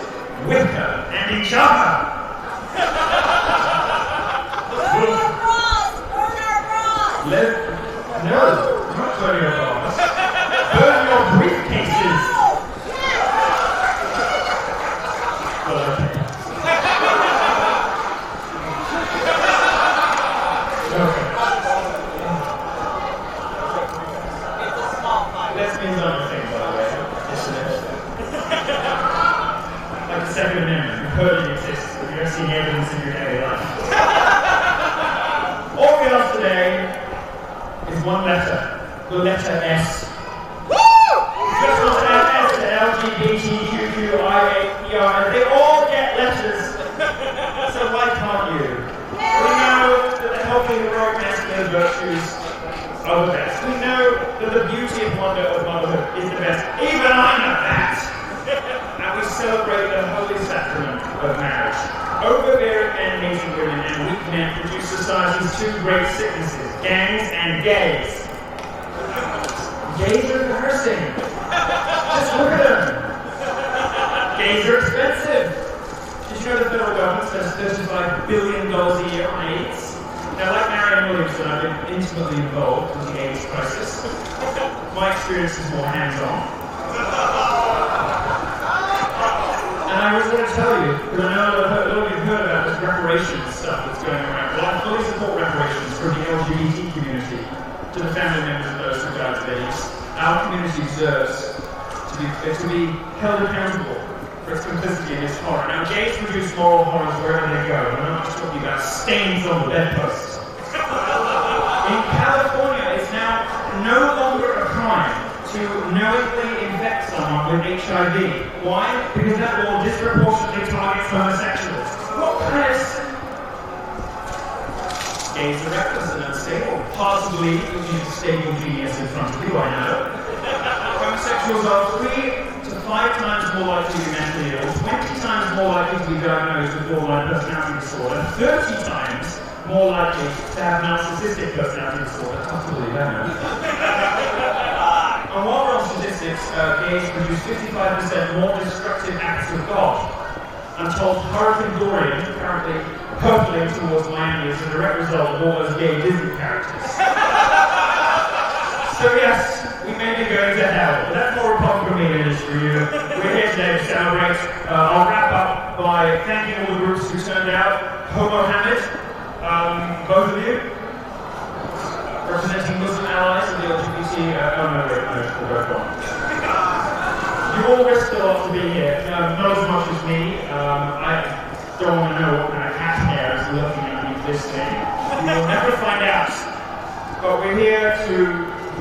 wicker, and each other. No, I'm not turning your bras. Burn your briefcases! Well, okay. seeing evidence in your daily life. All we ask today is one letter, the letter S. Just want to add S to LGBTQIAPR, and they all get letters. So why can't you? We know that the healthy, heroic, masculine virtues are the best. We know that the beauty and wonder of motherhood is the best. Even I know that. And we celebrate the holy sacrament of marriage. Overbearing men hating women and weak men produce society's two great sicknesses, gangs and gays. Gays are embarrassing. Just look at them. Gays are expensive. Did you know the federal government spends $35 billion a year on AIDS? Now, like Marianne Williamson, I've been intimately involved with the AIDS crisis. My experience is more hands-on. And I was going to tell you, because I know a lot of you have heard about this reparations stuff that's going around. Well, I fully support reparations for the LGBT community, to the family members of those who died of AIDS. Our community deserves to be held accountable for its complicity in this horror. Now, gays produce moral horrors wherever they go. I'm not just talking about stains on the bedpost. In California, it's now no longer a crime to knowingly infect someone with HIV. Why? Because that law disproportionately targets homosexuals. What kind of... Gays are reckless and unstable. Possibly, you need a stable genius in front of you, I know. Homosexuals are 3 to 5 times more likely to be mentally ill, 20 times more likely to be diagnosed with borderline personality disorder, 30 times more likely to have narcissistic personality disorder. Tough to believe, I know. And while we're on statistics, gays produce 55% more destructive acts of God. I'm told Hurricane Dorian, currently hurtling towards Miami, is a direct result of all those gay Disney characters. So yes, we may be going to hell, but that's more a problem for me than it is for you. We're here today to celebrate. I'll wrap up by thanking all the groups who turned out. Homo Hamid, both of you, representing Muslim allies of the LGBT. Oh no, wait, no, we'll go on. You all risked a lot to be here. Not as much as me. I don't want to know what kind of hat hair is lurking underneath this thing. You will never find out. But we're here to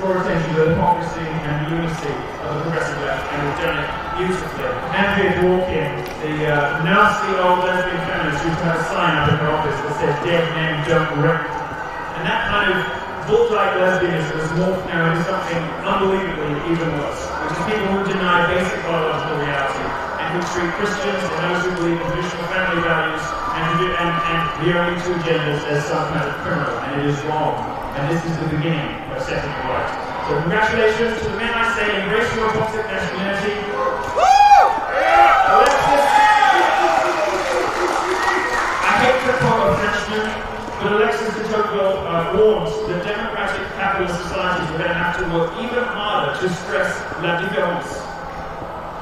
draw attention to the hypocrisy and lunacy of the progressive left, and we've done it beautifully. Andrea Dworkin, the nasty old lesbian feminist who put a sign up in her office that says "Dead men don't rip." And that kind of bull-like lesbianism has morphed now into something unbelievably even worse, which is people who deny basic biological reality and who treat Christians and those who believe in traditional family values and the only two genders as some kind of criminal, and it is wrong. And this is the beginning of setting it right. So congratulations to the men I say embrace your toxic masculinity. Woo! Alexis, I hate to call a Frenchman, but Alexis de Tocqueville warns that democratic capitalist societies are going to have to work even harder to stress la différence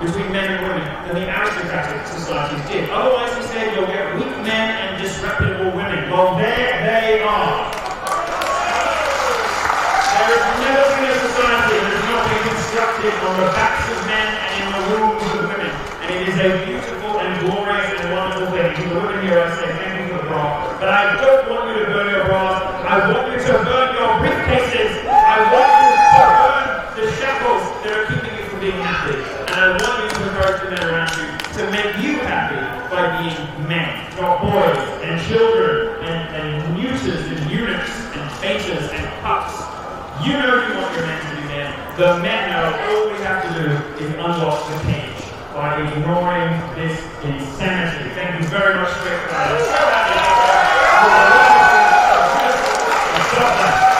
between men and women than the aristocratic societies did. Otherwise, he said, you'll get weak men and disreputable women. Well, there they are. There has never been a society that has not been constructed on the backs of men and in the wombs of women. And it is a beautiful and glorious and wonderful thing. To the women here, I say thank you for the bra. But I don't want you to burn your bras. I want you to burn your briefcases. I want you to burn the shackles that are keeping you from being happy. And I want you to encourage the men around you to make you happy by being men, not boys and children and neuters and eunuchs and fainters and pups. You know you want your men to be men. The men know all we have to do is unlock the cage by ignoring this insanity. Thank you very much for your time. Stop that.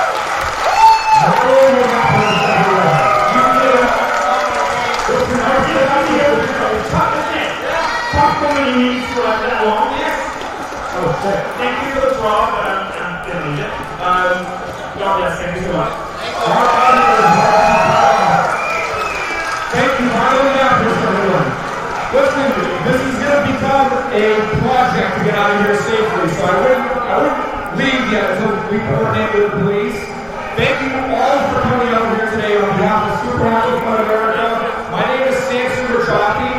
Thank you for the draw, but I'm going to need it. God bless, thank you so much. Thank you. Finally out for everyone. Listen, this is going to become a project to get out of here safely, so I wouldn't leave yet until we coordinate with the police. Thank you all for coming out here today on behalf of Super Happy Fun America. My name is Samson Rajaki.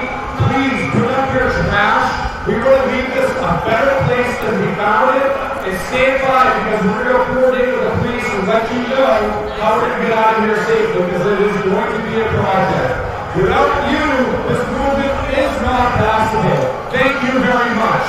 Please put up your trash. We're going to leave this a better place than we found it. And stand by because we're going to coordinate with the police and let you know how we're going to get out of here safely because it is going to be a project. Without you, this movement is not possible. Thank you very much.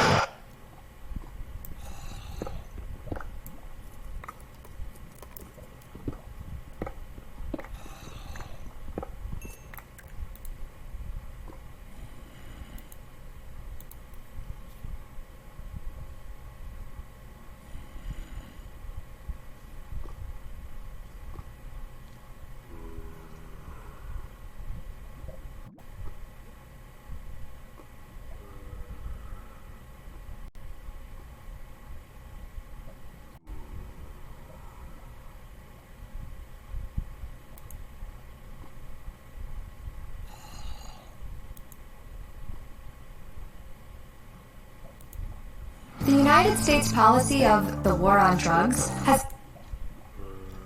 The United States policy of the war on drugs has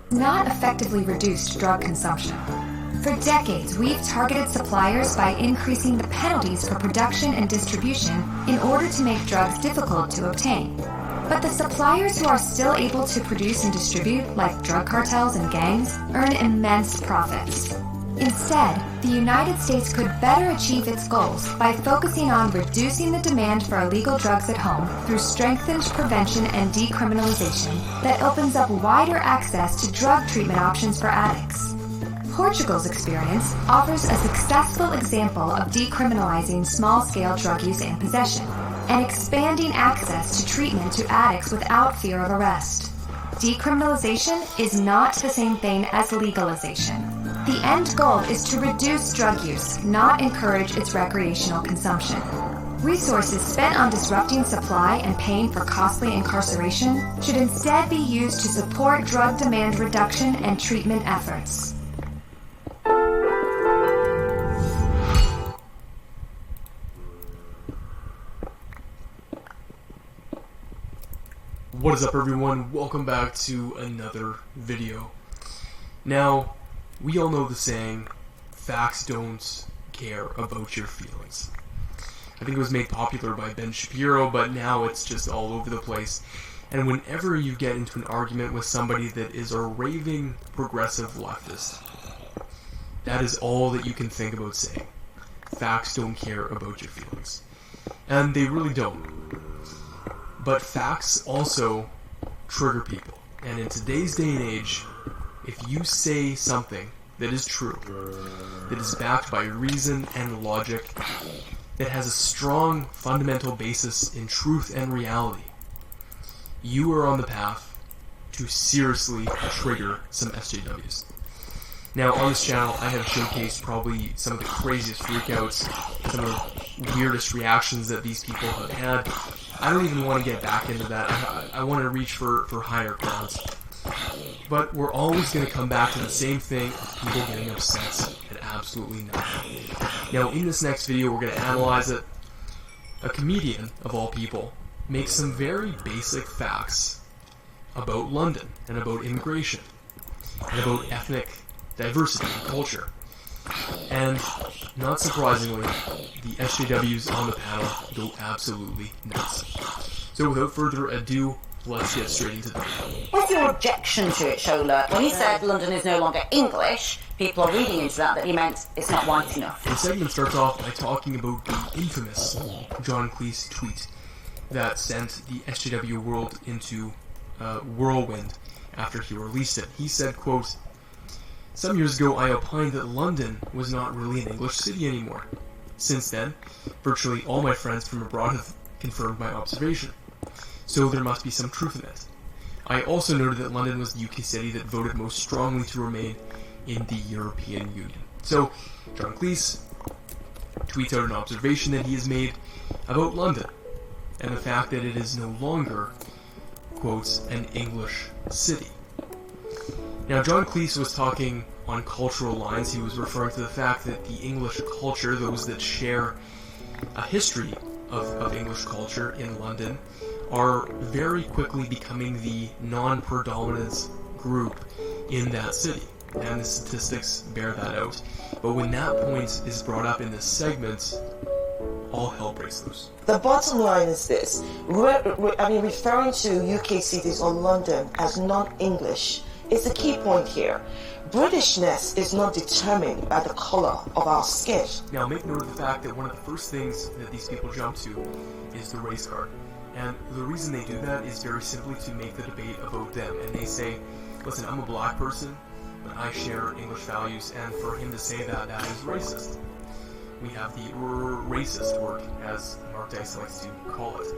not effectively reduced drug consumption. For decades, we've targeted suppliers by increasing the penalties for production and distribution in order to make drugs difficult to obtain. But the suppliers who are still able to produce and distribute, like drug cartels and gangs, earn immense profits. Instead, the United States could better achieve its goals by focusing on reducing the demand for illegal drugs at home through strengthened prevention and decriminalization that opens up wider access to drug treatment options for addicts. Portugal's experience offers a successful example of decriminalizing small-scale drug use and possession, and expanding access to treatment to addicts without fear of arrest. Decriminalization is not the same thing as legalization. The end goal is to reduce drug use, not encourage its recreational consumption. Resources spent on disrupting supply and paying for costly incarceration should instead be used to support drug demand reduction and treatment efforts. What is up, everyone? Welcome back to another video. Now, we all know the saying, facts don't care about your feelings. I think it was made popular by Ben Shapiro, but now it's just all over the place. And whenever you get into an argument with somebody that is a raving progressive leftist, that is all that you can think about saying. Facts don't care about your feelings. And they really don't. But facts also trigger people. And in today's day and age, if you say something that is true, that is backed by reason and logic, that has a strong fundamental basis in truth and reality, you are on the path to seriously trigger some SJWs. Now, on this channel, I have showcased probably some of the craziest freakouts, some of the weirdest reactions that these people have had. I don't even want to get back into that. I want to reach for higher grounds. But we're always going to come back to the same thing, people getting upset at absolutely nothing. Now, in this next video, we're going to analyze it. A comedian, of all people, makes some very basic facts about London, and about immigration, and about ethnic diversity and culture. And, not surprisingly, the SJWs on the panel go absolutely nuts. So without further ado, let's get straight into the video. What's your objection to it, Shola? When he said London is no longer English, people are reading into that he meant it's not white enough. The segment starts off by talking about the infamous John Cleese tweet that sent the SJW world into whirlwind after he released it. He said, quote, "Some years ago I opined that London was not really an English city anymore. Since then, virtually all my friends from abroad have confirmed my observation. So there must be some truth in it. I also noted that London was the UK city that voted most strongly to remain in the European Union." So, John Cleese tweets out an observation that he has made about London, and the fact that it is no longer, quotes, an English city. Now, John Cleese was talking on cultural lines. He was referring to the fact that the English culture, those that share a history of English culture in London, are very quickly becoming the non-predominant group in that city. And the statistics bear that out. But when that point is brought up in this segment, all hell breaks loose. The bottom line is this. Referring to UK cities or London as non-English is the key point here. Britishness is not determined by the colour of our skin. Now, make note of the fact that one of the first things that these people jump to is the race card. And the reason they do that is very simply to make the debate about them. And they say, listen, I'm a black person, but I share English values, and for him to say that, that is racist. We have the racist word, as Mark Dice likes to call it.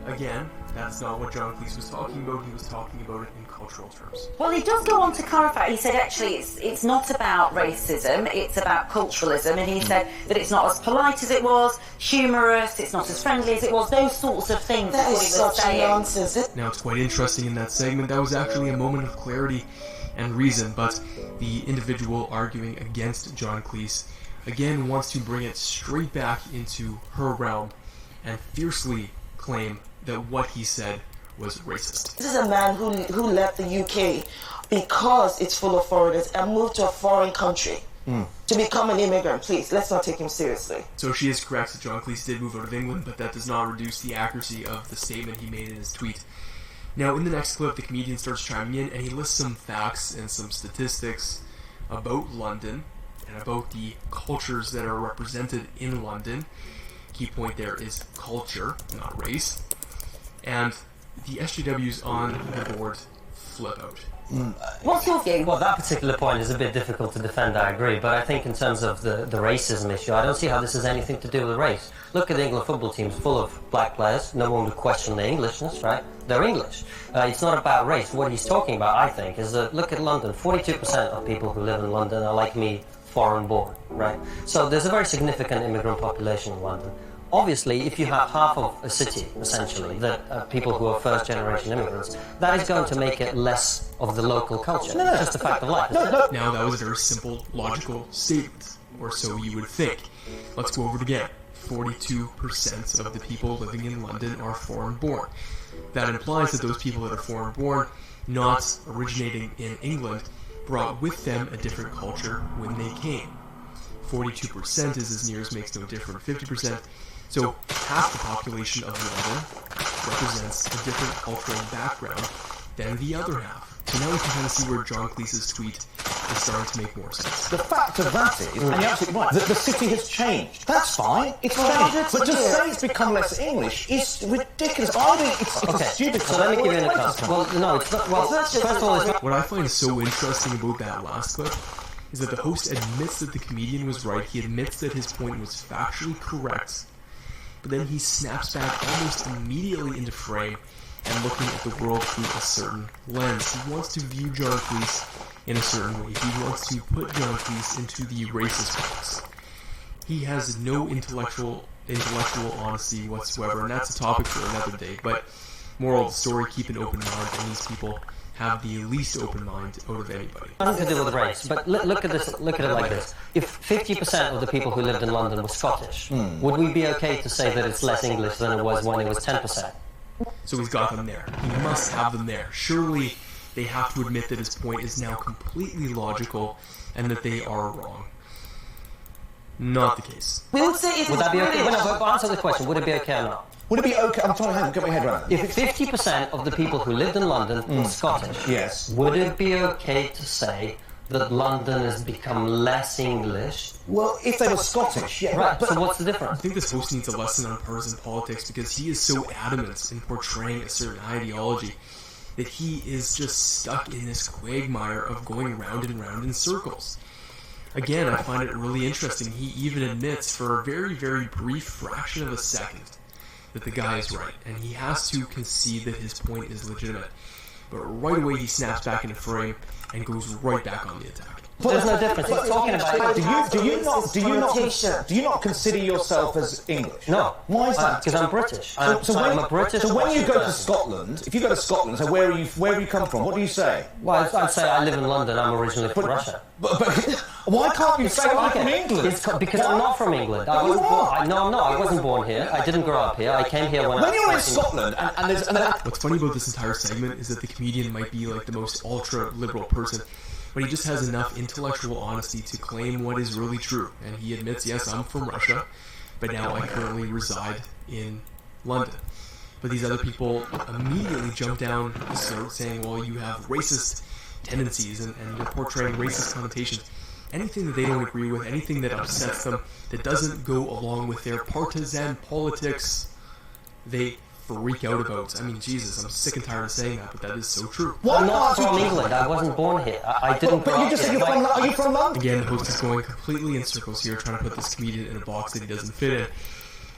Again, that's not what John Cleese was talking about. He was talking about it in cultural terms. Well, he does go on to clarify. He said, actually, it's not about racism, it's about culturalism. And he said that it's not as polite as it was, humorous, it's not as friendly as it was, those sorts of things. That is such nonsense. Now, it's quite interesting in that segment. That was actually a moment of clarity and reason, but the individual arguing against John Cleese again wants to bring it straight back into her realm and fiercely claim that what he said was racist. This is a man who left the UK because it's full of foreigners and moved to a foreign country to become an immigrant. Please, let's not take him seriously. So she is correct that John Cleese did move out of England, but that does not reduce the accuracy of the statement he made in his tweet. Now, in the next clip, the comedian starts chiming in, and he lists some facts and some statistics about London and about the cultures that are represented in London. Key point there is culture, not race. And the SJWs on the board flip out. What's your view? Well, that particular point is a bit difficult to defend, I agree, but I think in terms of the racism issue, I don't see how this has anything to do with race. Look at the England football teams full of black players, no one would question their Englishness, right? They're English. It's not about race. What he's talking about, I think, is that look at London. 42% of people who live in London are, like me, foreign born, right? So there's a very significant immigrant population in London. Obviously, if you have half of a city, essentially, that people who are first-generation immigrants, that is going to make it less of the local culture. It's just a fact of life. Now, that was a very simple, logical statement, or so you would think. Let's go over it again. 42% of the people living in London are foreign-born. That implies that those people that are foreign-born, not originating in England, brought with them a different culture when they came. 42% is as near as makes no difference. 50%. So half the population of London represents a different cultural background than the other half. So now we can kind of see where John Cleese's tweet is starting to make more sense. The fact of that is, and you're absolutely right, that the city has changed. That's fine, it's changed. But to say it's become less English is ridiculous. I think it's stupid. So let me give you an example. Well, no, it's not. Well, first of all, it's not. What I find so interesting about that last clip is that the host admits that the comedian was right. He admits that his point was factually correct. But then he snaps back almost immediately into frame and looking at the world through a certain lens. He wants to view John Cleese in a certain way. He wants to put John Cleese into the racist box. He has no intellectual honesty whatsoever, and that's a topic for another day. But moral of the story, keep an open mind, and these people have the least open mind out of anybody. Nothing to do with race, but look at this. Look at it like this: if 50% of the people who lived in London were Scottish, would we be okay to say that it's less English than it was when it was 10%? So he's got them there. He must have them there. Surely they have to admit that his point is now completely logical and that they are wrong. Not the case. Would that be okay? Well, no, answer the question. Would it be okay or not? Would it be okay? I'm trying to get my head around it. If 50% of the people who lived in London were Scottish, yes, would it be okay to say that London has become less English? Well, if they were Scottish, yeah. Right, so what's the difference? I think this host needs a lesson on partisan politics because he is so adamant in portraying a certain ideology that he is just stuck in this quagmire of going round and round in circles. Again, I find it really interesting. He even admits for a very, very brief fraction of a second that the guy is right, and he has to concede that his point is legitimate. But right away he snaps back into frame and goes right back on the attack. There's no difference. He's talking about. Do you not consider yourself as English? No. Why is that? Because I'm British. I'm a British. So when you go to Scotland, if you go to Scotland, so where have you come from? What do you say? Well, I'd say I live in London. I'm originally from Russia. But why can't you say I'm from England? It's because I'm not from England. I wasn't born. No, I'm not. I wasn't born here. I didn't grow up here. I came here when you're in Scotland, and there's. What's funny about this entire segment is that the comedian might be like the most ultra-liberal person, but he just has enough intellectual honesty to claim what is really true. And he admits, yes, I'm from Russia, but now I currently reside in London. But these other people immediately jump down the throat saying, well, you have racist tendencies and you're portraying racist connotations. Anything that they don't agree with, anything that upsets them, that doesn't go along with their partisan politics, they freak out about. I mean, Jesus, I'm sick and tired of saying that, but that is so true. I'm not from England. I wasn't born here. I didn't grow up here. Are you from London? Again, the host is going completely in circles here, trying to put this comedian in a box that he doesn't fit in.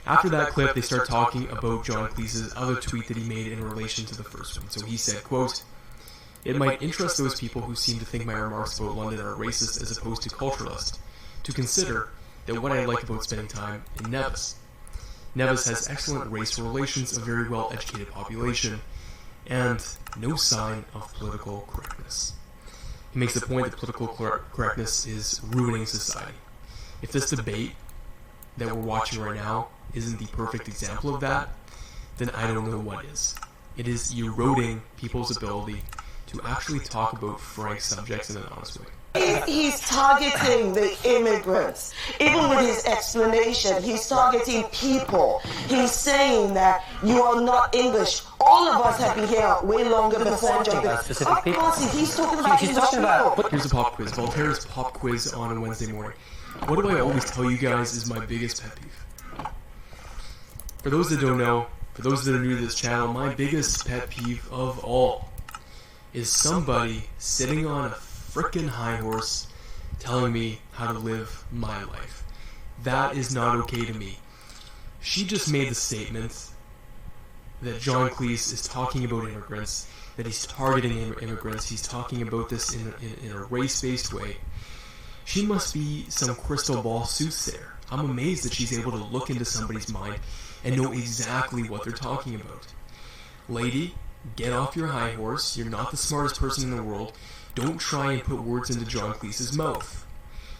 After that clip, they start talking about John Cleese's other tweet that he made in relation to the first one. So he said, quote, "It might interest those people who seem to think my remarks about London are racist as opposed to culturalist to consider that what I like about spending time in Nevis. Nevis has excellent race relations, a very well-educated population, and no sign of political correctness." He makes the point that political correctness is ruining society. If this debate that we're watching right now isn't the perfect example of that, then I don't know what is. It is eroding people's ability to actually talk about frank subjects in an honest way. He's targeting the immigrants. Even with his explanation, he's targeting people. He's saying that you are not English. All of us have been here way longer before John. Of course, he's talking about English people. Here's a pop quiz. Voltaire's pop quiz on a Wednesday morning. What do I always tell you guys is my biggest pet peeve? For those that don't know, for those that are new to this channel, my biggest pet peeve of all is somebody sitting on a frickin' high horse telling me how to live my life. That is not okay to me. She just made the statement that John Cleese is talking about immigrants, that he's targeting immigrants, he's talking about this in a race-based way. She must be some crystal ball soothsayer. I'm amazed that she's able to look into somebody's mind and know exactly what they're talking about. Lady, get off your high horse. You're not the smartest person in the world. Don't try and put words into John Cleese's mouth.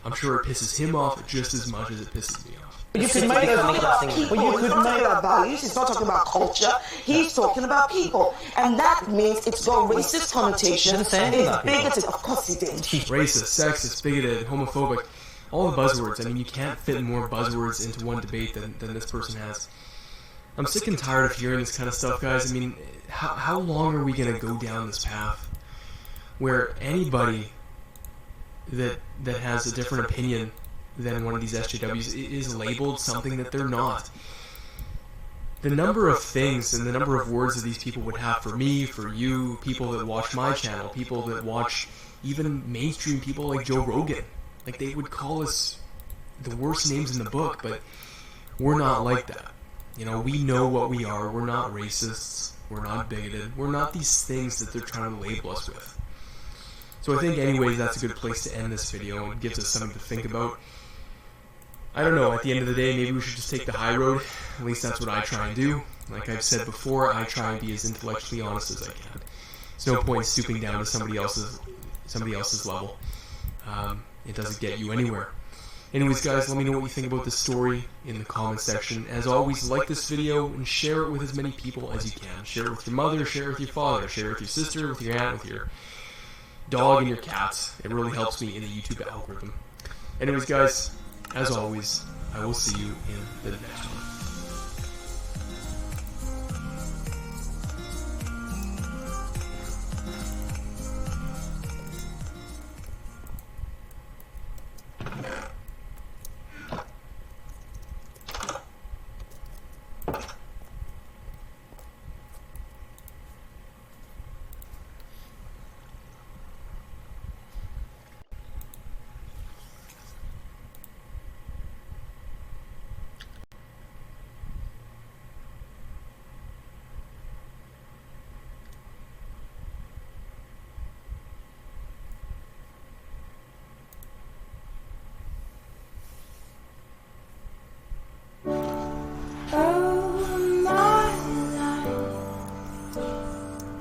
I'm sure it pisses him off just as much as it pisses me off. You could make it about people. You could make it about values. He's not talking about culture. He's talking about people. And that means it's got racist connotation. It's bigoted. Of course he did. Racist, sexist, bigoted, homophobic. All the buzzwords. I mean, you can't fit more buzzwords into one debate than this person has. I'm sick and tired of hearing this kind of stuff, guys. I mean, how long are we going to go down this path where anybody that has a different opinion than one of these SJWs is labeled something that they're not? The number of things and the number of words that these people would have for me, for you, people that watch my channel, people that watch even mainstream people like Joe Rogan. Like, they would call us the worst names in the book, but we're not like that. You know, we know what we are. We're not racists. We're not bigoted. We're not these things that they're trying to label us with. So I think anyways that's a good place to end this video and gives us something to think about. I don't know, at the end of the day, maybe we should just take the high road. At least that's what I try and do. Like I've said before, I try and be as intellectually honest as I can. There's no point stooping down to somebody else's level. It doesn't get you anywhere. Anyways, guys, let me know what you think about this story in the comment section. As always, like this video and share it with as many people as you can. Share it with your mother, share it with your father, share it with your sister, with your aunt, with your dog and your cats. It really helps me in the YouTube algorithm. Anyways, guys, as always, I will see you in the next one.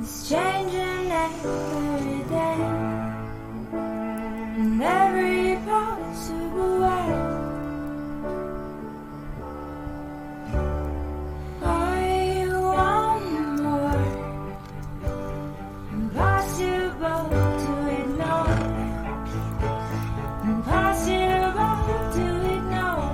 It's changing every day, in every possible way. I want more, impossible to ignore, impossible to ignore.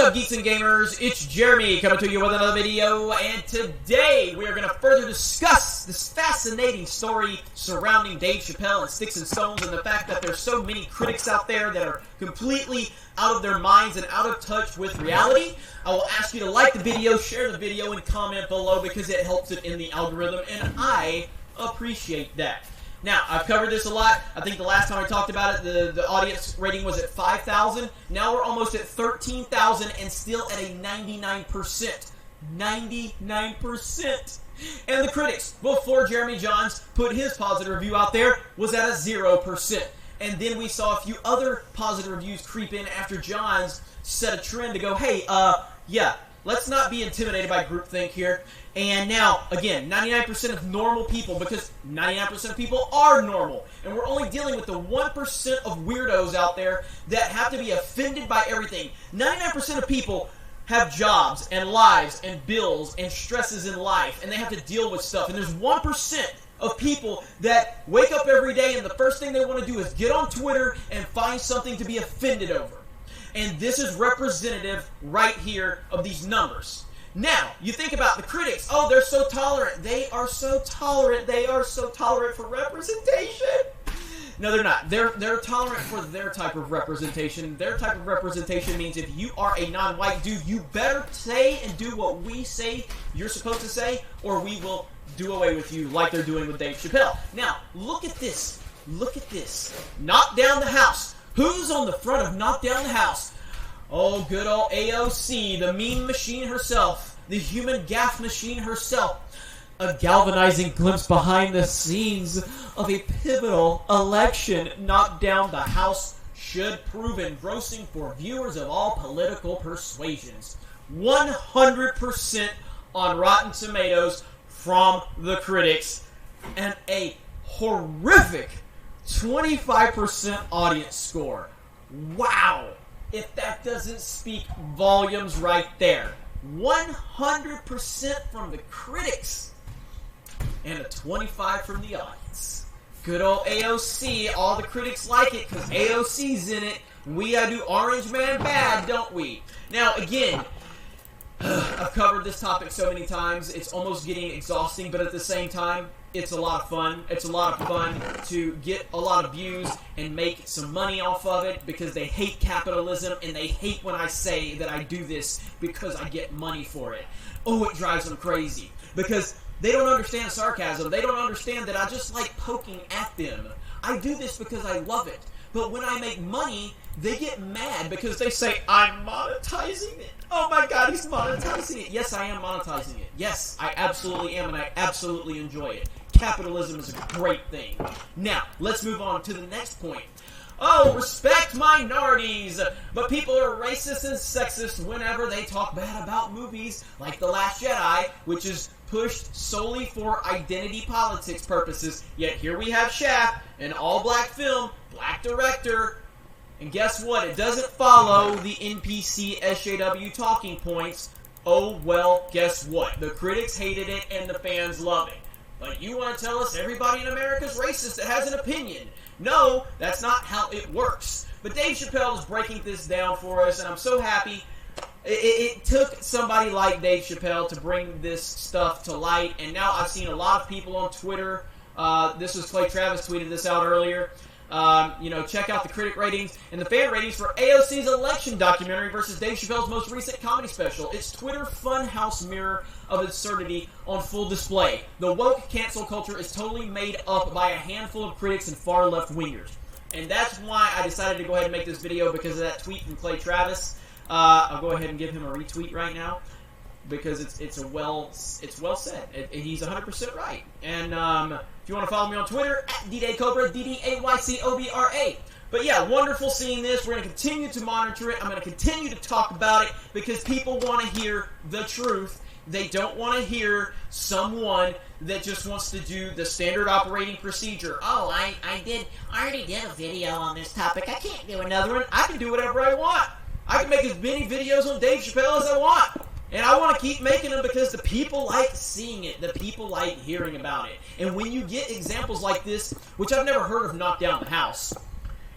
up, geeks and gamers? It's Jeremy coming to you with another video, and today we are going to further discuss this fascinating story surrounding Dave Chappelle and Sticks and Stones, and the fact that there's so many critics out there that are completely out of their minds and out of touch with reality. I will ask you to like the video, share the video, and comment below because it helps it in the algorithm, and I appreciate that. Now, I've covered this a lot. I think the last time I talked about it, the audience rating was at 5,000. Now we're almost at 13,000 and still at a 99%. 99%. And the critics, before Jeremy Johns put his positive review out there, was at a 0%. And then we saw a few other positive reviews creep in after Johns set a trend to go, hey, yeah, let's not be intimidated by groupthink here. And now, again, 99% of normal people, because 99% of people are normal. And we're only dealing with the 1% of weirdos out there that have to be offended by everything. 99% of people have jobs and lives and bills and stresses in life, and they have to deal with stuff. And there's 1% of people that wake up every day and the first thing they want to do is get on Twitter and find something to be offended over. And this is representative right here of these numbers. Now, you think about the critics. Oh, they're so tolerant. They are so tolerant. They are so tolerant for representation. No, they're not. They're tolerant for their type of representation. Their type of representation means if you are a non-white dude, you better say and do what we say you're supposed to say, or we will do away with you like they're doing with Dave Chappelle. Now, look at this. Look at this. Knock down the house. Who's on the front of Knock Down the House? Oh, good old AOC, the meme machine herself, the human gaff machine herself. A galvanizing glimpse behind the scenes of a pivotal election. Knock Down the House should prove engrossing for viewers of all political persuasions. 100% on Rotten Tomatoes from the critics, and a horrific 25% audience score. Wow! If that doesn't speak volumes right there. 100% from the critics and a 25% from the audience. Good old AOC. All the critics like it because AOC's in it. We gotta do Orange Man bad, don't we? Now, again, I've covered this topic so many times, it's almost getting exhausting, but at the same time, it's a lot of fun. It's a lot of fun to get a lot of views and make some money off of it because they hate capitalism and they hate when I say that I do this because I get money for it. Oh, it drives them crazy because they don't understand sarcasm. They don't understand that I just like poking at them. I do this because I love it. But when I make money, they get mad because they say, I'm monetizing it. Oh my God, he's monetizing it. Yes, I am monetizing it. Yes, I absolutely am, and I absolutely enjoy it. Capitalism is a great thing. Now, let's move on to the next point. Oh, respect minorities, but people are racist and sexist whenever they talk bad about movies like The Last Jedi, which is pushed solely for identity politics purposes. Yet here we have Shaft, an all-black film, black director, and guess what? It doesn't follow the NPC SJW talking points. Oh, well, guess what? The critics hated it and the fans love it. But you want to tell us everybody in America is racist that has an opinion. No, that's not how it works. But Dave Chappelle is breaking this down for us, and I'm so happy. It took somebody like Dave Chappelle to bring this stuff to light, and now I've seen a lot of people on Twitter. This was Clay Travis tweeted this out earlier. Check out the critic ratings and the fan ratings for AOC's election documentary versus Dave Chappelle's most recent comedy special. It's Twitter funhouse mirror of absurdity on full display. The woke cancel culture is totally made up by a handful of critics and far left wingers. And that's why I decided to go ahead and make this video, because of that tweet from Clay Travis. I'll go ahead and give him a retweet right now, because it's well said. He's 100% right. And if you want to follow me on Twitter, at DDayCobra, DDAYCOBRA. But yeah, wonderful seeing this. We're going to continue to monitor it. I'm going to continue to talk about it because people want to hear the truth. They don't want to hear someone that just wants to do the standard operating procedure. Oh, I already did a video on this topic. I can't do another one. I can do whatever I want. I can make as many videos on Dave Chappelle as I want. And I want to keep making them because the people like seeing it. The people like hearing about it. And when you get examples like this, which I've never heard of Knock Down the House,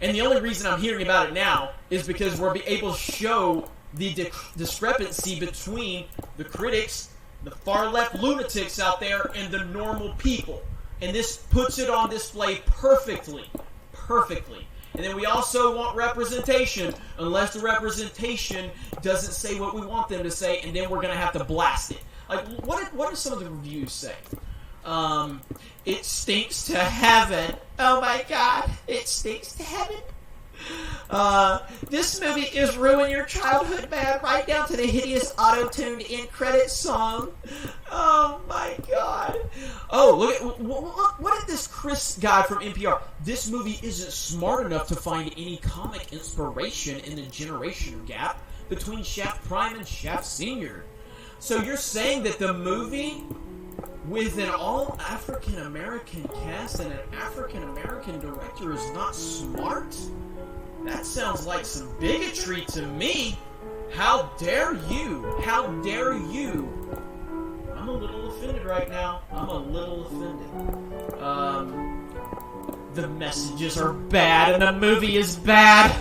and the only reason I'm hearing about it now is because we're able to show the discrepancy between the critics, the far-left lunatics out there, and the normal people. And this puts it on display perfectly. Perfectly. And then we also want representation, unless the representation doesn't say what we want them to say, and then we're going to have to blast it. Like, what do some of the reviews say? It stinks to heaven. Oh my god, it stinks to heaven. This movie is ruin your childhood, man, right down to the hideous auto-tuned in-credit song. Oh my god. Oh, look, what did this Chris guy from NPR? This movie isn't smart enough to find any comic inspiration in the generation gap between Shaft Prime and Shaft Senior. So you're saying that the movie with an all-African-American cast and an African-American director is not smart? That sounds like some bigotry to me. How dare you? How dare you? I'm a little offended right now. I'm a little offended. The messages are bad and the movie is bad.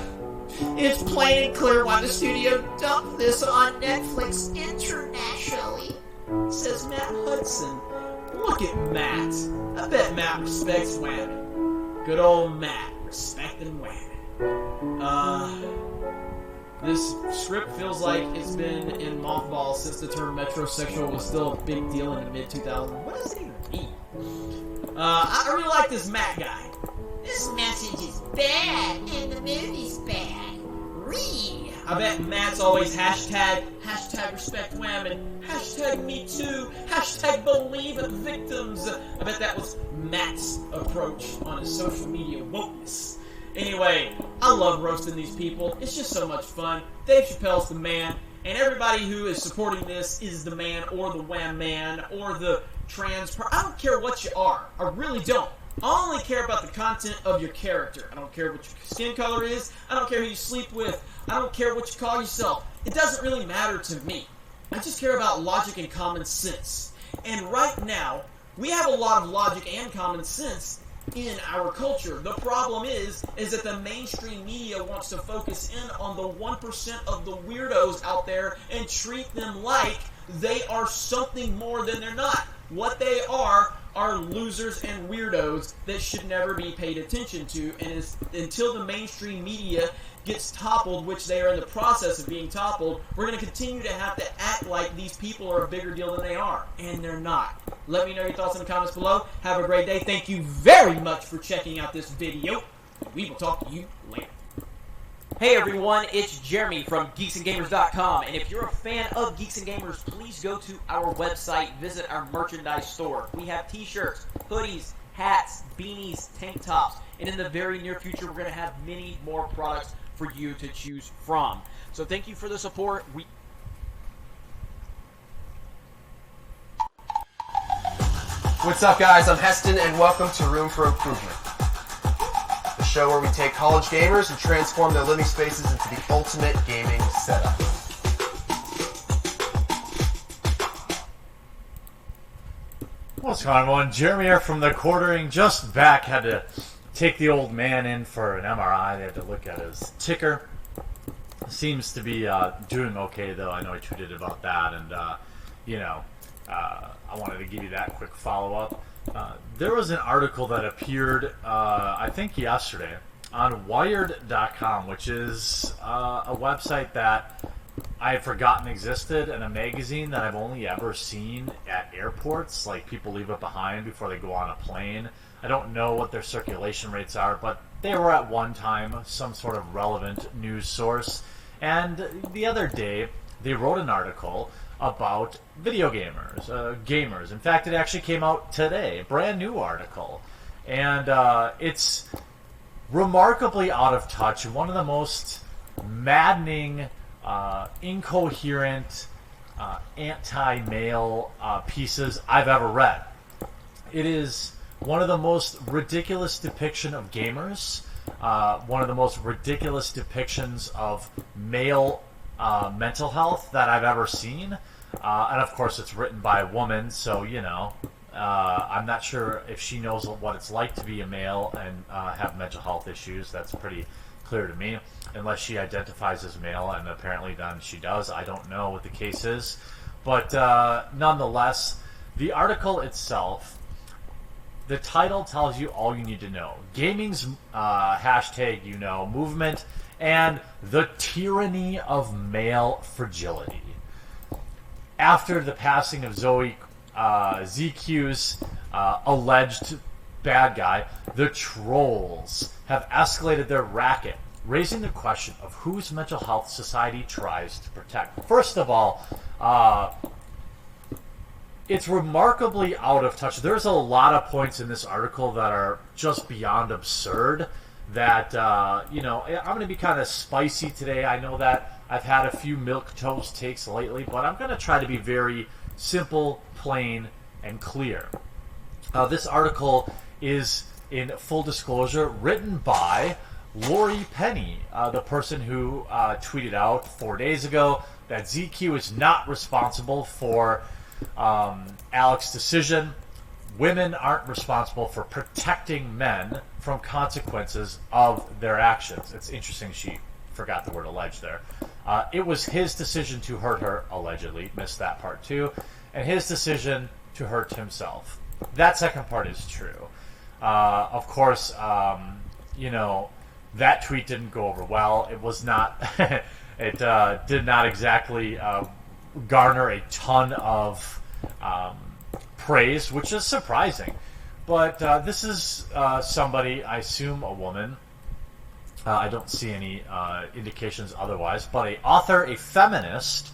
It's plain and clear why the studio dumped this on Netflix internationally, says Matt Hudson. Look at Matt. I bet Matt respects Whammon. Good old Matt, respecting Whammon. This script feels like it's been in mothballs since the term metrosexual was still a big deal in the mid-2000s. What does it even mean? I really like this Matt guy. This message is bad, and the movie's bad. Ree. I bet Matt's always hashtag respect Whammon, hashtag me too, hashtag believe in victims. I bet that was Matt's approach on his social media wokeness. Anyway, I love roasting these people. It's just so much fun. Dave Chappelle's the man, and everybody who is supporting this is the man, or the wham man, or the trans I don't care what you are. I really don't. I only care about the content of your character. I don't care what your skin color is. I don't care who you sleep with. I don't care what you call yourself. It doesn't really matter to me. I just care about logic and common sense. And right now, we have a lot of logic and common sense in our culture. The problem is that the mainstream media wants to focus in on the 1% of the weirdos out there and treat them like they are something more than they're not. What they are losers and weirdos that should never be paid attention to, and until the mainstream media gets toppled, which they are in the process of being toppled, we're going to continue to have to act like these people are a bigger deal than they are, and they're not. Let me know your thoughts in the comments below. Have a great day. Thank you very much for checking out this video. We will talk to you later. Hey everyone, it's Jeremy from geeksandgamers.com, and if you're a fan of Geeks and Gamers, please go to our website, visit our merchandise store. We have t-shirts, hoodies, hats, beanies, tank tops, and in the very near future we're going to have many more products for you to choose from. So thank you for the support. What's up guys, I'm Heston and welcome to Room for Improvement. The show where we take college gamers and transform their living spaces into the ultimate gaming setup. What's going on? Jeremy here from the Quartering, just back. Had to take the old man in for an MRI. They had to look at his ticker. Seems to be doing okay, though. I know I tweeted about that, and I wanted to give you that quick follow-up. There was an article that appeared, I think yesterday, on Wired.com, which is a website that I had forgotten existed, and a magazine that I've only ever seen at airports. Like, people leave it behind before they go on a plane. I don't know what their circulation rates are, but they were at one time some sort of relevant news source. And the other day, they wrote an article about video gamers. In fact, it actually came out today, a brand new article. And it's remarkably out of touch, one of the most maddening, incoherent, anti-male pieces I've ever read. It is one of the most ridiculous depiction of gamers, one of the most ridiculous depictions of male mental health that I've ever seen. And of course it's written by a woman, so I'm not sure if she knows what it's like to be a male and have mental health issues. That's pretty clear to me, unless she identifies as male, and apparently then she does. I don't know what the case is. But nonetheless, the article itself, the title tells you all you need to know. Gaming's hashtag, movement, and the tyranny of male fragility. After the passing of ZQ's alleged bad guy, the trolls have escalated their racket, raising the question of whose mental health society tries to protect. First of all, it's remarkably out of touch. There's a lot of points in this article that are just beyond absurd that, I'm going to be kind of spicy today. I know that I've had a few milquetoast takes lately, but I'm going to try to be very simple, plain, and clear. This article is, in full disclosure, written by Lori Penny, the person who tweeted out 4 days ago that ZQ is not responsible for Alex's decision. Women aren't responsible for protecting men from consequences of their actions. It's interesting she forgot the word alleged there. It was his decision to hurt her, allegedly, missed that part too, and his decision to hurt himself. That second part is true. Of course, that tweet didn't go over well. It was not, it did not exactly garner a ton of praise, which is surprising. But this is somebody, I assume a woman. I don't see any indications otherwise, but an author, a feminist,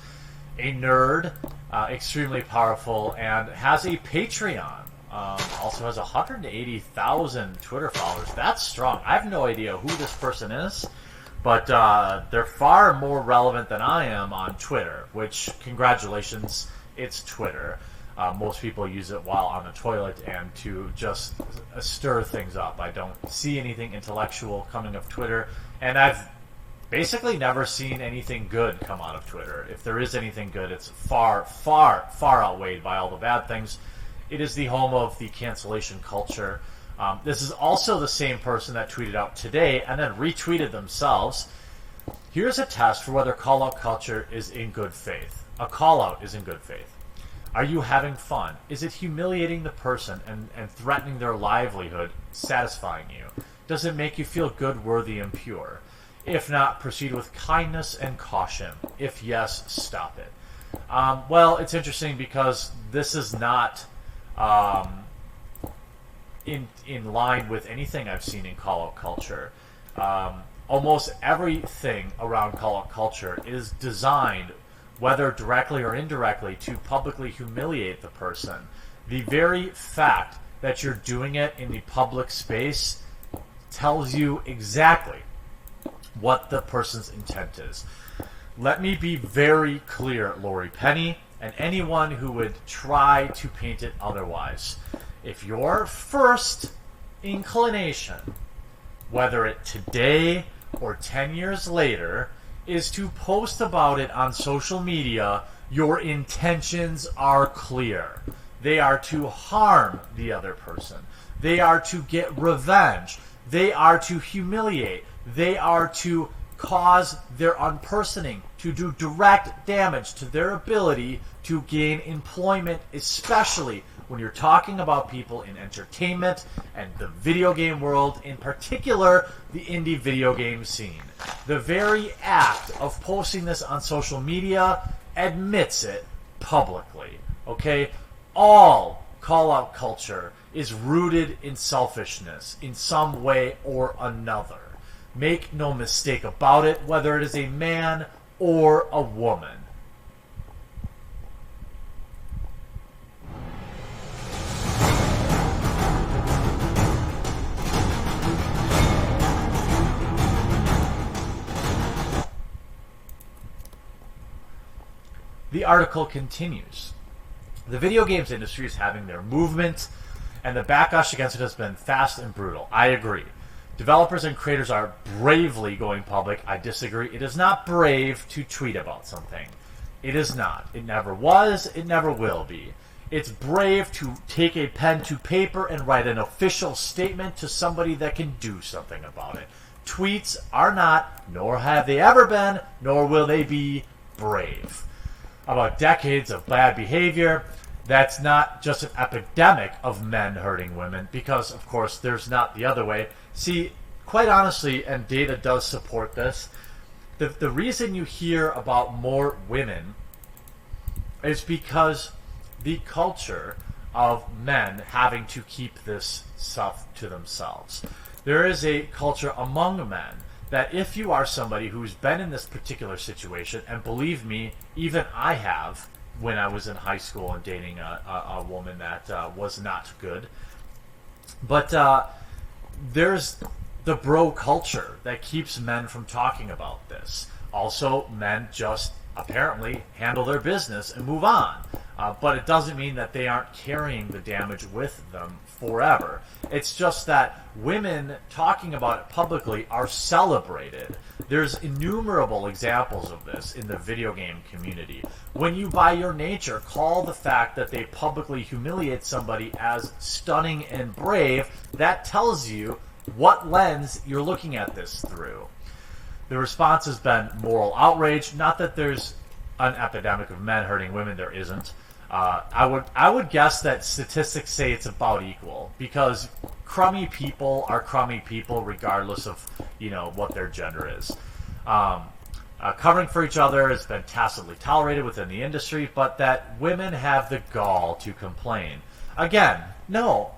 a nerd, extremely powerful, and has a Patreon. Also has 180,000 Twitter followers. That's strong. I have no idea who this person is, but they're far more relevant than I am on Twitter, which, congratulations, it's Twitter. Most people use it while on the toilet and to just stir things up. I don't see anything intellectual coming of Twitter, and I've basically never seen anything good come out of Twitter. If there is anything good, it's far, far, far outweighed by all the bad things. It is the home of the cancellation culture. This is also the same person that tweeted out today and then retweeted themselves. Here's a test for whether call-out culture is in good faith. A call-out is in good faith. Are you having fun? Is it humiliating the person and threatening their livelihood satisfying you? Does it make you feel good, worthy, and pure? If not, proceed with kindness and caution. If yes, stop it. Well, it's interesting because this is not in line with anything I've seen in call-out culture. Almost everything around call-out culture is designed, whether directly or indirectly, to publicly humiliate the person. The very fact that you're doing it in the public space tells you exactly what the person's intent is. Let me be very clear, Lori Penny, and anyone who would try to paint it otherwise. If your first inclination, whether it today or 10 years later, is to post about it on social media, your intentions are clear. They are to harm the other person. They are to get revenge. They are to humiliate. They are to cause their unpersoning, to do direct damage to their ability to gain employment, especially when you're talking about people in entertainment and the video game world, in particular the indie video game scene. The very act of posting this on social media admits it publicly. Okay? All call-out culture is rooted in selfishness in some way or another. Make no mistake about it, whether it is a man or a woman. The article continues. The video games industry is having their movement, and the backlash against it has been fast and brutal. I agree. Developers and creators are bravely going public. I disagree. It is not brave to tweet about something. It is not. It never was. It never will be. It's brave to take a pen to paper and write an official statement to somebody that can do something about it. tweets are not, nor have they ever been, nor will they be, brave. About decades of bad behavior, that's not just an epidemic of men hurting women, because, of course, there's not the other way. See, quite honestly, and data does support this, the reason you hear about more women is because the culture of men having to keep this stuff to themselves. There is a culture among men that if you are somebody who's been in this particular situation, and believe me, even I have, when I was in high school and dating a woman that was not good, but there's the bro culture that keeps men from talking about this. Also, men just apparently handle their business and move on. But it doesn't mean that they aren't carrying the damage with them forever. It's just that women talking about it publicly are celebrated. There's innumerable examples of this in the video game community. When you, by your nature, call the fact that they publicly humiliate somebody as stunning and brave, that tells you what lens you're looking at this through. The response has been moral outrage. Not that there's an epidemic of men hurting women. There isn't. I would guess that statistics say it's about equal, because crummy people are crummy people regardless of what their gender is. Covering for each other has been tacitly tolerated within the industry, but that women have the gall to complain. Again, no.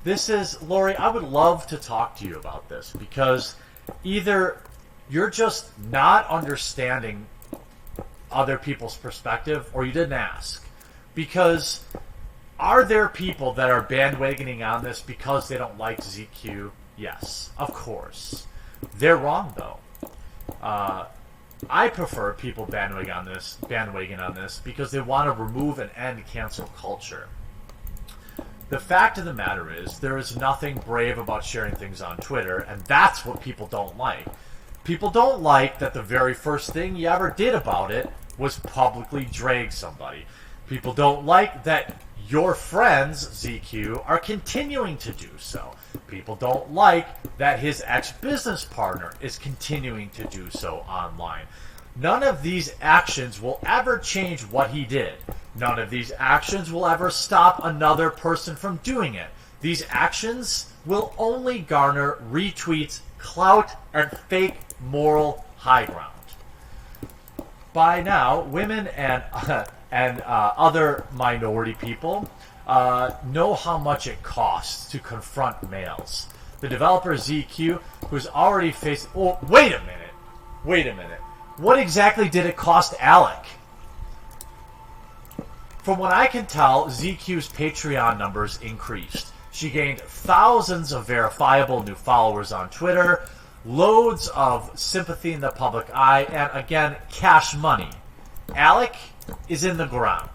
This is, Lori, I would love to talk to you about this, because either you're just not understanding other people's perspective, or you didn't ask. Because are there people that are bandwagoning on this because they don't like ZQ? Yes, of course. They're wrong, though. I prefer people bandwagon on this because they want to remove and end cancel culture. The fact of the matter is, there is nothing brave about sharing things on Twitter, and that's what people don't like. People don't like that the very first thing you ever did about it was publicly drag somebody. People don't like that your friends, ZQ, are continuing to do so. People don't like that his ex-business partner is continuing to do so online. None of these actions will ever change what he did. None of these actions will ever stop another person from doing it. These actions will only garner retweets, clout, and fake moral high ground. By now, women and other minority people know how much it costs to confront males. The developer ZQ, who's already faced... Oh, wait a minute. What exactly did it cost Alec? From what I can tell, ZQ's Patreon numbers increased. She gained thousands of verifiable new followers on Twitter, loads of sympathy in the public eye, and again, cash money. Alec is in the ground.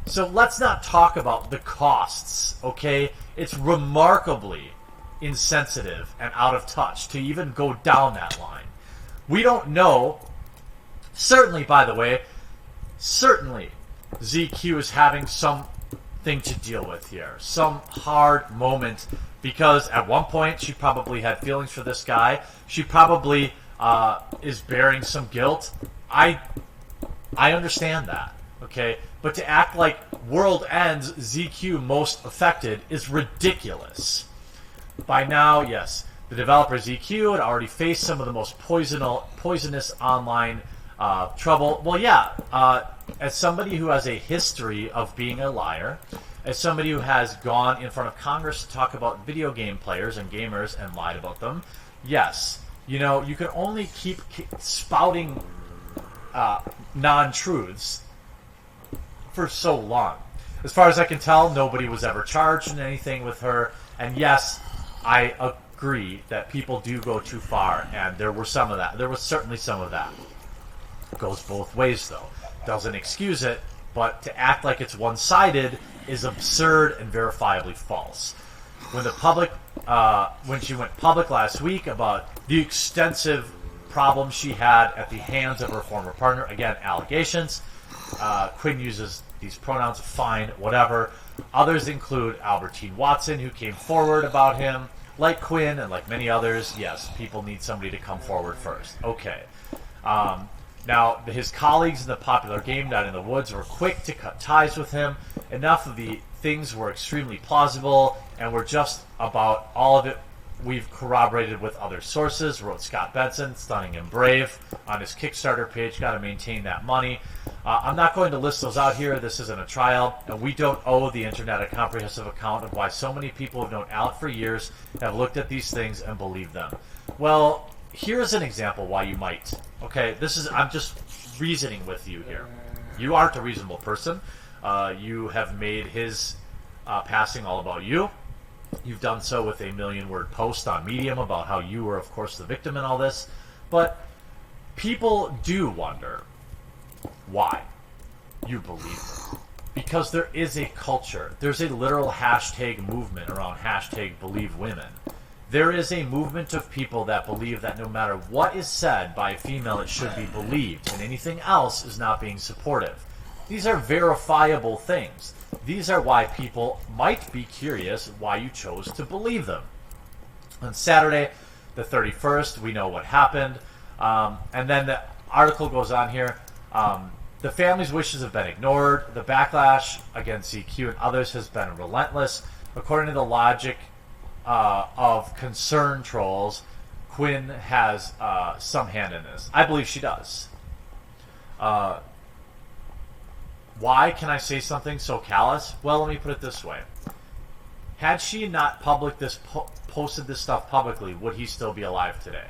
So let's not talk about the costs, okay? It's remarkably insensitive and out of touch to even go down that line. We don't know. Certainly, by the way, ZQ is having something to deal with here. Some hard moment, because at one point she probably had feelings for this guy. She probably is bearing some guilt. I understand that, okay? But to act like world ends, ZQ most affected is ridiculous. By now, yes, the developer ZQ had already faced some of the most poisonous online trouble. Well, yeah, as somebody who has a history of being a liar, as somebody who has gone in front of Congress to talk about video game players and gamers and lied about them, yes, you can only keep spouting non-truths for so long. As far as I can tell, nobody was ever charged in anything with her, and yes, I agree that people do go too far, and there was some of that. There was certainly some of that. It goes both ways, though. Doesn't excuse it, but to act like it's one-sided is absurd and verifiably false. When she went public last week about the extensive problems she had at the hands of her former partner, again, allegations. Quinn uses these pronouns, fine, whatever. Others include Albertine Watson, who came forward about him, like Quinn and like many others, yes, people need somebody to come forward first. Okay. Now, his colleagues in the Popular Game Night in the Woods were quick to cut ties with him. Enough of the things were extremely plausible, and were just about all of it we've corroborated with other sources, wrote Scott Benson, Stunning and Brave, on his Kickstarter page. Got to maintain that money. I'm not going to list those out here. This isn't a trial, and we don't owe the internet a comprehensive account of why so many people who've known Alec for years have looked at these things and believed them. Well, here's an example why you might. Okay, I'm just reasoning with you here. You aren't a reasonable person. You have made his passing all about you. You've done so with a 1,000,000-word post on Medium about how you were, of course, the victim in all this. But people do wonder why you believe them. Because there is a culture. There's a literal hashtag movement around hashtag believe women. There is a movement of people that believe that no matter what is said by a female, it should be believed, and anything else is not being supportive. These are verifiable things. These are why people might be curious why you chose to believe them. On Saturday, the 31st, we know what happened. And then the article goes on here. The family's wishes have been ignored. The backlash against CQ and others has been relentless. According to the logic of concern trolls, Quinn has some hand in this. I believe she does. Why can I say something so callous? Well, let me put it this way. Had she not posted this stuff publicly, would he still be alive today?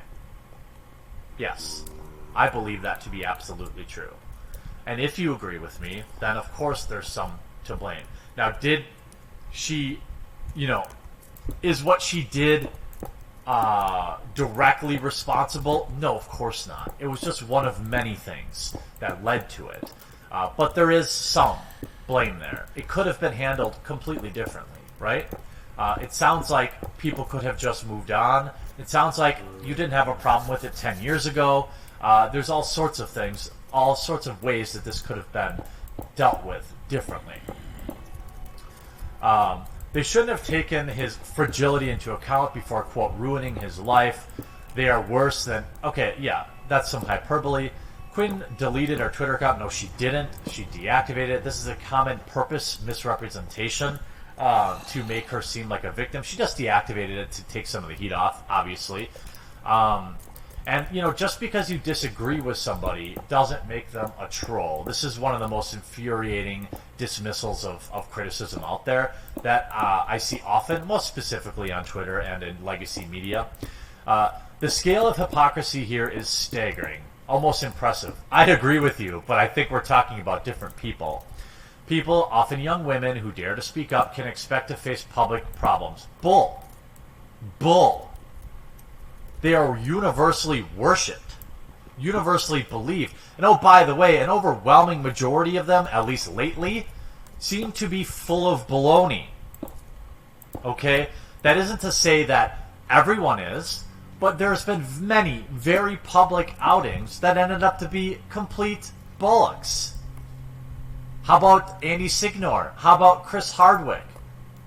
Yes. I believe that to be absolutely true. And if you agree with me, then of course there's some to blame. Now, did she, is what she did directly responsible? No, of course not. It was just one of many things that led to it. But there is some blame there. It could have been handled completely differently, right? It sounds like people could have just moved on. It sounds like you didn't have a problem with it 10 years ago. There's all sorts of things, all sorts of ways that this could have been dealt with differently. They shouldn't have taken his fragility into account before, quote, ruining his life. They are worse than... Okay, yeah, that's some hyperbole. Quinn deleted her Twitter account. No, she didn't. She deactivated it. This is a common purpose misrepresentation to make her seem like a victim. She just deactivated it to take some of the heat off, obviously. And, just because you disagree with somebody doesn't make them a troll. This is one of the most infuriating dismissals of criticism out there that I see often, most specifically on Twitter and in legacy media. The scale of hypocrisy here is staggering. Almost impressive. I'd agree with you, but I think we're talking about different people. People, often young women, who dare to speak up can expect to face public problems. Bull. Bull. They are universally worshipped, universally believed. And oh, by the way, an overwhelming majority of them, at least lately, seem to be full of baloney. Okay? That isn't to say that everyone is, but there's been many very public outings that ended up to be complete bullocks. How about Andy Signor? How about Chris Hardwick?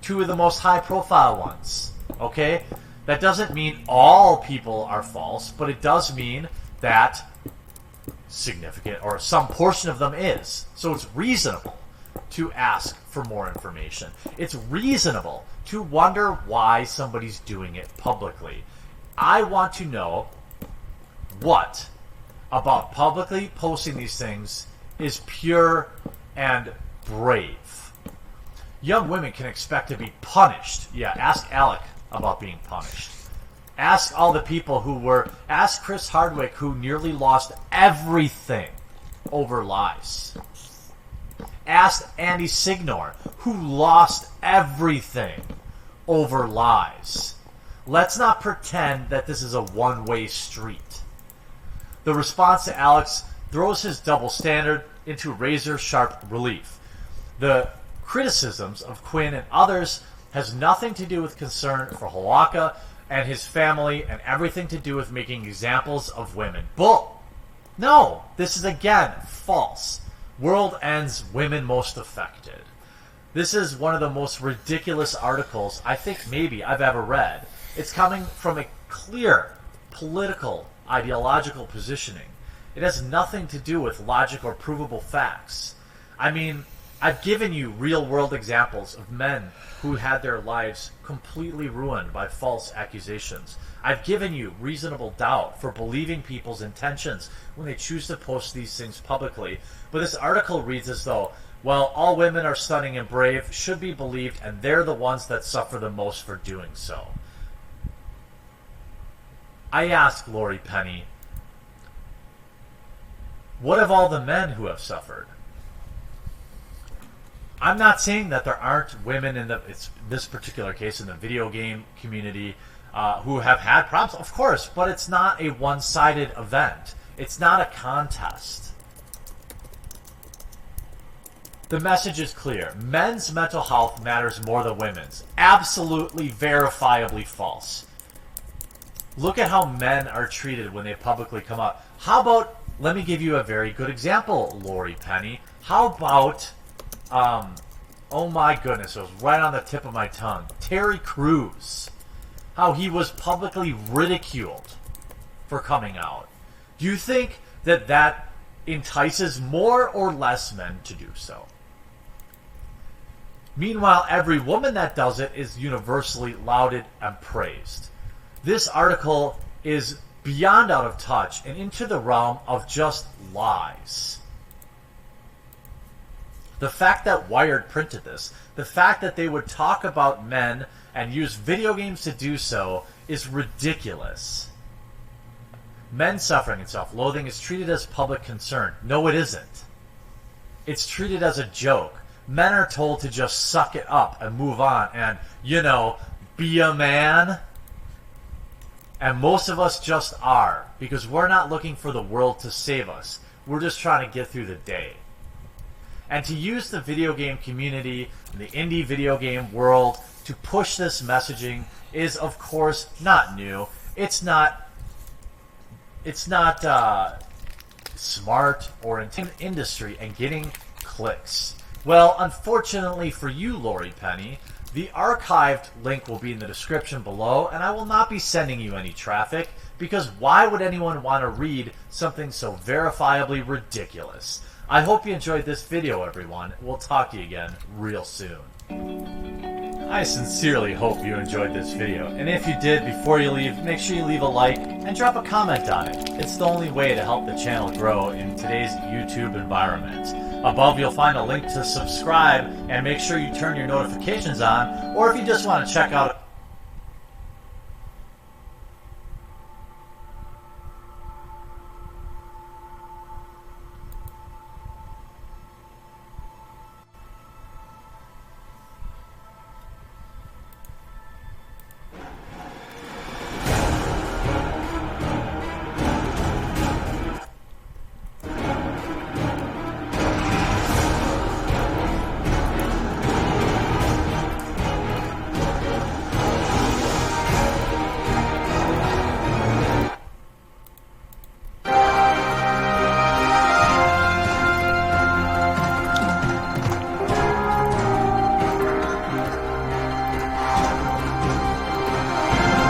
Two of the most high-profile ones. Okay? That doesn't mean all people are false, but it does mean that significant, or some portion of them is. So it's reasonable to ask for more information. It's reasonable to wonder why somebody's doing it publicly. I want to know what about publicly posting these things is pure and brave. Young women can expect to be punished. Yeah, ask Alec about being punished. Ask all the people who were... Ask Chris Hardwick, who nearly lost everything over lies. Ask Andy Signor, who lost everything over lies. Let's not pretend that this is a one-way street. The response to Alex throws his double standard into razor-sharp relief. The criticisms of Quinn and others has nothing to do with concern for Halaka and his family and everything to do with making examples of women. Bull! No, this is again false. World ends, women most affected. This is one of the most ridiculous articles I think maybe I've ever read. It's coming from a clear political, ideological positioning. It has nothing to do with logic or provable facts. I mean, I've given you real-world examples of men who had their lives completely ruined by false accusations. I've given you reasonable doubt for believing people's intentions when they choose to post these things publicly. But this article reads as though, well, all women are stunning and brave, should be believed, and they're the ones that suffer the most for doing so. I ask Lori Penny, what of all the men who have suffered? I'm not saying that there aren't women in this particular case in the video game community who have had problems, of course, but it's not a one-sided event. It's not a contest. The message is clear. Men's mental health matters more than women's. Absolutely, verifiably false. Look at how men are treated when they publicly come out. How about, let me give you a very good example, Lori Penny. How about, oh my goodness, it was right on the tip of my tongue. Terry Crews. How he was publicly ridiculed for coming out. Do you think that that entices more or less men to do so? Meanwhile, every woman that does it is universally lauded and praised. This article is beyond out of touch and into the realm of just lies. The fact that Wired printed this, the fact that they would talk about men and use video games to do so is ridiculous. Men suffering and self-loathing is treated as public concern. No, it isn't. It's treated as a joke. Men are told to just suck it up and move on and, you know, be a man. And most of us just are, because we're not looking for the world to save us. We're just trying to get through the day. And to use the video game community and the indie video game world to push this messaging is, of course, not new. It's not smart or in industry and getting clicks. Well, unfortunately for you, Lori Penny, the archived link will be in the description below, and I will not be sending you any traffic, because why would anyone want to read something so verifiably ridiculous? I hope you enjoyed this video, everyone. We'll talk to you again real soon. I sincerely hope you enjoyed this video, and if you did, before you leave, make sure you leave a like and drop a comment on it. It's the only way to help the channel grow in today's YouTube environment. Above, you'll find a link to subscribe, and make sure you turn your notifications on, or if you just want to check out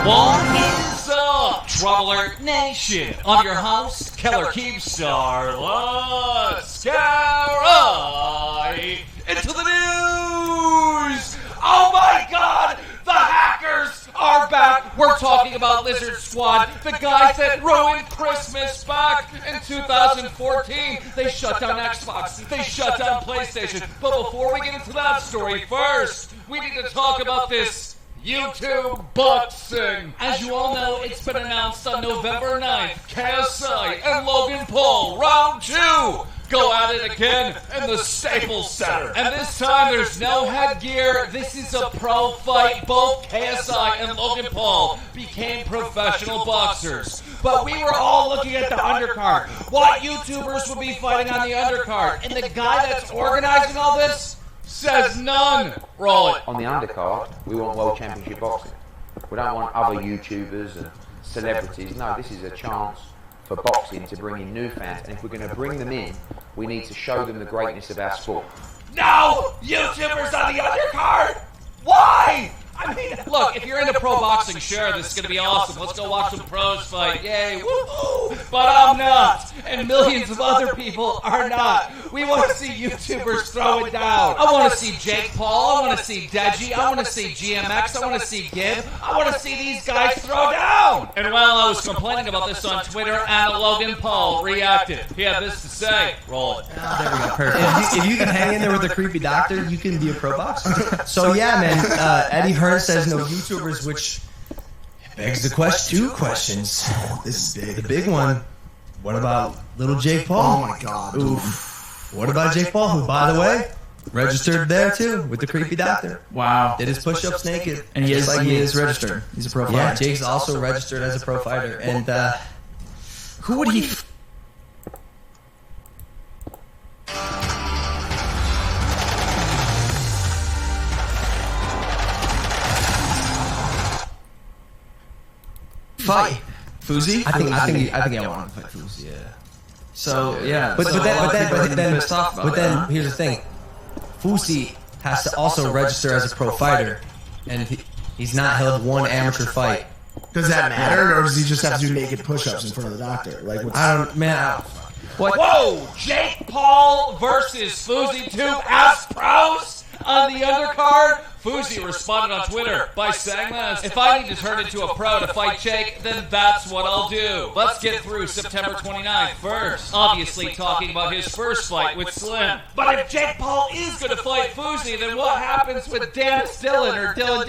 What is up, Trouble Alert Nation? I'm your host, Keller Keemstar. Let's get right into the news! Oh my god! The hackers are back! We're talking about Lizard Squad, the guys that ruined Christmas back in 2014. They shut down Xbox, they shut down PlayStation. But before we get into that story, first, we need to talk about this YouTube boxing. As you all know, it's been announced on November 9th, KSI and Logan Paul, round 2, go at it again in the Staples Center. And this time there's no headgear. This is a pro fight. Both KSI and Logan Paul became professional boxers. But we were all looking at the undercard. What YouTubers would be fighting on the undercard? And the guy that's organizing all this says none. Roll it. On the undercard, we want World Championship Boxing. We don't want other YouTubers and celebrities. No, this is a chance for boxing to bring in new fans. And if we're going to bring them in, we need to show them the greatness of our sport. No YouTubers on the undercard? Why? I mean, look, if you're into pro boxing, sure, this is going to be awesome. Let's go watch some pros fight. Yay, woohoo! But I'm not, and millions of other people are not. We want to see YouTubers throw it down. I want to see Jake Paul. I want to see Deji. I want to see GMX. I want to see Gib. I want to see these guys throw down. And while I was complaining about this on Twitter, and Logan Paul reacted. He had this to say. Roll it. There we go. Perfect. If you can hang in there with a creepy doctor, you can be a pro boxer. So yeah, man. Eddie Hearn says no YouTubers, which begs the question. Two questions. This is big. The big one. What about little Jake Paul? Oh my God. Oof. What about Jake Paul, who, by the way, registered there too with the creepy doctor? Wow. Did his push-ups naked, and he is me. registered. He's a pro fighter. Yeah, Jake's also registered as a pro fighter, and who would he? Fight Fuzi? I think I want to fight Fuzi. Yeah. So yeah. But then here's the thing. Fuzi has to also register as a pro fighter, and he's not held one amateur fight. Does that matter, or does he just have to do naked push-ups in front of the doctor? Like, what's What? Whoa! Jake Paul versus Fuzi 2 as pros on the undercard. Fuzi responded on Twitter by saying this: if I need to turn into a pro to fight Jake, then that's what I'll do. Let's get through September 29th first. Obviously talking about his first fight with Slim. But if Jake Paul is going to fight Fuzi, then what happens with Dennis Dillon or Dylan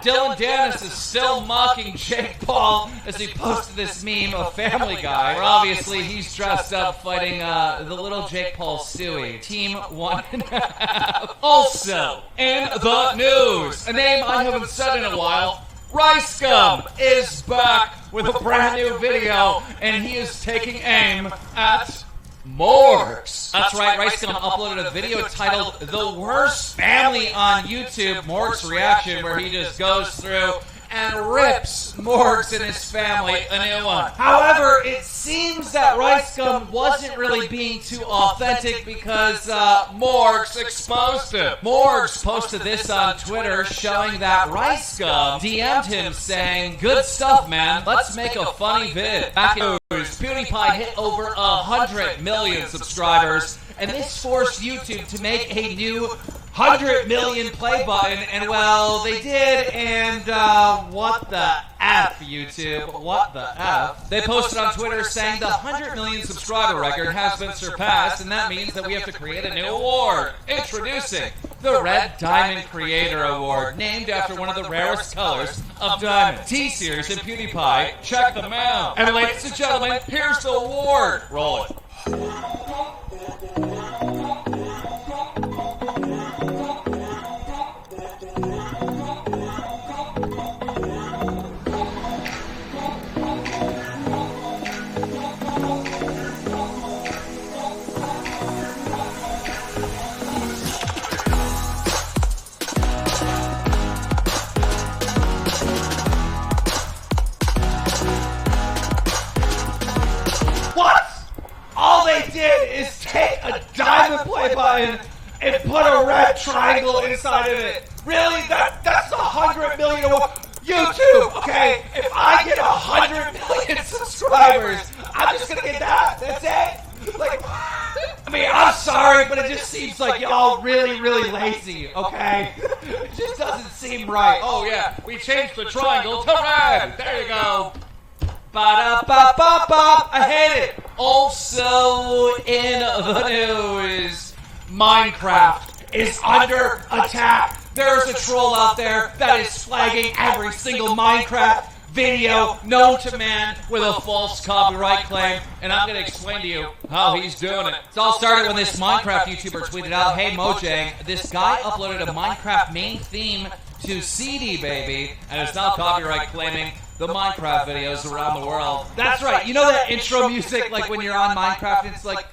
Dylan Dennis is still mocking Jake Paul as he posted this meme of Family Guy, where obviously he's dressed up fighting the little Jake Paul Stewie. Team 1.5. Also, in the news, a name I haven't said in a while, Rice Gum is back with a brand new video, and he is taking aim at Morgs. That's right, Rice Gum uploaded a video titled The Worst Family on YouTube, Morgs Reaction, where he just goes through and rips Morgs and his family a new one. However, it seems that Rice Gum wasn't really being too authentic because Morgs exposed him. Morgs posted this on Twitter showing that Rice Gum DM'd him saying, "Good stuff, man. Let's make a funny vid." Back in news, PewDiePie hit over 100 million subscribers, and this forced YouTube to make a new 100 million play button, and well, they did, and what the F, YouTube, what the F? They posted on Twitter saying the 100 million subscriber record has been surpassed, and that means that we have to create a new award. Introducing the Red Diamond Creator Award, named after one of the rarest colors of diamond. T-Series and PewDiePie, check them out. And ladies and gentlemen, here's the award. Roll it. All they did is take a diamond play button and put a red triangle inside of it. Really? That's the 100 million award. YouTube, okay? If I get 100 million subscribers, I'm just gonna get that. That's it. Like, I mean, I'm sorry, but it just seems like y'all really, really lazy, okay? It just doesn't seem right. Oh yeah, we changed the triangle to red. There you go. Ba-da-ba-ba-ba. I hate it. Also in the news, Minecraft is under attack. There's a troll out there that is flagging every single Minecraft video known to man with a false copyright claim, and I'm going to explain to you how he's doing it. It all started when this Minecraft YouTuber tweeted out, "Hey Mojang, this guy uploaded a Minecraft main theme to CD Baby, and is now copyright claiming the Minecraft videos around the world." That's right, you know that intro music, like when you're on Minecraft, and it's like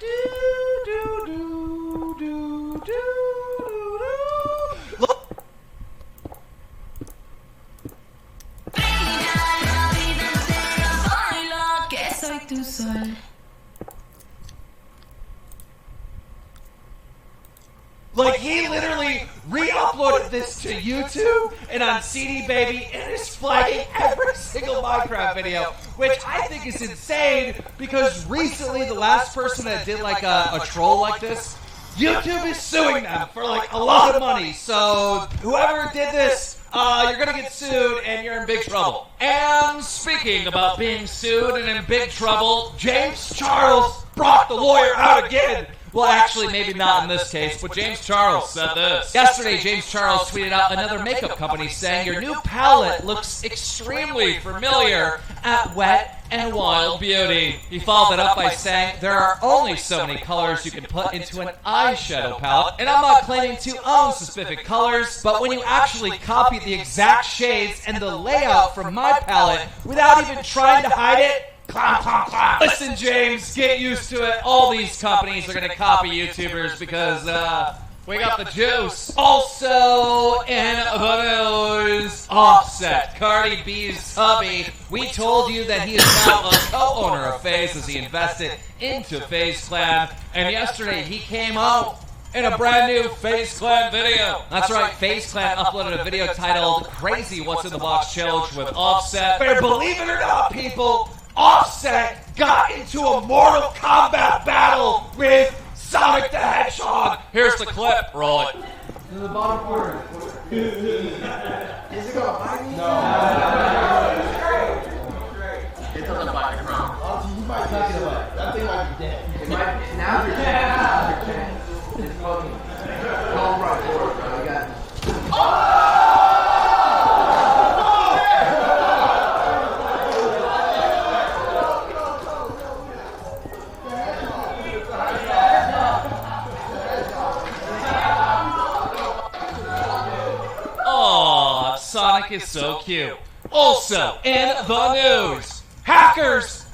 Look. Like, he literally re-uploaded this to YouTube and on CD Baby and is flagging every single Minecraft video, which I think is insane because recently the last person that did like a troll like this, YouTube is suing them for like a lot of money. So whoever did this, you're gonna get sued and you're in big trouble. And speaking about being sued and in big trouble, James Charles brought the lawyer out again. Well, actually, maybe not in this case, but James Charles said this. Yesterday, James Charles tweeted out another makeup company saying, your new palette looks extremely familiar at Wet and Wild Beauty. He followed that up by saying, there are only so many colors you can put into an eyeshadow palette, and I'm not claiming to own specific colors, but when you actually copy the exact shades and the layout from my palette without even trying to hide it, clown, clown, clown. Listen, James, get used to it. All these companies are going to copy YouTubers because, we got the juice. Also, in the news, Offset, Cardi B's hubby. We told you that he is now a co-owner of FaZe as he invested into FaZe Clan. And yesterday, he came out in a brand new FaZe Clan video. That's right, FaZe Clan uploaded a video titled Crazy What's in the Box Challenge with Offset. But believe it or not, people, Offset got into a Mortal Kombat battle with Sonic the Hedgehog. Here's the clip. Roll it. In the bottom corner. Is it gonna bite me? No. It doesn't bite the ground. You might touch it away. That thing might be dead. It might. Now you're dead. Now you're dead. It's poking. Go right for it, bro. You got it. Oh! Sonic is so cute. Also, in the news, hackers!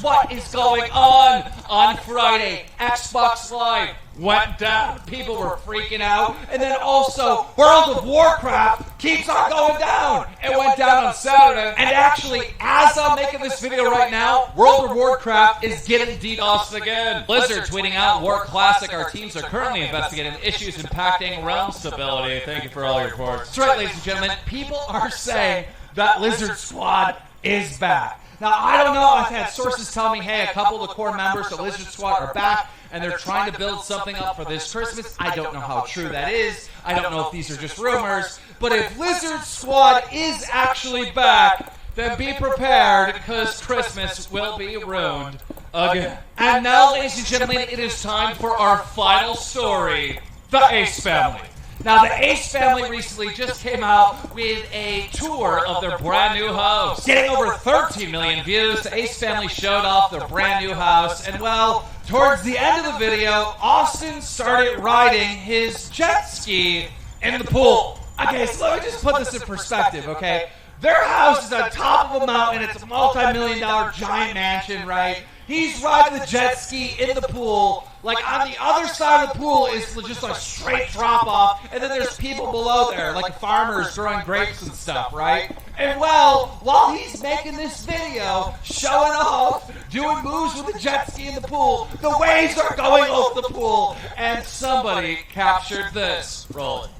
What is going on? On Friday, Xbox Live went down. People were freaking out. And then also, World of Warcraft keeps on going down. It went down on Saturday. And actually, as I'm making this video right now, World of Warcraft is getting DDoSed again. Blizzard tweeting out, War Classic, our teams are currently investigating issues impacting realm stability. Thank you for all your reports. That's right, ladies and gentlemen, people are saying that Lizard Squad is back. Now, I don't know. I've had sources tell me, hey, a couple of the core members of Lizard Squad are back, and they're trying to build something up for this Christmas. I don't know how true that is. I don't know if these are just rumors. But if Lizard Squad is actually back, then be prepared, because Christmas will be ruined again. And now, ladies and gentlemen, it is time for our final story, the Ace Family. Now, the Ace Family recently just came out with a tour of their brand new house. Getting over 13 million views, the Ace Family showed off their brand new house. And, well, towards the end of the video, Austin started riding his jet ski in the pool. Okay, so let me just put this in perspective, okay? Their house is on top of a mountain. It's a multi-million-dollar giant mansion, right? He's riding the jet ski in the pool. Like, on the other side of the pool is just a straight drop-off, and then there's people below there, like farmers growing grapes and stuff, right? And, well, while he's making this video, showing off, doing moves with the jet ski in the pool, the waves are going off the pool, and somebody captured this. Roll it.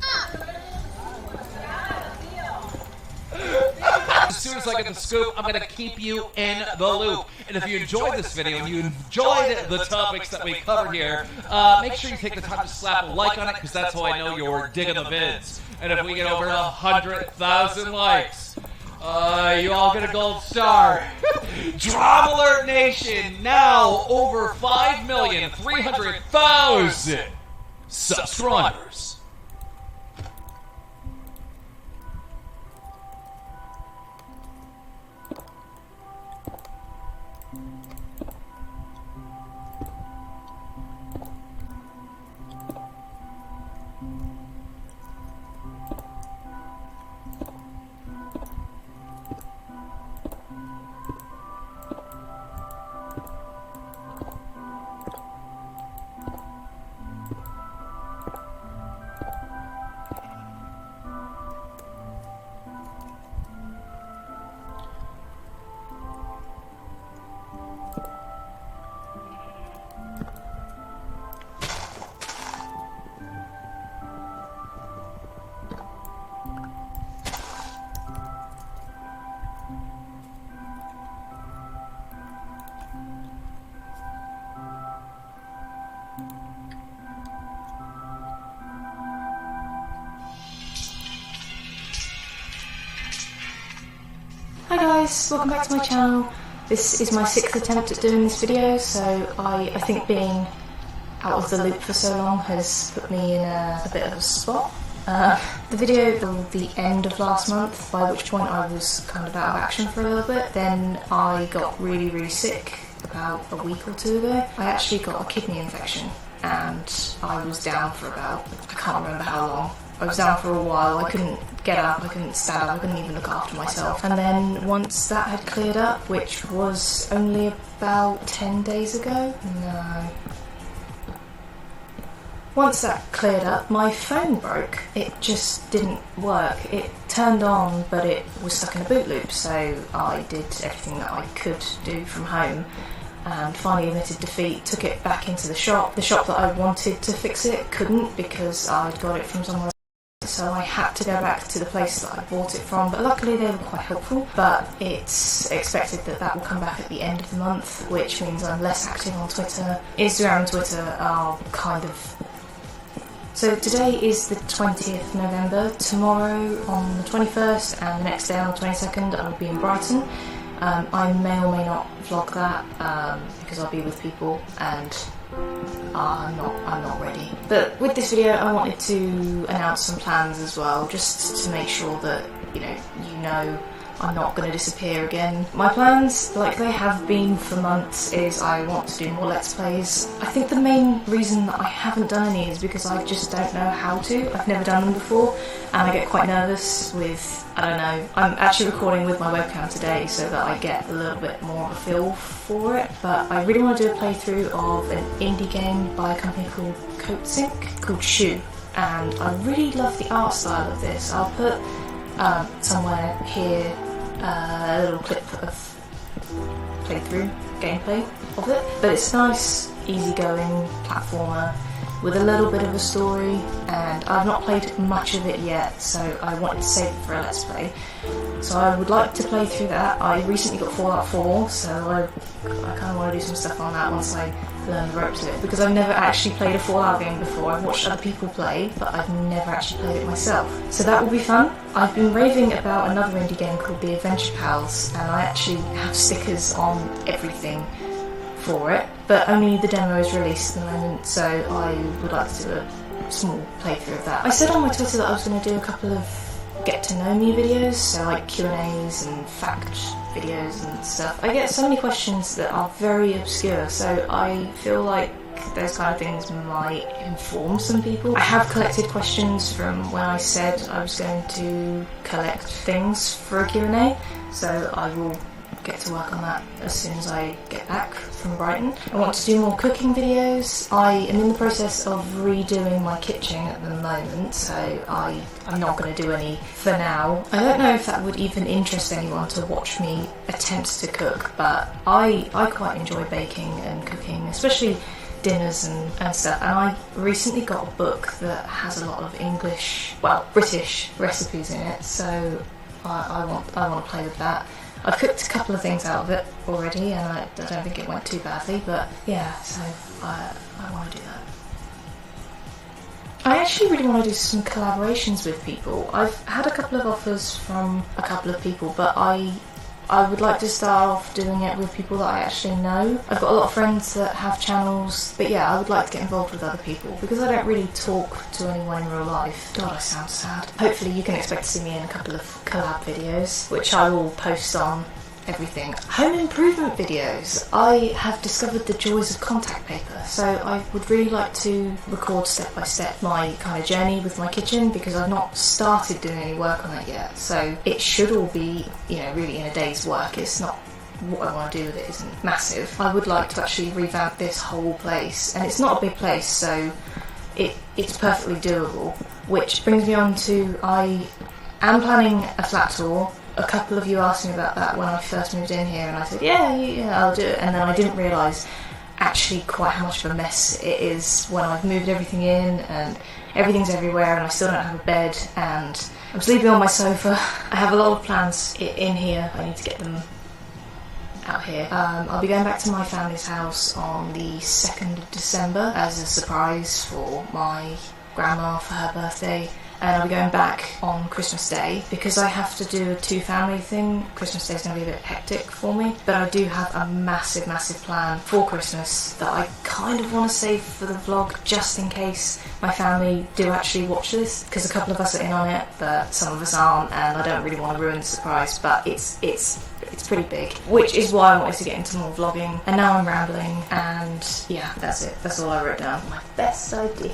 As soon as I get the scoop, I'm going to keep you in the loop. And if you enjoyed this video and you enjoyed the topics that we covered here, make sure you take the time to slap a like on it, because that's how I know you're digging the vids. And if we get over 100,000 likes, you all get a gold star. Drama Alert Nation, now over 5,300,000 subscribers. Hi guys, welcome back to my channel. This is my 6th attempt at doing this video, so I think being out of the loop for so long has put me in a bit of a spot. The video till the end of last month, by which point I was kind of out of action for a little bit. Then I got really sick about a week or 2 ago. I actually got a kidney infection and I was down for about, I can't remember how long. I was down for a while, I couldn't get up, I couldn't stand up, I couldn't even look after myself. And then once that had cleared up, which was only about 10 days ago, no. Once that cleared up, my phone broke. It just didn't work. It turned on, but it was stuck in a boot loop, so I did everything that I could do from home. And finally admitted defeat, took it back into the shop. The shop that I wanted to fix it couldn't because I'd got it from somewhere else. So I had to go back to the place that I bought it from, but luckily they were quite helpful. But it's expected that that will come back at the end of the month, which means I'm less active on Twitter. Instagram and Twitter are kind of... So today is the 20th November. Tomorrow on the 21st and the next day on the 22nd I will be in Brighton. I may or may not vlog that because I'll be with people and I'm not ready. But with this video I wanted to announce some plans as well, just to make sure that you know I'm not going to disappear again. My plans, like they have been for months, is I want to do more Let's Plays. I think the main reason that I haven't done any is because I just don't know how to. I've never done them before and I get quite nervous with, I don't know, I'm actually recording with my webcam today so that I get a little bit more of a feel for it, but I really want to do a playthrough of an indie game by a company called Coatsink, called Shoe, and I really love the art style of this. I'll put somewhere here a little clip of playthrough, gameplay of it, but it's a nice, easygoing platformer with a little bit of a story, and I've not played much of it yet, so I wanted to save it for a Let's Play. So I would like to play through that. I recently got Fallout 4, so I kind of want to do some stuff on that once I learn the ropes of it, because I've never actually played a Fallout game before. I've watched other people play, but I've never actually played it myself. So that will be fun. I've been raving about another indie game called The Adventure Pals, and I actually have stickers on everything for it, but only the demo is released at the moment, so I would like to do a small playthrough of that. I said on my Twitter that I was going to do a couple of get to know me videos, so like Q&As and fact videos and stuff. I get so many questions that are very obscure, so I feel like those kind of things might inform some people. I have collected questions from when I said I was going to collect things for a Q&A, so I will get to work on that as soon as I get back from Brighton. I want to do more cooking videos. I am in the process of redoing my kitchen at the moment, so I'm not going to do any for now. I don't know if that would even interest anyone to watch me attempt to cook, but I quite enjoy baking and cooking, especially dinners and stuff, and I recently got a book that has a lot of English, well, British recipes in it, so I want to play with that. I've cooked a couple of things out of it already, and I don't think it went too badly, but yeah, so I want to do that. I actually really want to do some collaborations with people. I've had a couple of offers from a couple of people, but I would like to start off doing it with people that I actually know. I've got a lot of friends that have channels, but yeah, I would like to get involved with other people because I don't really talk to anyone in real life. God, I sound sad. Hopefully you can expect to see me in a couple of collab videos, which I will post on everything. Home improvement videos. I have discovered the joys of contact paper, so I would really like to record step by step my kind of journey with my kitchen because I've not started doing any work on it yet, so it should all be, really in a day's work. It's not what I want to do with it isn't massive. I would like to actually revamp this whole place, and it's not a big place, so it's perfectly doable, which brings me on to I am planning a flat tour. A couple of you asked me about that when I first moved in here, and I said, yeah, I'll do it. And then I didn't realise actually quite how much of a mess it is when I've moved everything in and everything's everywhere and I still don't have a bed and I'm sleeping on my sofa. I have a lot of plans in here. I need to get them out here. I'll be going back to my family's house on the 2nd of December as a surprise for my grandma for her birthday. and I'll be going back on Christmas Day because I have to do a 2-family thing. Christmas Day is going to be a bit hectic for me, but I do have a massive plan for Christmas that I kind of want to save for the vlog just in case my family do actually watch this, because a couple of us are in on it, but some of us aren't, and I don't really want to ruin the surprise, but it's pretty big, which is why I wanted to get into more vlogging, and now I'm rambling, and yeah, that's it. That's all I wrote down. My best idea.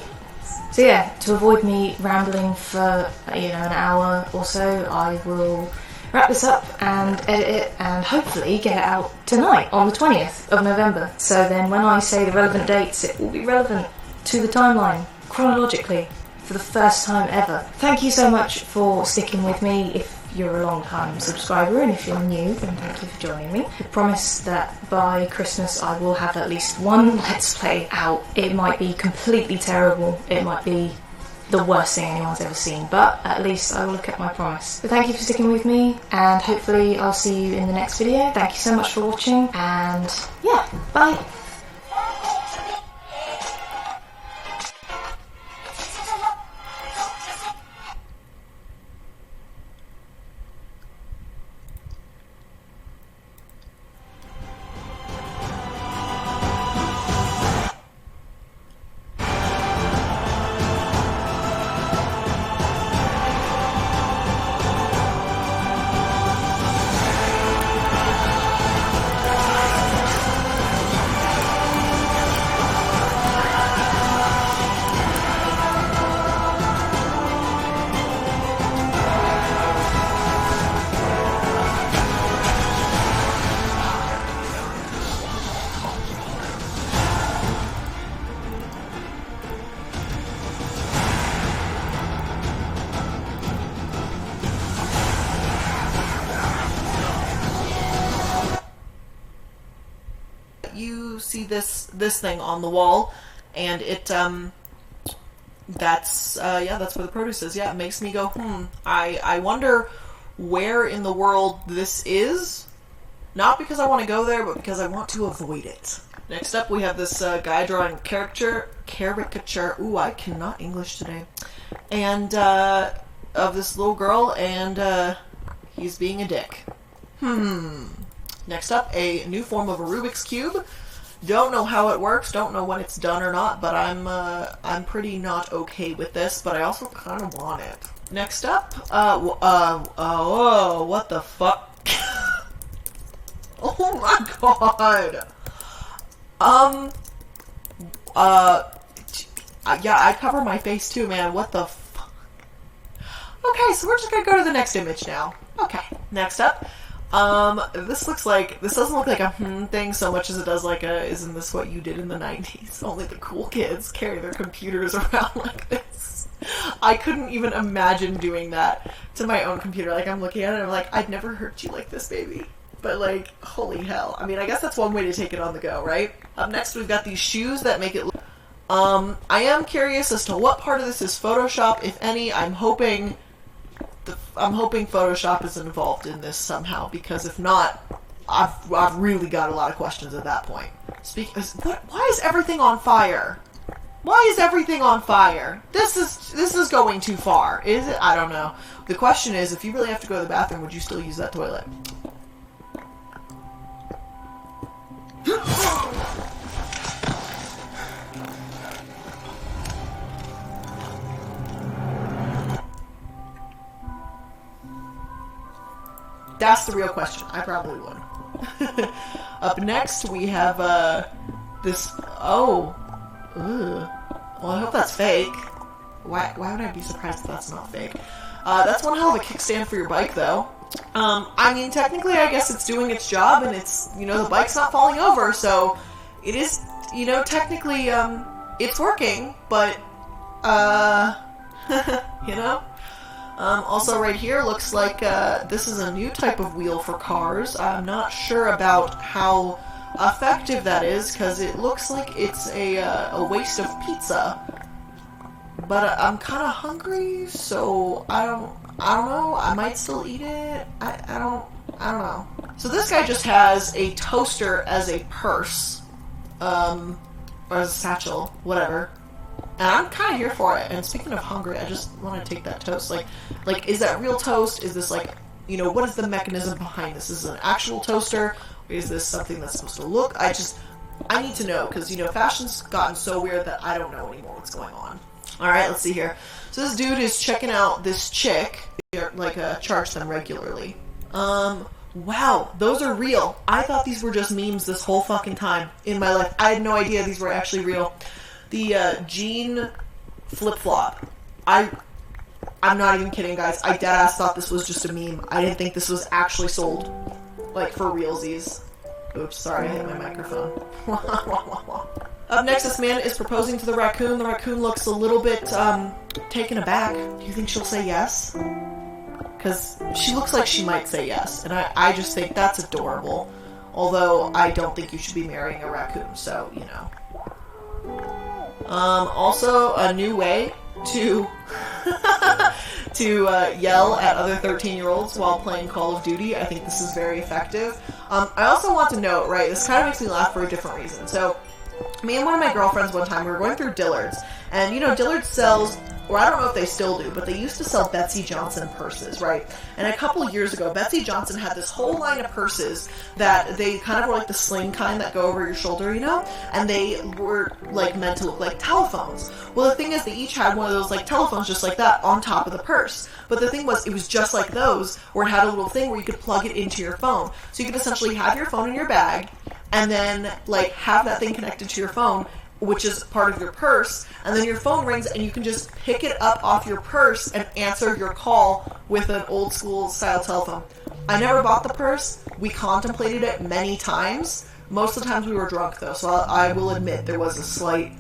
So yeah, to avoid me rambling for, an hour or so, I will wrap this up and edit it and hopefully get it out tonight on the 20th of November. So then when I say the relevant dates, it will be relevant to the timeline, chronologically, for the first time ever. Thank you so much for sticking with me. If you're a long time subscriber, and if you're new, then thank you for joining me. I promise that by Christmas I will have at least one Let's Play out. It might be completely terrible, it might be the worst thing anyone's ever seen, but at least I will have kept my promise. So thank you for sticking with me, and hopefully I'll see you in the next video. Thank you so much for watching, and yeah, bye! You see this thing on the wall, and it that's where the produce is. Yeah, it makes me go, I wonder where in the world this is. Not because I want to go there, but because I want to avoid it. Next up, we have this guy drawing caricature. Ooh, I cannot English today. And of this little girl, and he's being a dick. Next up, a new form of a Rubik's Cube. Don't know how it works, don't know when it's done or not, but I'm pretty not okay with this, but I also kind of want it. Next up, oh, what the fuck? Oh my god! Yeah, I cover my face too, man, what the fuck? Okay, so we're just gonna go to the next image now. Okay, next up. This doesn't look like a thing so much as it does like a, isn't this what you did in the 90s? Only the cool kids carry their computers around like this. I couldn't even imagine doing that to my own computer. Like, I'm looking at it and I'm like, I'd never hurt you like this, baby. But like, holy hell. I mean, I guess that's one way to take it on the go, right? Up next, we've got these shoes that make it look... I am curious as to what part of this is Photoshop, if any. I'm hoping Photoshop is involved in this somehow, because if not, I've really got a lot of questions at that point. Why is everything on fire? Why is everything on fire? This is going too far. Is it? I don't know. The question is, if you really have to go to the bathroom, would you still use that toilet? That's the real question. I probably would. Up next, we have this. Oh, ugh. Well, I hope that's fake. Why would I be surprised if that's not fake? That's one hell of a kickstand for your bike, though. I mean, technically, I guess it's doing its job, and it's, the bike's not falling over, so it is, technically, it's working, but, also right here looks like, this is a new type of wheel for cars. I'm not sure about how effective that is, because it looks like it's a waste of pizza. But I'm kind of hungry, so I don't know. I might still eat it. I don't know. So this guy just has a toaster as a purse, or as a satchel, whatever. And I'm kind of here for it. And speaking of hungry, I just want to take that toast. Like, is that real toast? Is this like, you know, what is the mechanism behind this? Is this an actual toaster? Or is this something that's supposed to look? I need to know, because, you know, fashion's gotten so weird that I don't know anymore what's going on. Alright, let's see here. So this dude is checking out this chick, like, charge them regularly. Wow, those are real. I thought these were just memes this whole fucking time in my life. I had no idea these were actually real. The jean flip-flop. I'm not even kidding, guys. I deadass thought this was just a meme. I didn't think this was actually sold, like, for realsies. Oops, sorry, I hit my microphone. Up next, this man is proposing to the raccoon. The raccoon looks a little bit taken aback. Do you think she'll say yes? Because she looks like she might say yes, and I just think that's adorable. Although I don't think you should be marrying a raccoon, so, you know. Also, a new way to yell at other 13-year-olds while playing Call of Duty. I think this is very effective. I also want to note, right, this kind of makes me laugh for a different reason. So, me and one of my girlfriends one time, we were going through Dillard's, and, you know, Dillard's sells, or I don't know if they still do, but they used to sell Betsy Johnson purses, right? And a couple of years ago, Betsy Johnson had this whole line of purses that they kind of were like the sling kind that go over your shoulder, you know? And they were, like, meant to look like telephones. Well, the thing is, they each had one of those, like, telephones just like that on top of the purse. But the thing was, it was just like those, where it had a little thing where you could plug it into your phone. So you could essentially have your phone in your bag, and then, like, have that thing connected to your phone, which is part of your purse, and then your phone rings and you can just pick it up off your purse and answer your call with an old school style telephone. I never bought the purse. We contemplated it many times. Most of the times we were drunk though, so I will admit there was a slight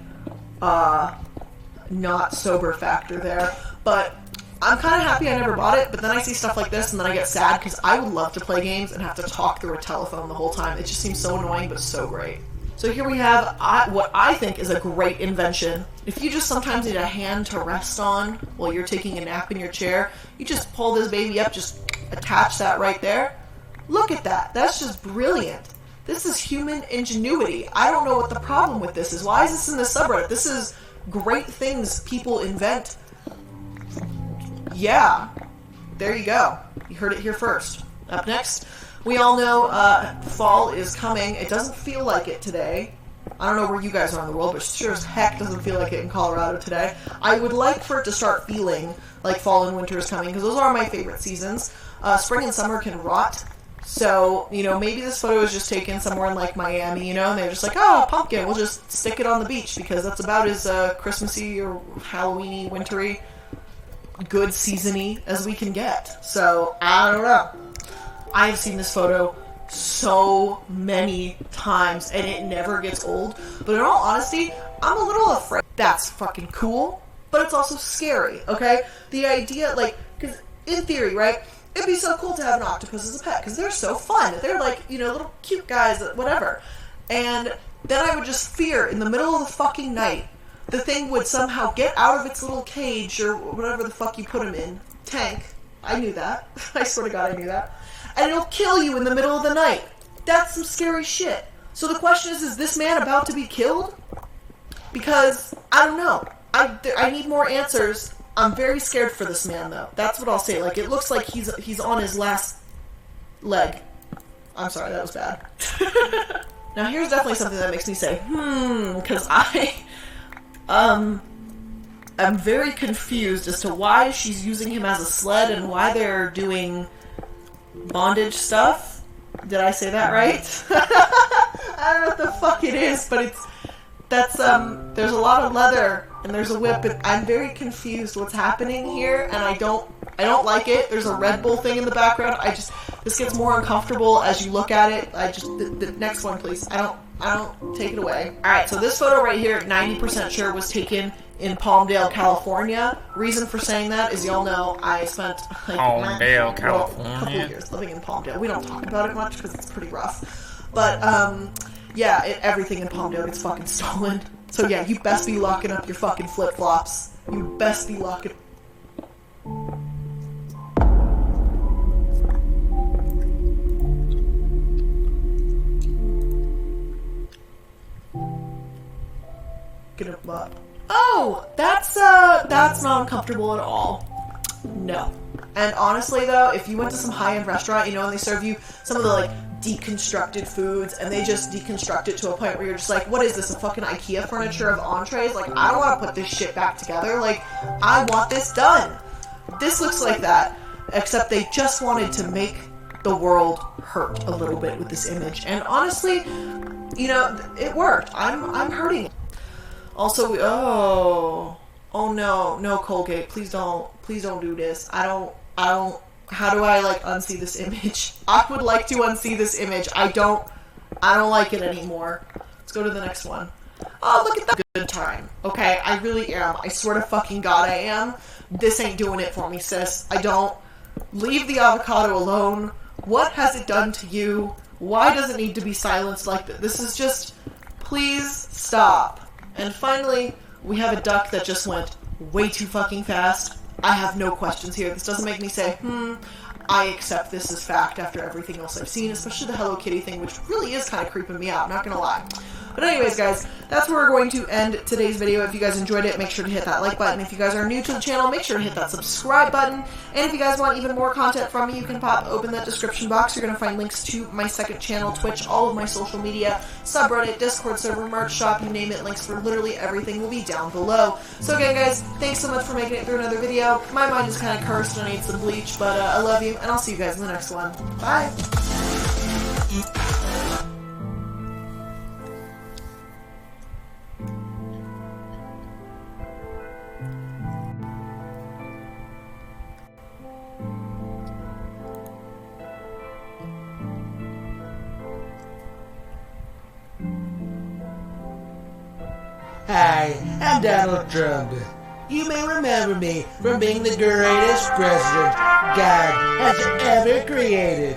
not sober factor there. But I'm kind of happy I never bought it, but then I see stuff like this and then I get sad because I would love to play games and have to talk through a telephone the whole time. It just seems so annoying but so great. So here we have what I think is a great invention. If you just sometimes need a hand to rest on while you're taking a nap in your chair, you just pull this baby up, just attach that right there. Look at that. That's just brilliant. This is human ingenuity. I don't know what the problem with this is. Why is this in the subreddit? This is great things people invent. Yeah. There you go. You heard it here first. Up next, we all know fall is coming. It doesn't feel like it today. I don't know where you guys are in the world, but sure as heck doesn't feel like it in Colorado today. I would like for it to start feeling like fall and winter is coming, because those are my favorite seasons. Spring and summer can rot. So, you know, maybe this photo was just taken somewhere in, like, Miami, you know, and they're just like, oh, pumpkin, we'll just stick it on the beach, because that's about as Christmassy or Halloween-y, wintry, good season-y as we can get. So, I don't know. I have seen this photo so many times, and it never gets old. But in all honesty, I'm a little afraid. That's fucking cool, but it's also scary, okay? The idea, like, because in theory, right, it'd be so cool to have an octopus as a pet, because they're so fun. They're like, you know, little cute guys, whatever. And then I would just fear, in the middle of the fucking night, the thing would somehow get out of its little cage, or whatever the fuck you put him in. Tank. I knew that. I swear to God I knew that. And it'll kill you in the middle of the night. That's some scary shit. So the question is this man about to be killed? Because, I don't know. I need more answers. I'm very scared for this man, though. That's what I'll say. Like, it looks like he's on his last leg. I'm sorry, that was bad. Now, here's definitely something that makes me say, because I'm very confused as to why she's using him as a sled and why they're doing bondage stuff. Did I say that right? I don't know what the fuck it is, but there's a lot of leather and there's a whip, and I'm very confused what's happening here, and I don't like it. There's a Red Bull thing in the background. This gets more uncomfortable as you look at it. The next one, please. I don't take it away. Alright, so this photo right here, 90% sure was taken in Palmdale, California. Reason for saying that is, y'all know I spent like Palmdale, a California. couple of years living in Palmdale. We don't talk about it much because it's pretty rough. But yeah, everything in Palmdale gets fucking stolen. So yeah, you best be locking up your fucking flip-flops. You best be locking... Oh, that's not uncomfortable at all. No. And honestly though, if you went to some high-end restaurant, you know, and they serve you some of the like deconstructed foods, and they just deconstruct it to a point where you're just like, what is this, a fucking IKEA furniture of entrees? Like, I don't want to put this shit back together. Like, I want this done. This looks like that, except they just wanted to make the world hurt a little bit with this image. And honestly, you know, it worked. I'm hurting. Also, oh no, Colgate, please don't do this. I don't, how do I, like, unsee this image? I would like to unsee this image. I don't like it anymore. Let's go to the next one. Oh, look at that good time. Okay, I really am. I swear to fucking God I am. This ain't doing it for me, sis. I don't. Leave the avocado alone. What has it done to you? Why does it need to be silenced like this? This is just... Please stop. And finally, we have a duck that just went way too fucking fast. I have no questions here. This doesn't make me say, I accept this as fact after everything else I've seen, especially the Hello Kitty thing, which really is kind of creeping me out, not gonna lie. But anyways, guys, that's where we're going to end today's video. If you guys enjoyed it, make sure to hit that like button. If you guys are new to the channel, make sure to hit that subscribe button. And if you guys want even more content from me, you can pop open that description box. You're going to find links to my second channel, Twitch, all of my social media, subreddit, Discord server, merch shop, you name it. Links for literally everything will be down below. So again, guys, thanks so much for making it through another video. My mind is kind of cursed and I need some bleach, but I love you, and I'll see you guys in the next one. Bye! Hi, I'm Donald Trump. You may remember me from being the greatest president God has ever created.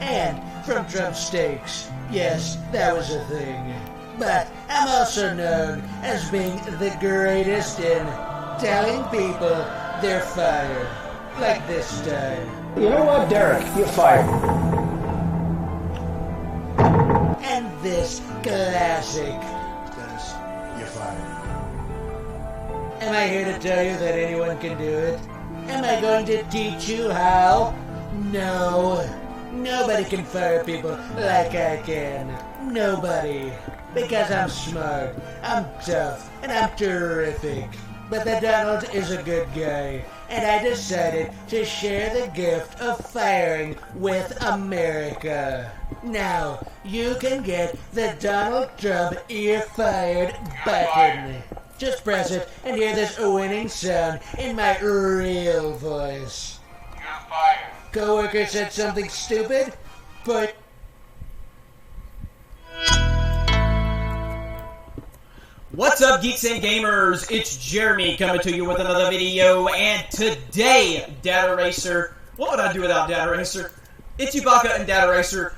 And from Trump Steaks. Yes, that was a thing. But I'm also known as being the greatest in telling people they're fired. Like this time. You know what, Derek? You're fired. And this classic. Dennis, you're fired. Am I here to tell you that anyone can do it? Am I going to teach you how? No. Nobody can fire people like I can. Nobody. Because I'm smart, I'm tough, and I'm terrific. But the Donald is a good guy, and I decided to share the gift of firing with America. Now, you can get the Donald Trump You're Fired button. Just press it and hear this winning sound in my real voice. You're fired. Coworker said something stupid, but... What's up, geeks and gamers? It's Jeremy coming to you with another video, and today, Data Racer. What would I do without Data Racer? Ichibaka and Data Racer,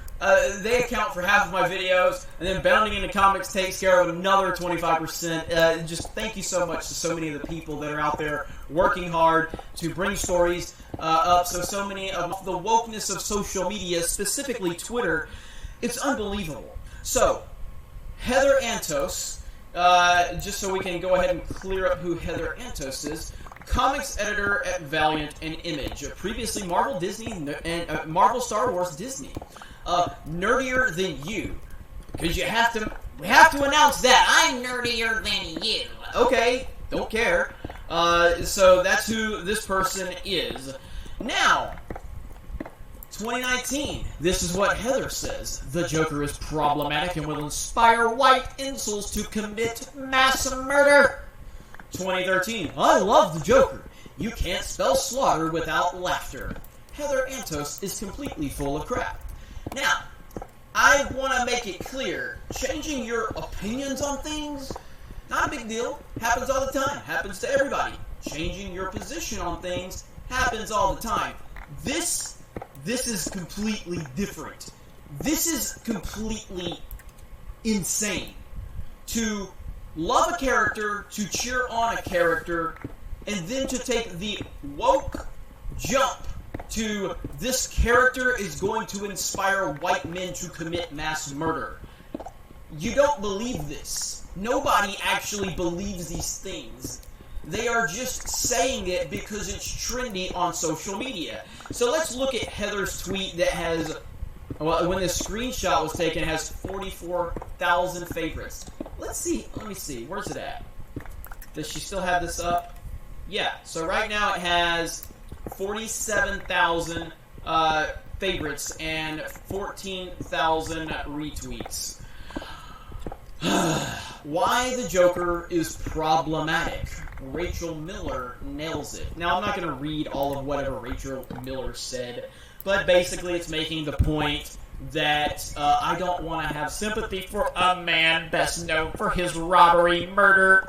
they account for half of my videos, and then Bounding into Comics takes care of another 25%. Just thank you so much to so many of the people that are out there working hard to bring stories up. So many of the wokeness of social media, specifically Twitter, it's unbelievable. So, Heather Antos. Just so we can go ahead and clear up who Heather Antos is, comics editor at Valiant and Image, previously Marvel, Disney, and Marvel, Star Wars, Disney. Nerdier than you, because we have to announce that I'm nerdier than you. Okay, don't care. So that's who this person is. Now, 2019, this is what Heather says. The Joker is problematic and will inspire white incels to commit mass murder. 2013, I love the Joker. You can't spell slaughter without laughter. Heather Antos is completely full of crap. Now, I want to make it clear, changing your opinions on things, not a big deal. Happens all the time. Happens to everybody. Changing your position on things happens all the time. This is completely different. This is completely insane. To love a character, to cheer on a character, and then to take the woke jump to this character is going to inspire white men to commit mass murder. you don't believe this. Nobody actually believes these things. They are just saying it because it's trendy on social media. So let's look at Heather's tweet that has, well, when this screenshot was taken, has 44,000 favorites. Let me see, where's it at? Does she still have this up? Yeah, so right now it has 47,000 favorites and 14,000 retweets. Why the Joker is problematic. Rachel Miller nails it. Now, I'm not going to read all of whatever Rachel Miller said, but basically it's making the point that I don't want to have sympathy for a man best known for his robbery, murder,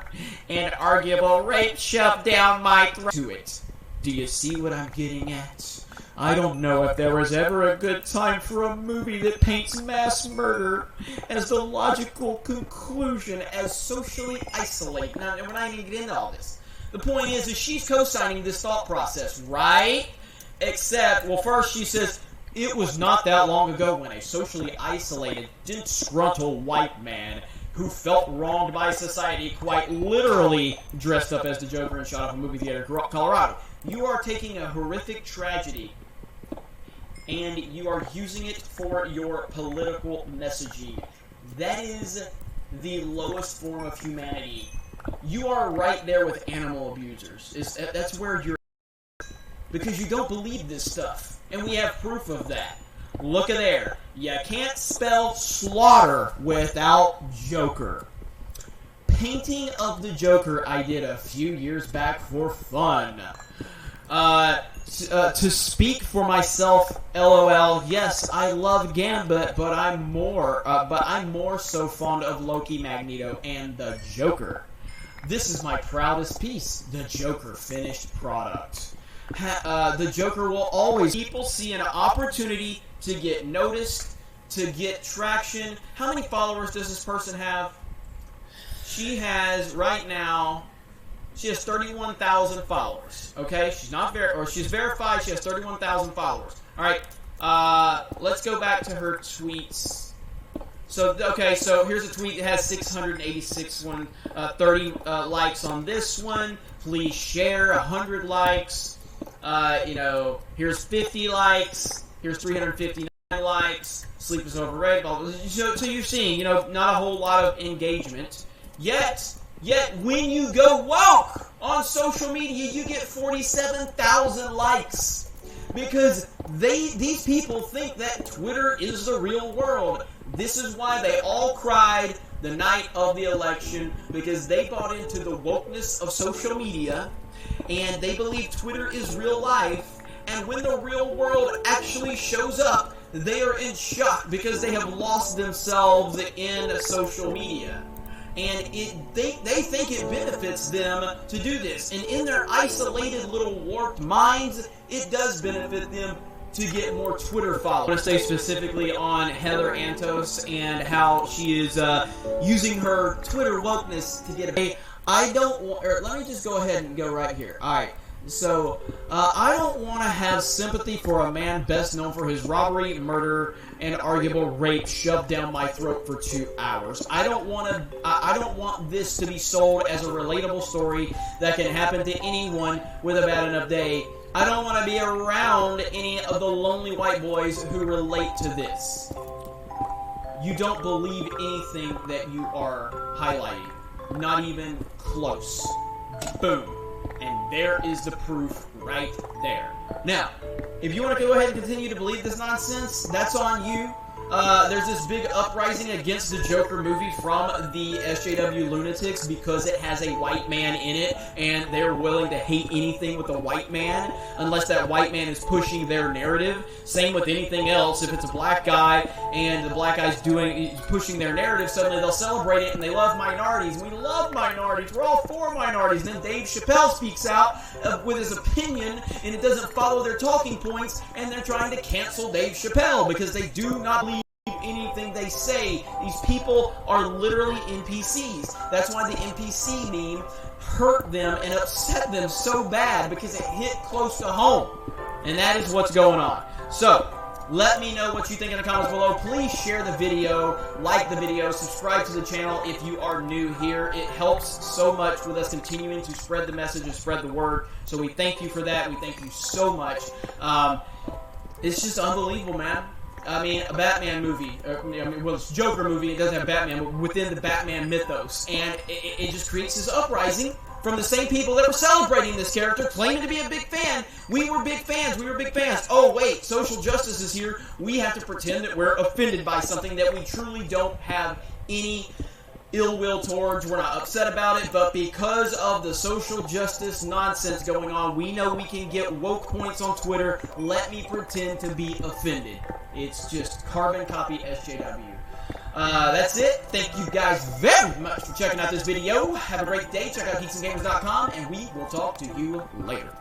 and arguable rape shoved down my throat. To it. Do you see what I'm getting at? I don't know if there was ever a good time for a movie that paints mass murder as the logical conclusion as socially isolating. Now, we're not even getting into all this. The point is she's co-signing this thought process, right? Except, well, first she says, it was not that long ago when a socially isolated, disgruntled white man who felt wronged by society quite literally dressed up as the Joker and shot up a movie theater in Colorado. You are taking a horrific tragedy and you are using it for your political messaging. That is the lowest form of humanity. You are right there with animal abusers. That's where you're... Because you don't believe this stuff. And we have proof of that. Look at there. You can't spell slaughter without Joker. Painting of the Joker I did a few years back for fun. To speak for myself, LOL. Yes, I love Gambit, but I'm more so fond of Loki, Magneto, and the Joker. This is my proudest piece, the Joker finished product. The Joker will always... People see an opportunity to get noticed, to get traction. How many followers does this person have? She has, right now... She has 31,000 followers. Okay, she's not she's verified. She has 31,000 followers. All right, let's go back to her tweets. So okay, so here's a tweet that has 686 30 likes on this one. Please share 100 likes. Here's 50 likes. Here's 359 likes. Sleep is overrated. Blah, blah, blah. So you're seeing, not a whole lot of engagement. Yet, when you go woke on social media, you get 47,000 likes. Because these people think that Twitter is the real world. This is why they all cried the night of the election, because they bought into the wokeness of social media, and they believe Twitter is real life, and when the real world actually shows up, they are in shock because they have lost themselves in social media. And they think it benefits them to do this. And in their isolated little warped minds, it does benefit them to get more Twitter followers. I want to say specifically on Heather Antos and how she is using her Twitter wokeness to get a... let me just go ahead and go right here. Alright. So, I don't want to have sympathy for a man best known for his robbery, murder, and arguable rape shoved down my throat for 2 hours. I don't want this to be sold as a relatable story that can happen to anyone with a bad enough day. I don't want to be around any of the lonely white boys who relate to this. You don't believe anything that you are highlighting. Not even close. Boom. And there is the proof right there. Now, if you want to go ahead and continue to believe this nonsense, that's on you. There's this big uprising against the Joker movie from the SJW lunatics because it has a white man in it, and they're willing to hate anything with a white man unless that white man is pushing their narrative. Same with anything else. If it's a black guy and the black guy's pushing their narrative, suddenly they'll celebrate it and they love minorities. We love minorities. We're all for minorities. And then Dave Chappelle speaks out with his opinion, and it doesn't follow their talking points, and they're trying to cancel Dave Chappelle because they do not believe anything they say. These people are literally NPCs. That's why the NPC meme hurt them and upset them so bad, because it hit close to home. And that is what's going on. So, Let me know what you think in the comments below. Please share the video, like the video, subscribe to the channel if you are new here. It helps so much with us continuing to spread the message and spread the word. So we thank you for that. We thank you so much. It's just unbelievable, man. I mean, a Batman movie, well, it's a Joker movie, it doesn't have Batman, but within the Batman mythos. And it just creates this uprising from the same people that were celebrating this character, claiming to be a big fan. We were big fans, we were big fans. Oh, wait, social justice is here. We have to pretend that we're offended by something that we truly don't have any ill will towards. We're not upset about it, but because of the social justice nonsense going on, we know we can get woke points on Twitter. Let me pretend to be offended. It's just carbon copy SJW. That's it. Thank you guys very much for checking out this video. Have a great day. Check out geeksandgamers.com, and we will talk to you later.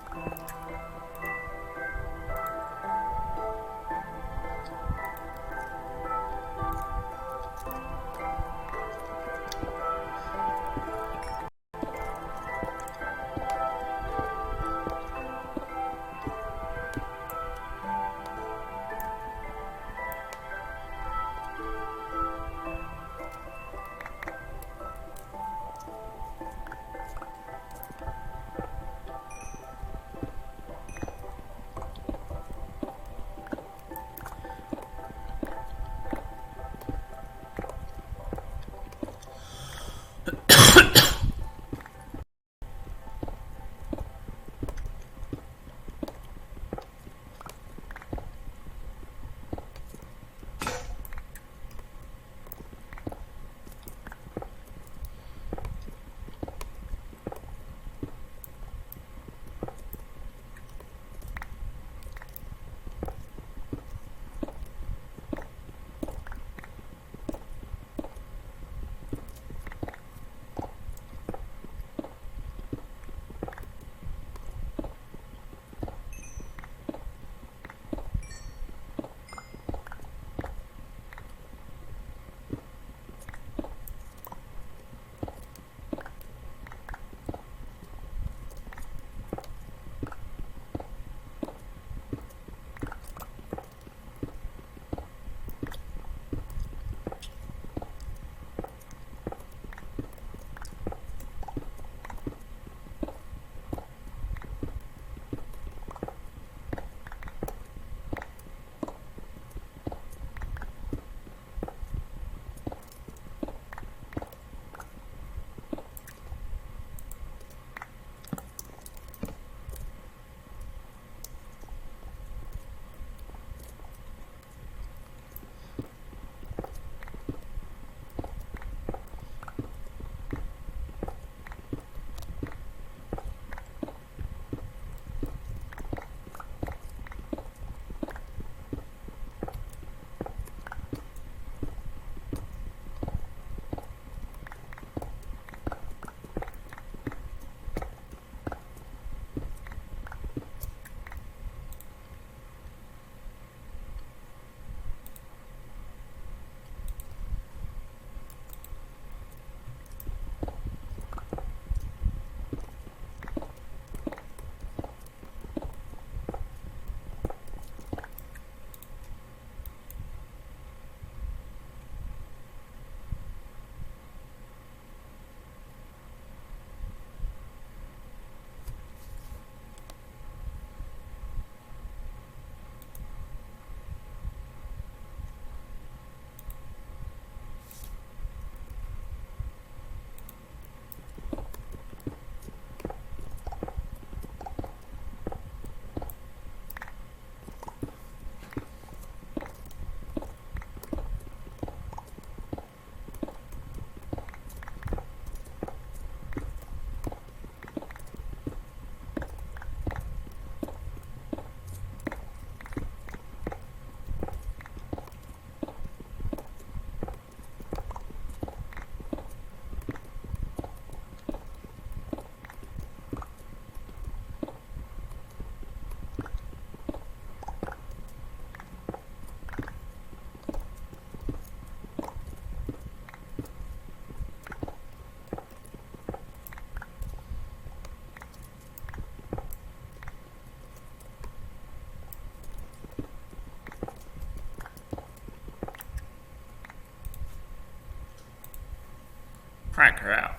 crank her out.